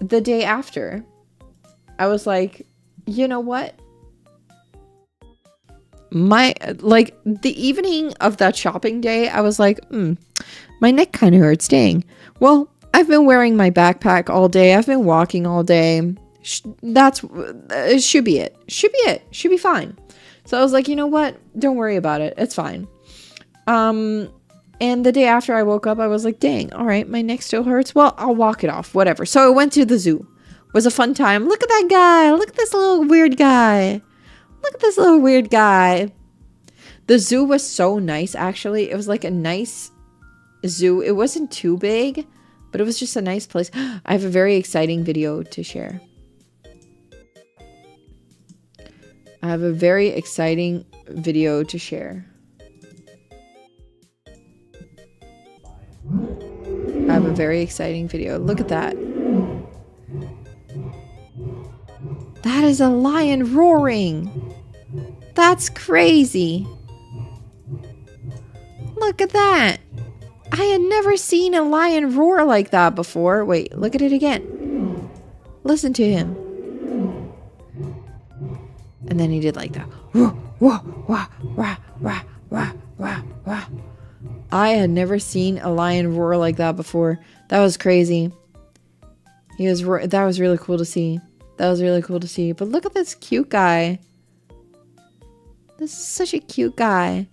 the day after, I was like, you know what? The evening of that shopping day, I was like, my neck kind of hurts. Dang. Well, I've been wearing my backpack all day. I've been walking all day. It should be it. Should be fine. So I was like, you know what? Don't worry about it. It's fine. And the day after I woke up, I was like, dang, all right, my neck still hurts. Well, I'll walk it off, whatever. So I went to the zoo. It was a fun time. Look at that guy. Look at this little weird guy. Look at this little weird guy. The zoo was so nice, actually. It was like a nice zoo. It wasn't too big, but it was just a nice place. I have a very exciting video to share. I have a very exciting video to share. I have a very exciting video. Look at that. That is a lion roaring. That's crazy. Look at that. I had never seen a lion roar like that before. Wait, look at it again. Listen to him. And then he did like that. I had never seen a lion roar like that before. That was crazy. That was really cool to see. That was really cool to see. But look at this cute guy. This is such a cute guy.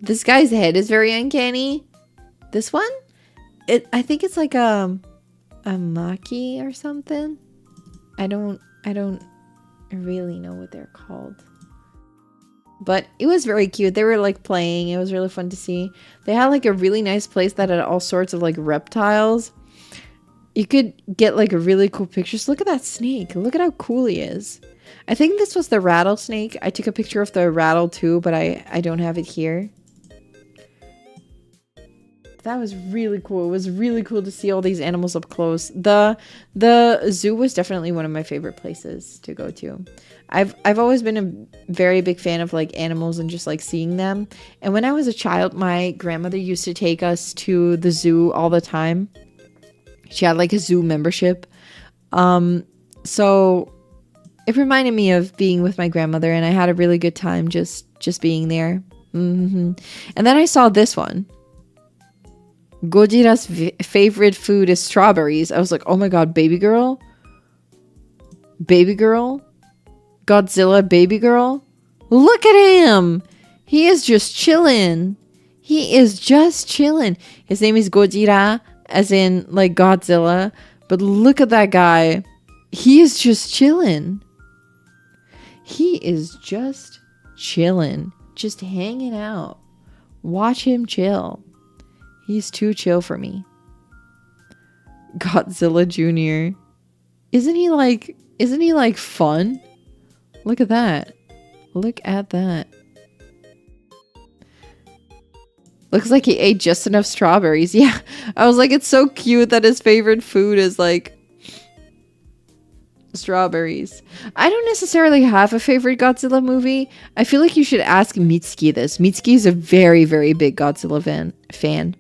This guy's head is very uncanny. This one? I think it's like a maki or something. I don't really know what they're called. But it was very cute. They were like playing. It was really fun to see. They had like a really nice place that had all sorts of like reptiles. You could get like a really cool pictures. Look at that snake. Look at how cool he is. I think this was the rattlesnake. I took a picture of the rattle too, but I don't have it here. That was really cool. It was really cool to see all these animals up close. The zoo was definitely one of my favorite places to go to. I've always been a very big fan of like animals and just like seeing them. And when I was a child, my grandmother used to take us to the zoo all the time. She had like a zoo membership. So it reminded me of being with my grandmother, and I had a really good time just being there. And then I saw this one. Gojira's favorite food is strawberries. I was like, oh my god, baby girl? Baby girl? Godzilla baby girl? Look at him! He is just chilling. He is just chilling. His name is Gojira, as in like Godzilla. But look at that guy. He is just chilling. He is just chilling. Just hanging out. Watch him chill. He's too chill for me. Godzilla Jr. Isn't he like fun? Look at that. Look at that. Looks like he ate just enough strawberries. Yeah. I was like, it's so cute that his favorite food is like strawberries. I don't necessarily have a favorite Godzilla movie. I feel like you should ask Mitsuki this. Mitsuki is a very, very big Godzilla fan.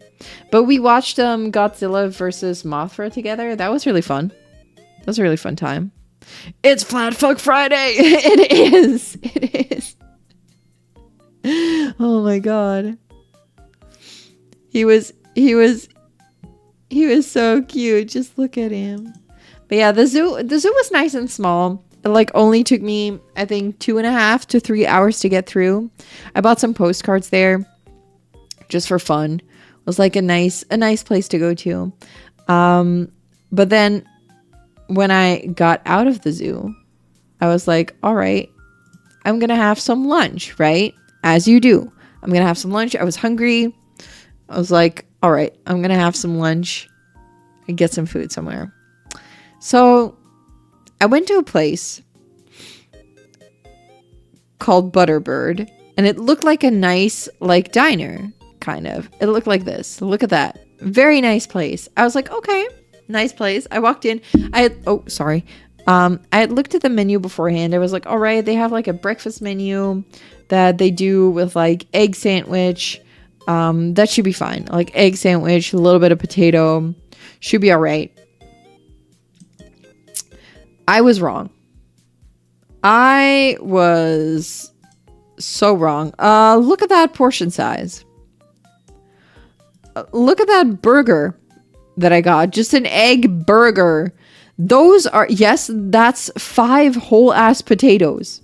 But we watched Godzilla versus Mothra together. That was really fun. That was a really fun time. It's Flat Fuck Friday. It is. It is. Oh my god. He was so cute. Just look at him. But yeah, the zoo was nice and small. It like only took me, I think, 2.5 to 3 hours to get through. I bought some postcards there just for fun. It was like a nice place to go to. But then when I got out of the zoo, I was like, all right, I'm going to have some lunch, right? As you do. I'm going to have some lunch. I was hungry. I was like, all right, I'm going to have some lunch. and get some food somewhere. So I went to a place called Butterbird, and it looked like a nice like diner, kind of. It looked like this. Look at that. Very nice place. I was like, okay, nice place. I walked in. I had looked at the menu beforehand. I was like, all right, they have like a breakfast menu that they do with like egg sandwich. That should be fine. Like egg sandwich, a little bit of potato, should be all right. I was wrong. I was so wrong. Look at that portion size. Look at that burger that I got. Just an egg burger. Those are, yes, that's 5 whole ass potatoes.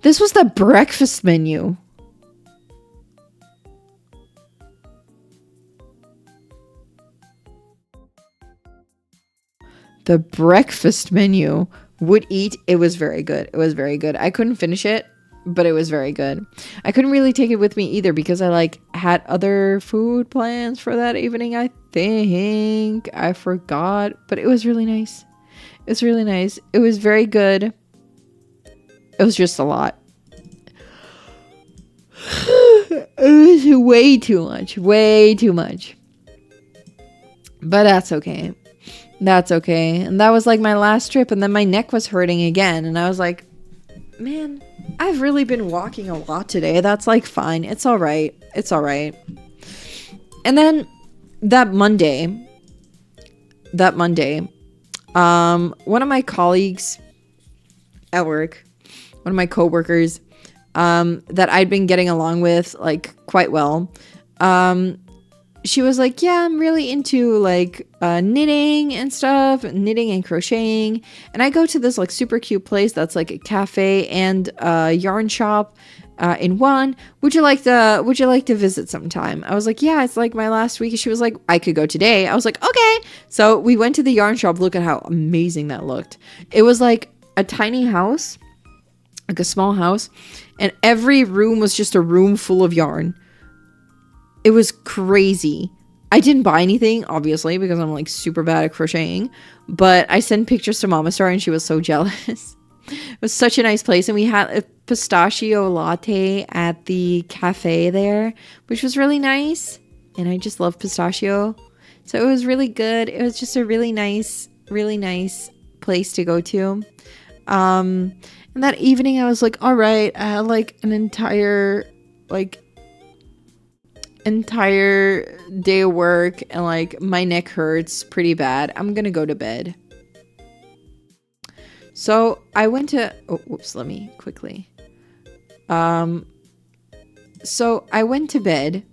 This was the breakfast menu. The breakfast menu would eat. It was very good. It was very good. I couldn't finish it, but it was very good. I couldn't really take it with me either because I like had other food plans for that evening. I think I forgot, but it was really nice. It was really nice. It was very good. It was just a lot. It was way too much. Way too much. But that's okay. That's okay. And that was like my last trip, and then my neck was hurting again, and I was like, man, I've really been walking a lot today. That's like fine. It's all right. It's all right. And then that Monday, one of my colleagues at work, one of my coworkers, that I'd been getting along with like quite well, she was like, yeah, I'm really into like knitting and stuff, knitting and crocheting. And I go to this like super cute place that's like a cafe and a yarn shop in one. Would you like to visit sometime? I was like, yeah, it's like my last week. She was like, I could go today. I was like, okay. So we went to the yarn shop. Look at how amazing that looked. It was like a tiny house, like a small house, and every room was just a room full of yarn. It was crazy. I didn't buy anything, obviously, because I'm like super bad at crocheting. But I sent pictures to Mama Star and she was so jealous. It was such a nice place. And we had a pistachio latte at the cafe there, which was really nice. And I just love pistachio. So it was really good. It was just a really nice place to go to. And that evening I was like, all right, I had like an entire day of work and like my neck hurts pretty bad. I'm gonna go to bed. So I went to let me quickly. So I went to bed,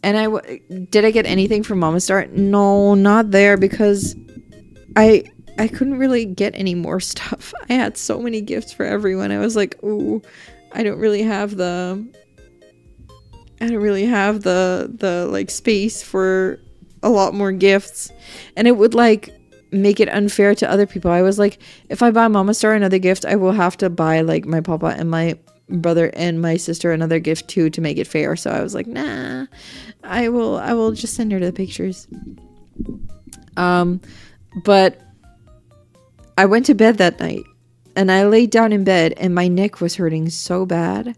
and did I get anything from Mama Star? No, not there, because I couldn't really get any more stuff. I had so many gifts for everyone. I was like, ooh, I don't really have the like space for a lot more gifts, and it would like make it unfair to other people. I was like, if I buy Mama Star another gift, I will have to buy like my papa and my brother and my sister another gift too to make it fair. So I was like, nah, I will just send her the pictures. But I went to bed that night, and I laid down in bed, and my neck was hurting so bad.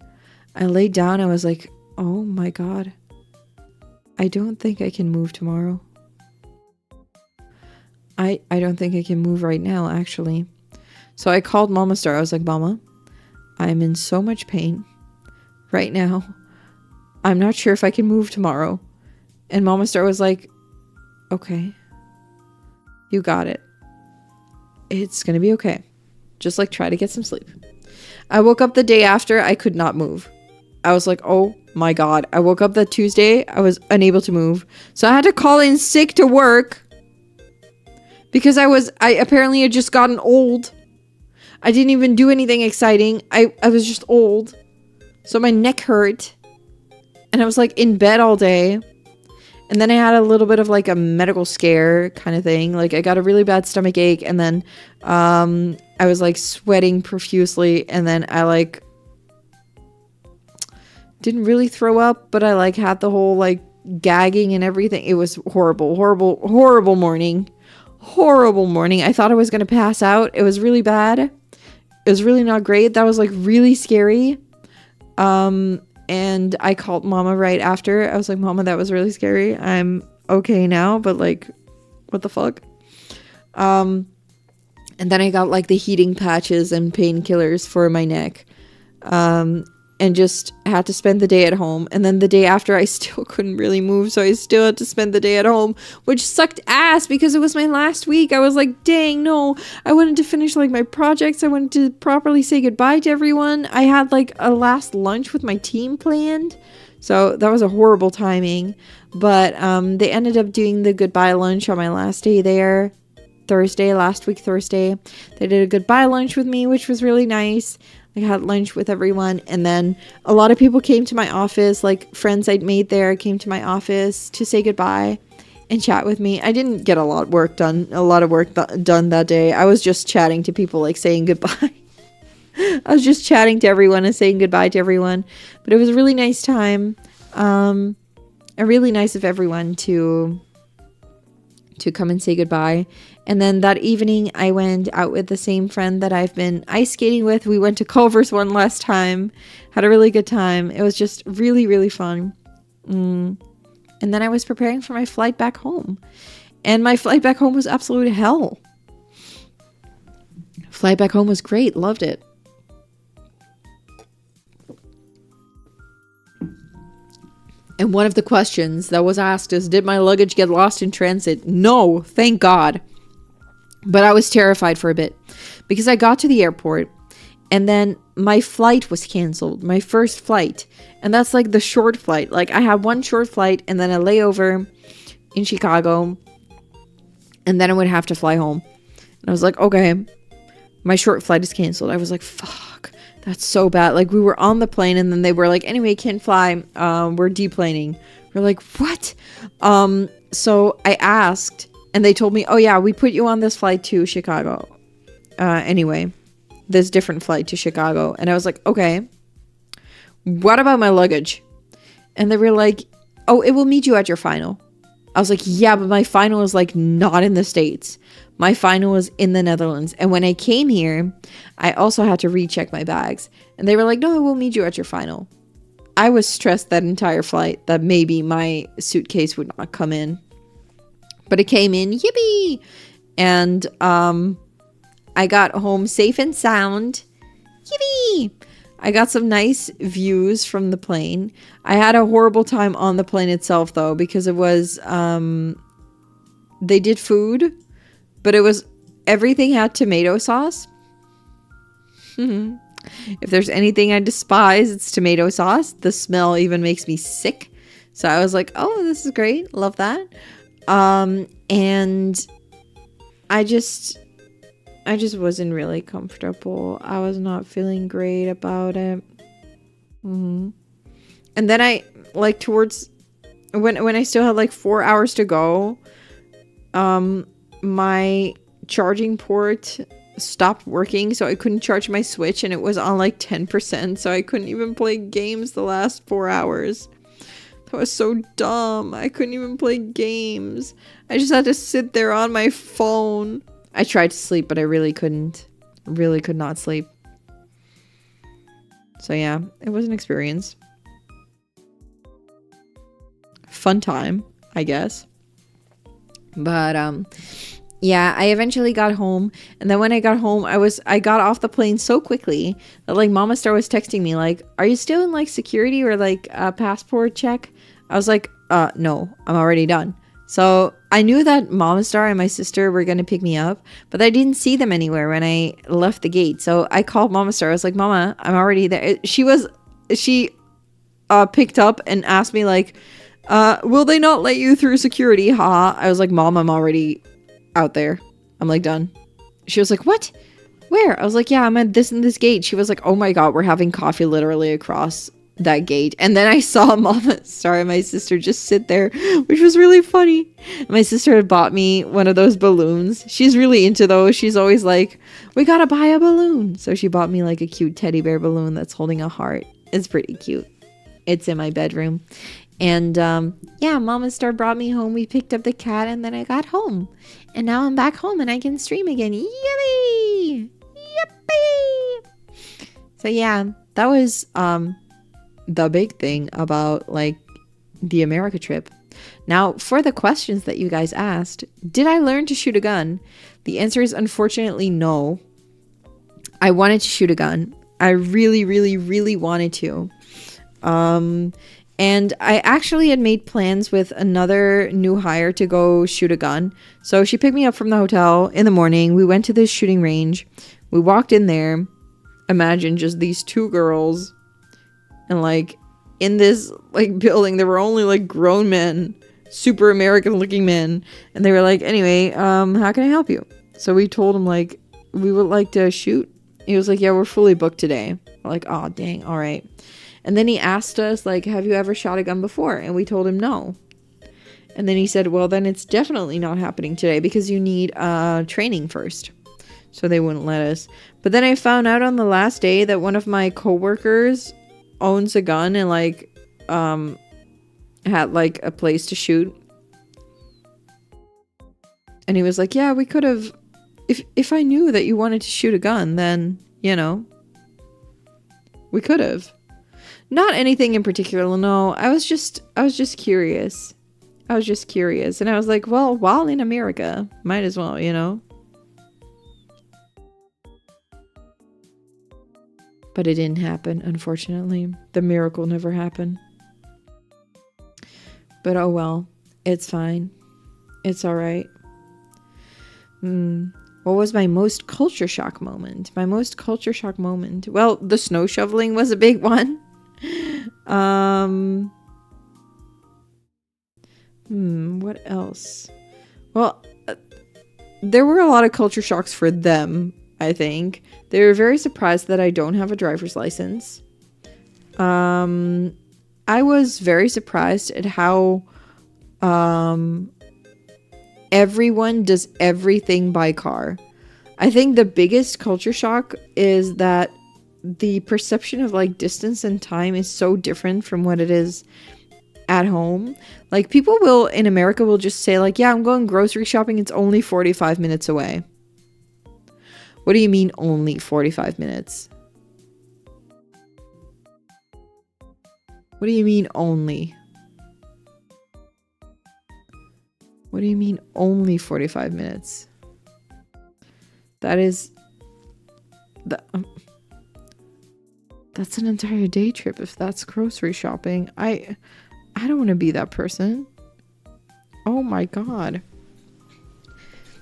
I laid down, I was like, oh my God, I don't think I can move tomorrow. I don't think I can move right now, actually. So I called Mama Star. I was like, Mama, I'm in so much pain right now. I'm not sure if I can move tomorrow. And Mama Star was like, okay, you got it. It's gonna be okay. Just like try to get some sleep. I woke up the day after. I could not move. I was like, oh my God. I woke up that Tuesday. I was unable to move. So I had to call in sick to work because I apparently had just gotten old. I didn't even do anything exciting. I was just old. So my neck hurt. And I was like in bed all day. And then I had a little bit of like a medical scare kind of thing. Like I got a really bad stomach ache, and then I was like sweating profusely, and then I like didn't really throw up, but I like had the whole like gagging and everything. It was horrible, horrible, horrible morning. Horrible morning. I thought I was going to pass out. It was really bad. It was really not great. That was like really scary. And I called Mama right after. I was like, Mama, that was really scary. I'm okay now, but like, what the fuck? And then I got like the heating patches and painkillers for my neck. And just had to spend the day at home. And then the day after, I still couldn't really move, so I still had to spend the day at home, which sucked ass because it was my last week. I was like, dang, no. I wanted to finish like my projects. I wanted to properly say goodbye to everyone. I had like a last lunch with my team planned, so that was a horrible timing. But they ended up doing the goodbye lunch on my last day there. Last week Thursday. They did a goodbye lunch with me, which was really nice. I had lunch with everyone, and then a lot of people came to my office, like friends I'd made there came to my office to say goodbye and chat with me. I didn't get a lot of work done done that day. I was just chatting to people, like saying goodbye. I was just chatting to everyone and saying goodbye to everyone, but it was a really nice time. Really nice of everyone to come and say goodbye. And then that evening, I went out with the same friend that I've been ice skating with. We went to Culver's one last time. Had a really good time. It was just really, really fun. And then I was preparing for my flight back home. And my flight back home was absolute hell. Flight back home was great. Loved it. And one of the questions that was asked is, did my luggage get lost in transit? No, thank God. But I was terrified for a bit because I got to the airport and then my flight was canceled, my first flight. And that's like the short flight. Like I had one short flight and then a layover in Chicago, and then I would have to fly home. And I was like, okay, my short flight is canceled. I was like, fuck, that's so bad. Like we were on the plane and then they were like, anyway, can't fly. We're deplaning. We're like, what? So I asked, and they told me, oh yeah, we put you on this flight to Chicago. Anyway, this different flight to Chicago. And I was like, okay, what about my luggage? And they were like, oh, it will meet you at your final. I was like, yeah, but my final is like not in the States. My final was in the Netherlands. And when I came here, I also had to recheck my bags. And they were like, no, it will meet you at your final. I was stressed that entire flight that maybe my suitcase would not come in. But it came in, yippee! And I got home safe and sound, yippee! I got some nice views from the plane. I had a horrible time on the plane itself, though, because it was, they did food, but it was, everything had tomato sauce. If there's anything I despise, it's tomato sauce. The smell even makes me sick. So I was like, oh, this is great. Love that. And I just wasn't really comfortable. I was not feeling great about it. And then I, like, towards, when I still had, like, 4 hours to go, my charging port stopped working, so I couldn't charge my Switch, and it was on, like, 10%, so I couldn't even play games the last 4 hours. That was so dumb. I couldn't even play games. I just had to sit there on my phone. I tried to sleep, but I really couldn't. Really could not sleep. So yeah, it was an experience. Fun time, I guess. But yeah, I eventually got home, and then when I got home, I got off the plane so quickly that like Mama Star was texting me like, "Are you still in like security or like a passport check?" I was like, no, I'm already done. So I knew that Mama Star and my sister were gonna pick me up, but I didn't see them anywhere when I left the gate. So I called Mama Star. I was like, "Mama, I'm already there." She picked up and asked me like, "Will they not let you through security?" Haha. I was like, "Mom, I'm already out there. I'm like done." She was like, "What? Where?" I was like, "Yeah, I'm at this and this gate." She was like, "Oh my God, we're having coffee literally across that gate." And then I saw Mama Star and my sister just sit there, which was really funny. My sister had bought me one of those balloons. She's really into those. She's always like, "We gotta buy a balloon." So she bought me like a cute teddy bear balloon that's holding a heart. It's pretty cute. It's in my bedroom. And yeah, Mama Star brought me home. We picked up the cat, and then I got home. And now I'm back home and I can stream again. Yippee! Yippee! So yeah, that was the big thing about like the America trip. Now, for the questions that you guys asked, did I learn to shoot a gun? The answer is unfortunately no. I wanted to shoot a gun. I really, really, really wanted to. And I actually had made plans with another new hire to go shoot a gun. So she picked me up from the hotel in the morning. We went to this shooting range. We walked in there. Imagine just these two girls. And like in this like building, there were only like grown men, super American looking men. And they were like, anyway, how can I help you? So we told him like, we would like to shoot. He was like, yeah, we're fully booked today. We're like, oh, dang. All right. And then he asked us, like, have you ever shot a gun before? And we told him no. And then he said, well, then it's definitely not happening today because you need training first. So they wouldn't let us. But then I found out on the last day that one of my coworkers owns a gun and, like, had, like, a place to shoot. And he was like, yeah, we could have... If I knew that you wanted to shoot a gun, then, you know, we could have. Not anything in particular, no. I was just curious. I was just curious. And I was like, well, while in America, might as well, you know? But it didn't happen, unfortunately. The miracle never happened. But oh well. It's fine. It's alright. What was my most culture shock moment? My most culture shock moment. Well, the snow shoveling was a big one. What else? Well, there were a lot of culture shocks for them, I think. They were very surprised that I don't have a driver's license. I was very surprised at how everyone does everything by car. I think the biggest culture shock is that the perception of like distance and time is so different from what it is at home. Like people will in America will just say like, yeah, I'm going grocery shopping. It's only 45 minutes away. What do you mean only 45 minutes? What do you mean only? What do you mean only 45 minutes? That is... That's an entire day trip if that's grocery shopping. I don't want to be that person. Oh my god.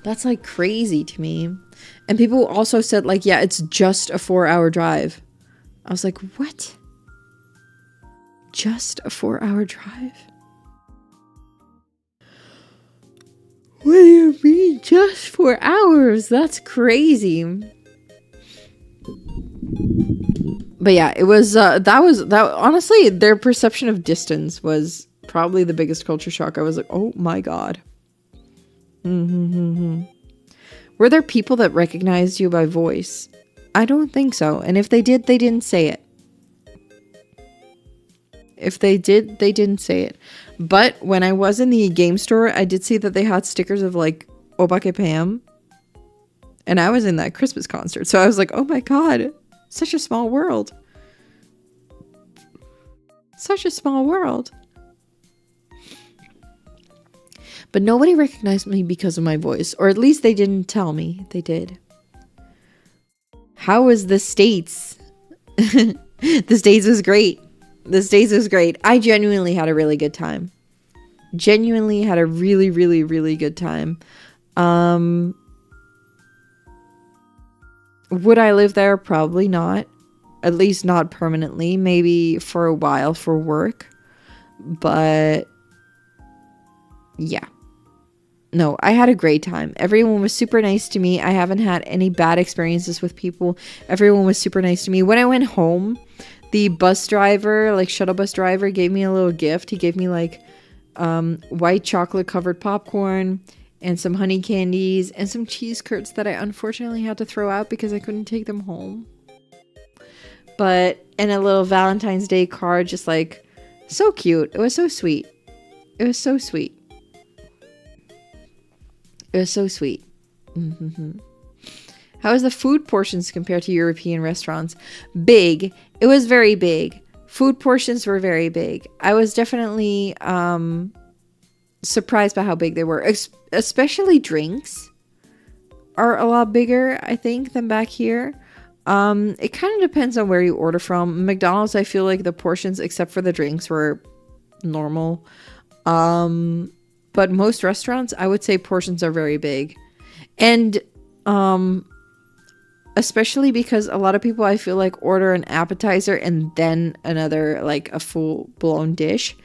That's like crazy to me. And people also said like, yeah, it's just a 4-hour drive. I was like, what? Just a 4-hour drive? What do you mean just 4 hours? That's crazy. But yeah, it was that honestly, their perception of distance was probably the biggest culture shock. I was like, oh my god. Were there people that recognized you by voice? I don't think so. And if they did, they didn't say it. If they did, they didn't say it. But when I was in the game store, I did see that they had stickers of like Obake Pam. And I was in that Christmas concert. So I was like, oh my god. Such a small world. Such a small world. But nobody recognized me because of my voice. Or at least they didn't tell me. They did. How was the States? The States was great. The States was great. I genuinely had a really good time. Genuinely had a really, really, really good time. Would I live there? Probably not. At least not permanently. Maybe for a while for work. But yeah. No, I had a great time. Everyone was super nice to me. I haven't had any bad experiences with people. Everyone was super nice to me. When I went home, the bus driver, like shuttle bus driver, gave me a little gift. He gave me like white chocolate covered popcorn and some honey candies and some cheese curds that I unfortunately had to throw out because I couldn't take them home. But, and a little Valentine's Day card, just like So cute. It was so sweet. It was so sweet. It was so sweet. How is the food portions compared to European restaurants? Big. It was very big. Food portions were very big. I was definitely surprised by how big they were. Especially drinks are a lot bigger, I think, than back here. It kind of depends on where you order from. McDonald's, I feel like the portions, except for the drinks, were normal. But most restaurants, I would say portions are very big. And especially because a lot of people, I feel like, order an appetizer and then another, like a full-blown dish.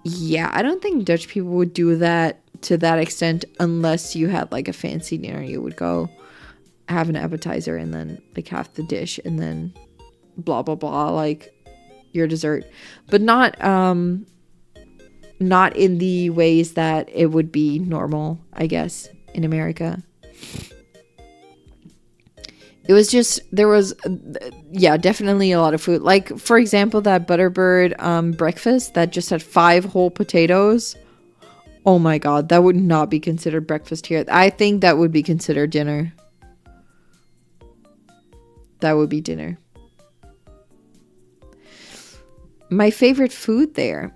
Yeah, I don't think Dutch people would do that to that extent unless you had like a fancy dinner. You would go have an appetizer and then like half the dish and then blah blah blah, like your dessert, but not in the ways that it would be normal, I guess, in America. It was just, there was, yeah, definitely a lot of food. Like, for example, that Butterbird breakfast that just had 5 whole potatoes. Oh my god, that would not be considered breakfast here. I think that would be considered dinner. That would be dinner. My favorite food there.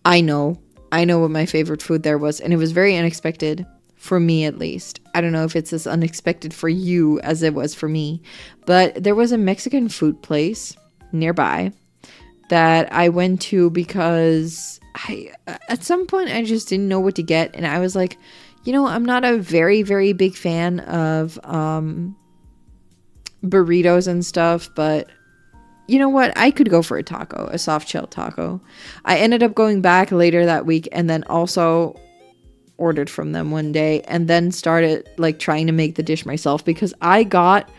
I know what my favorite food there was, and it was very unexpected. For me, at least. I don't know if it's as unexpected for you as it was for me. But there was a Mexican food place nearby that I went to because at some point I just didn't know what to get. And I was like, you know, I'm not a very, very big fan of burritos and stuff. But you know what? I could go for a taco, a soft shell taco. I ended up going back later that week and then also ordered from them one day and then started like trying to make the dish myself, because I got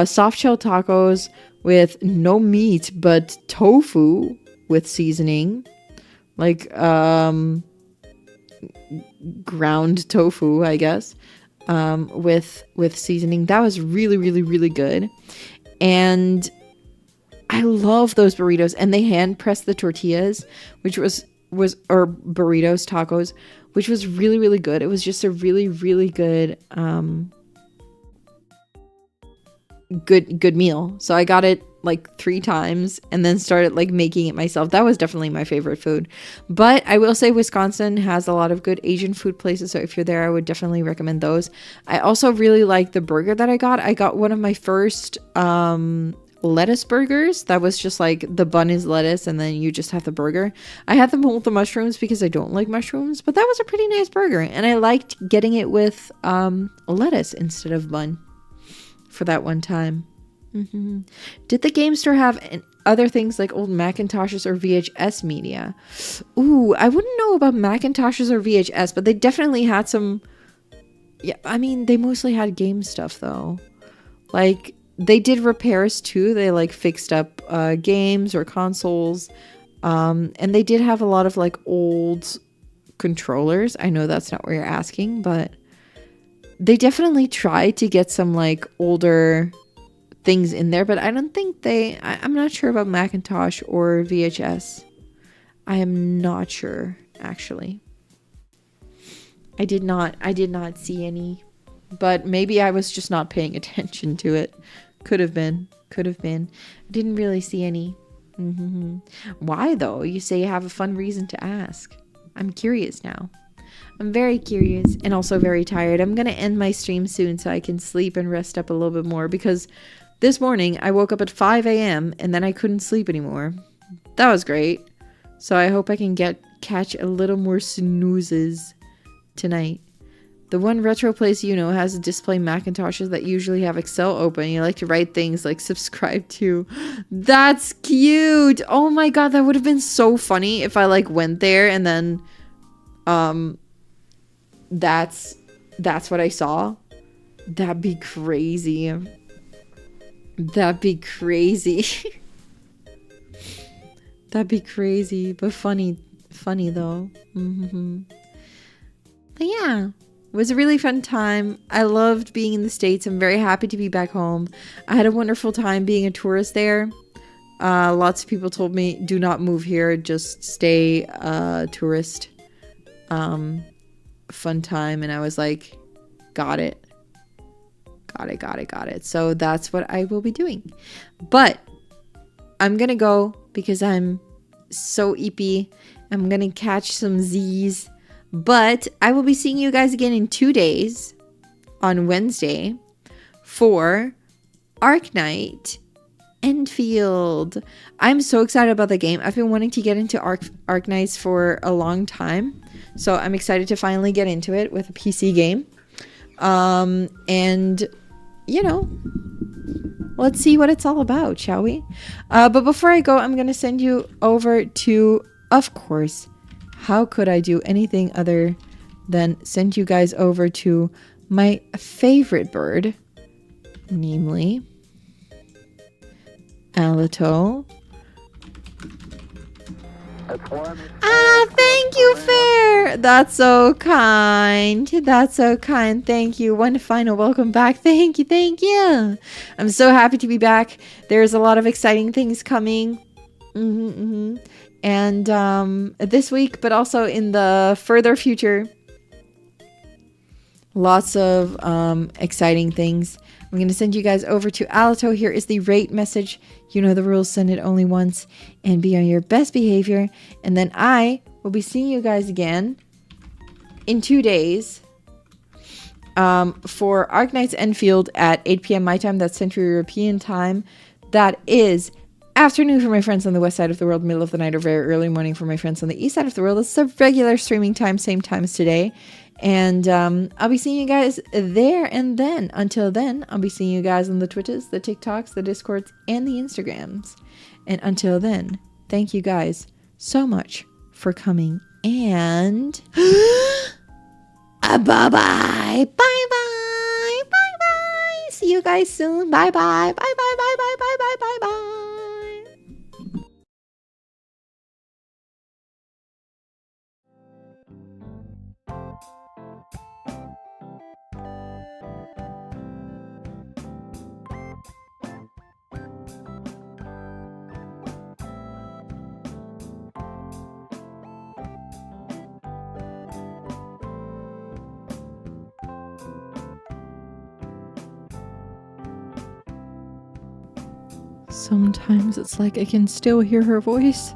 soft shell tacos with no meat but tofu with seasoning, like ground tofu, I guess, with seasoning. That was really, really, really good. And I love those burritos, and they hand pressed the tortillas, which was or burritos, tacos, which was really, really good. It was just a really, really good good meal. So I got it like 3 times and then started like making it myself. That was definitely my favorite food. But I will say Wisconsin has a lot of good Asian food places, so if you're there, I would definitely recommend those. I also really like the burger that I got. I got one of my first lettuce burgers that was just like the bun is lettuce and then you just have the burger. I had them with the mushrooms because I don't like mushrooms, but that was a pretty nice burger, and I liked getting it with lettuce instead of bun for that one time. Did the game store have other things like old Macintoshes or VHS media? Ooh, I wouldn't know about Macintoshes or VHS, but they definitely had some. Yeah, I mean, they mostly had game stuff though. Like, they did repairs too. They like fixed up games or consoles. And they did have a lot of like old controllers. I know that's not what you're asking, but they definitely tried to get some like older things in there, but I don't think I'm not sure about Macintosh or VHS. I am not sure, actually. I did not see any, but maybe I was just not paying attention to it. Could have been. I didn't really see any. Why though? You say you have a fun reason to ask. I'm curious now. I'm very curious and also very tired. I'm gonna end my stream soon so I can sleep and rest up a little bit more, because this morning I woke up at 5 a.m. and then I couldn't sleep anymore. That was great. So I hope I can catch a little more snoozes tonight. The one retro place has a display Macintoshes that usually have Excel open. You like to write things like subscribe to. That's cute. Oh my god, that would have been so funny if I like went there and then that's what I saw. That'd be crazy. That'd be crazy. That'd be crazy, but funny though. But yeah. It was a really fun time. I loved being in the States. I'm very happy to be back home. I had a wonderful time being a tourist there. Lots of people told me, do not move here, just stay tourist. Fun time. And I was like, got it. So that's what I will be doing. But I'm gonna go because I'm so eepy. I'm gonna catch some Z's. But I will be seeing you guys again in 2 days on Wednesday for Arknight Enfield. I'm so excited about the game. I've been wanting to get into Arknights for a long time. So I'm excited to finally get into it with a PC game. And, you know, let's see what it's all about, shall we? But before I go, I'm going to send you over to, of course, how could I do anything other than send you guys over to my favorite bird, namely Alito. Thank you, Fair. That's so kind. Thank you. One final welcome back. Thank you. I'm so happy to be back. There's a lot of exciting things coming. And this week, but also in the further future, lots of exciting things. I'm going to send you guys over to Alito. Here is the rate message. You know the rules. Send it only once and be on your best behavior. And then I will be seeing you guys again in 2 days for Arknights Enfield at 8 p.m. my time. That's Central European time. That is afternoon for my friends on the west side of the world, middle of the night, or very early morning for my friends on the east side of the world. It's a regular streaming time, same time as today. And I'll be seeing you guys there. And then, until then, I'll be seeing you guys on the Twitters, the TikToks, the Discords, and the Instagrams. And until then, thank you guys so much for coming. And bye-bye. See you guys soon. Bye-bye. Bye. Sometimes it's like I can still hear her voice.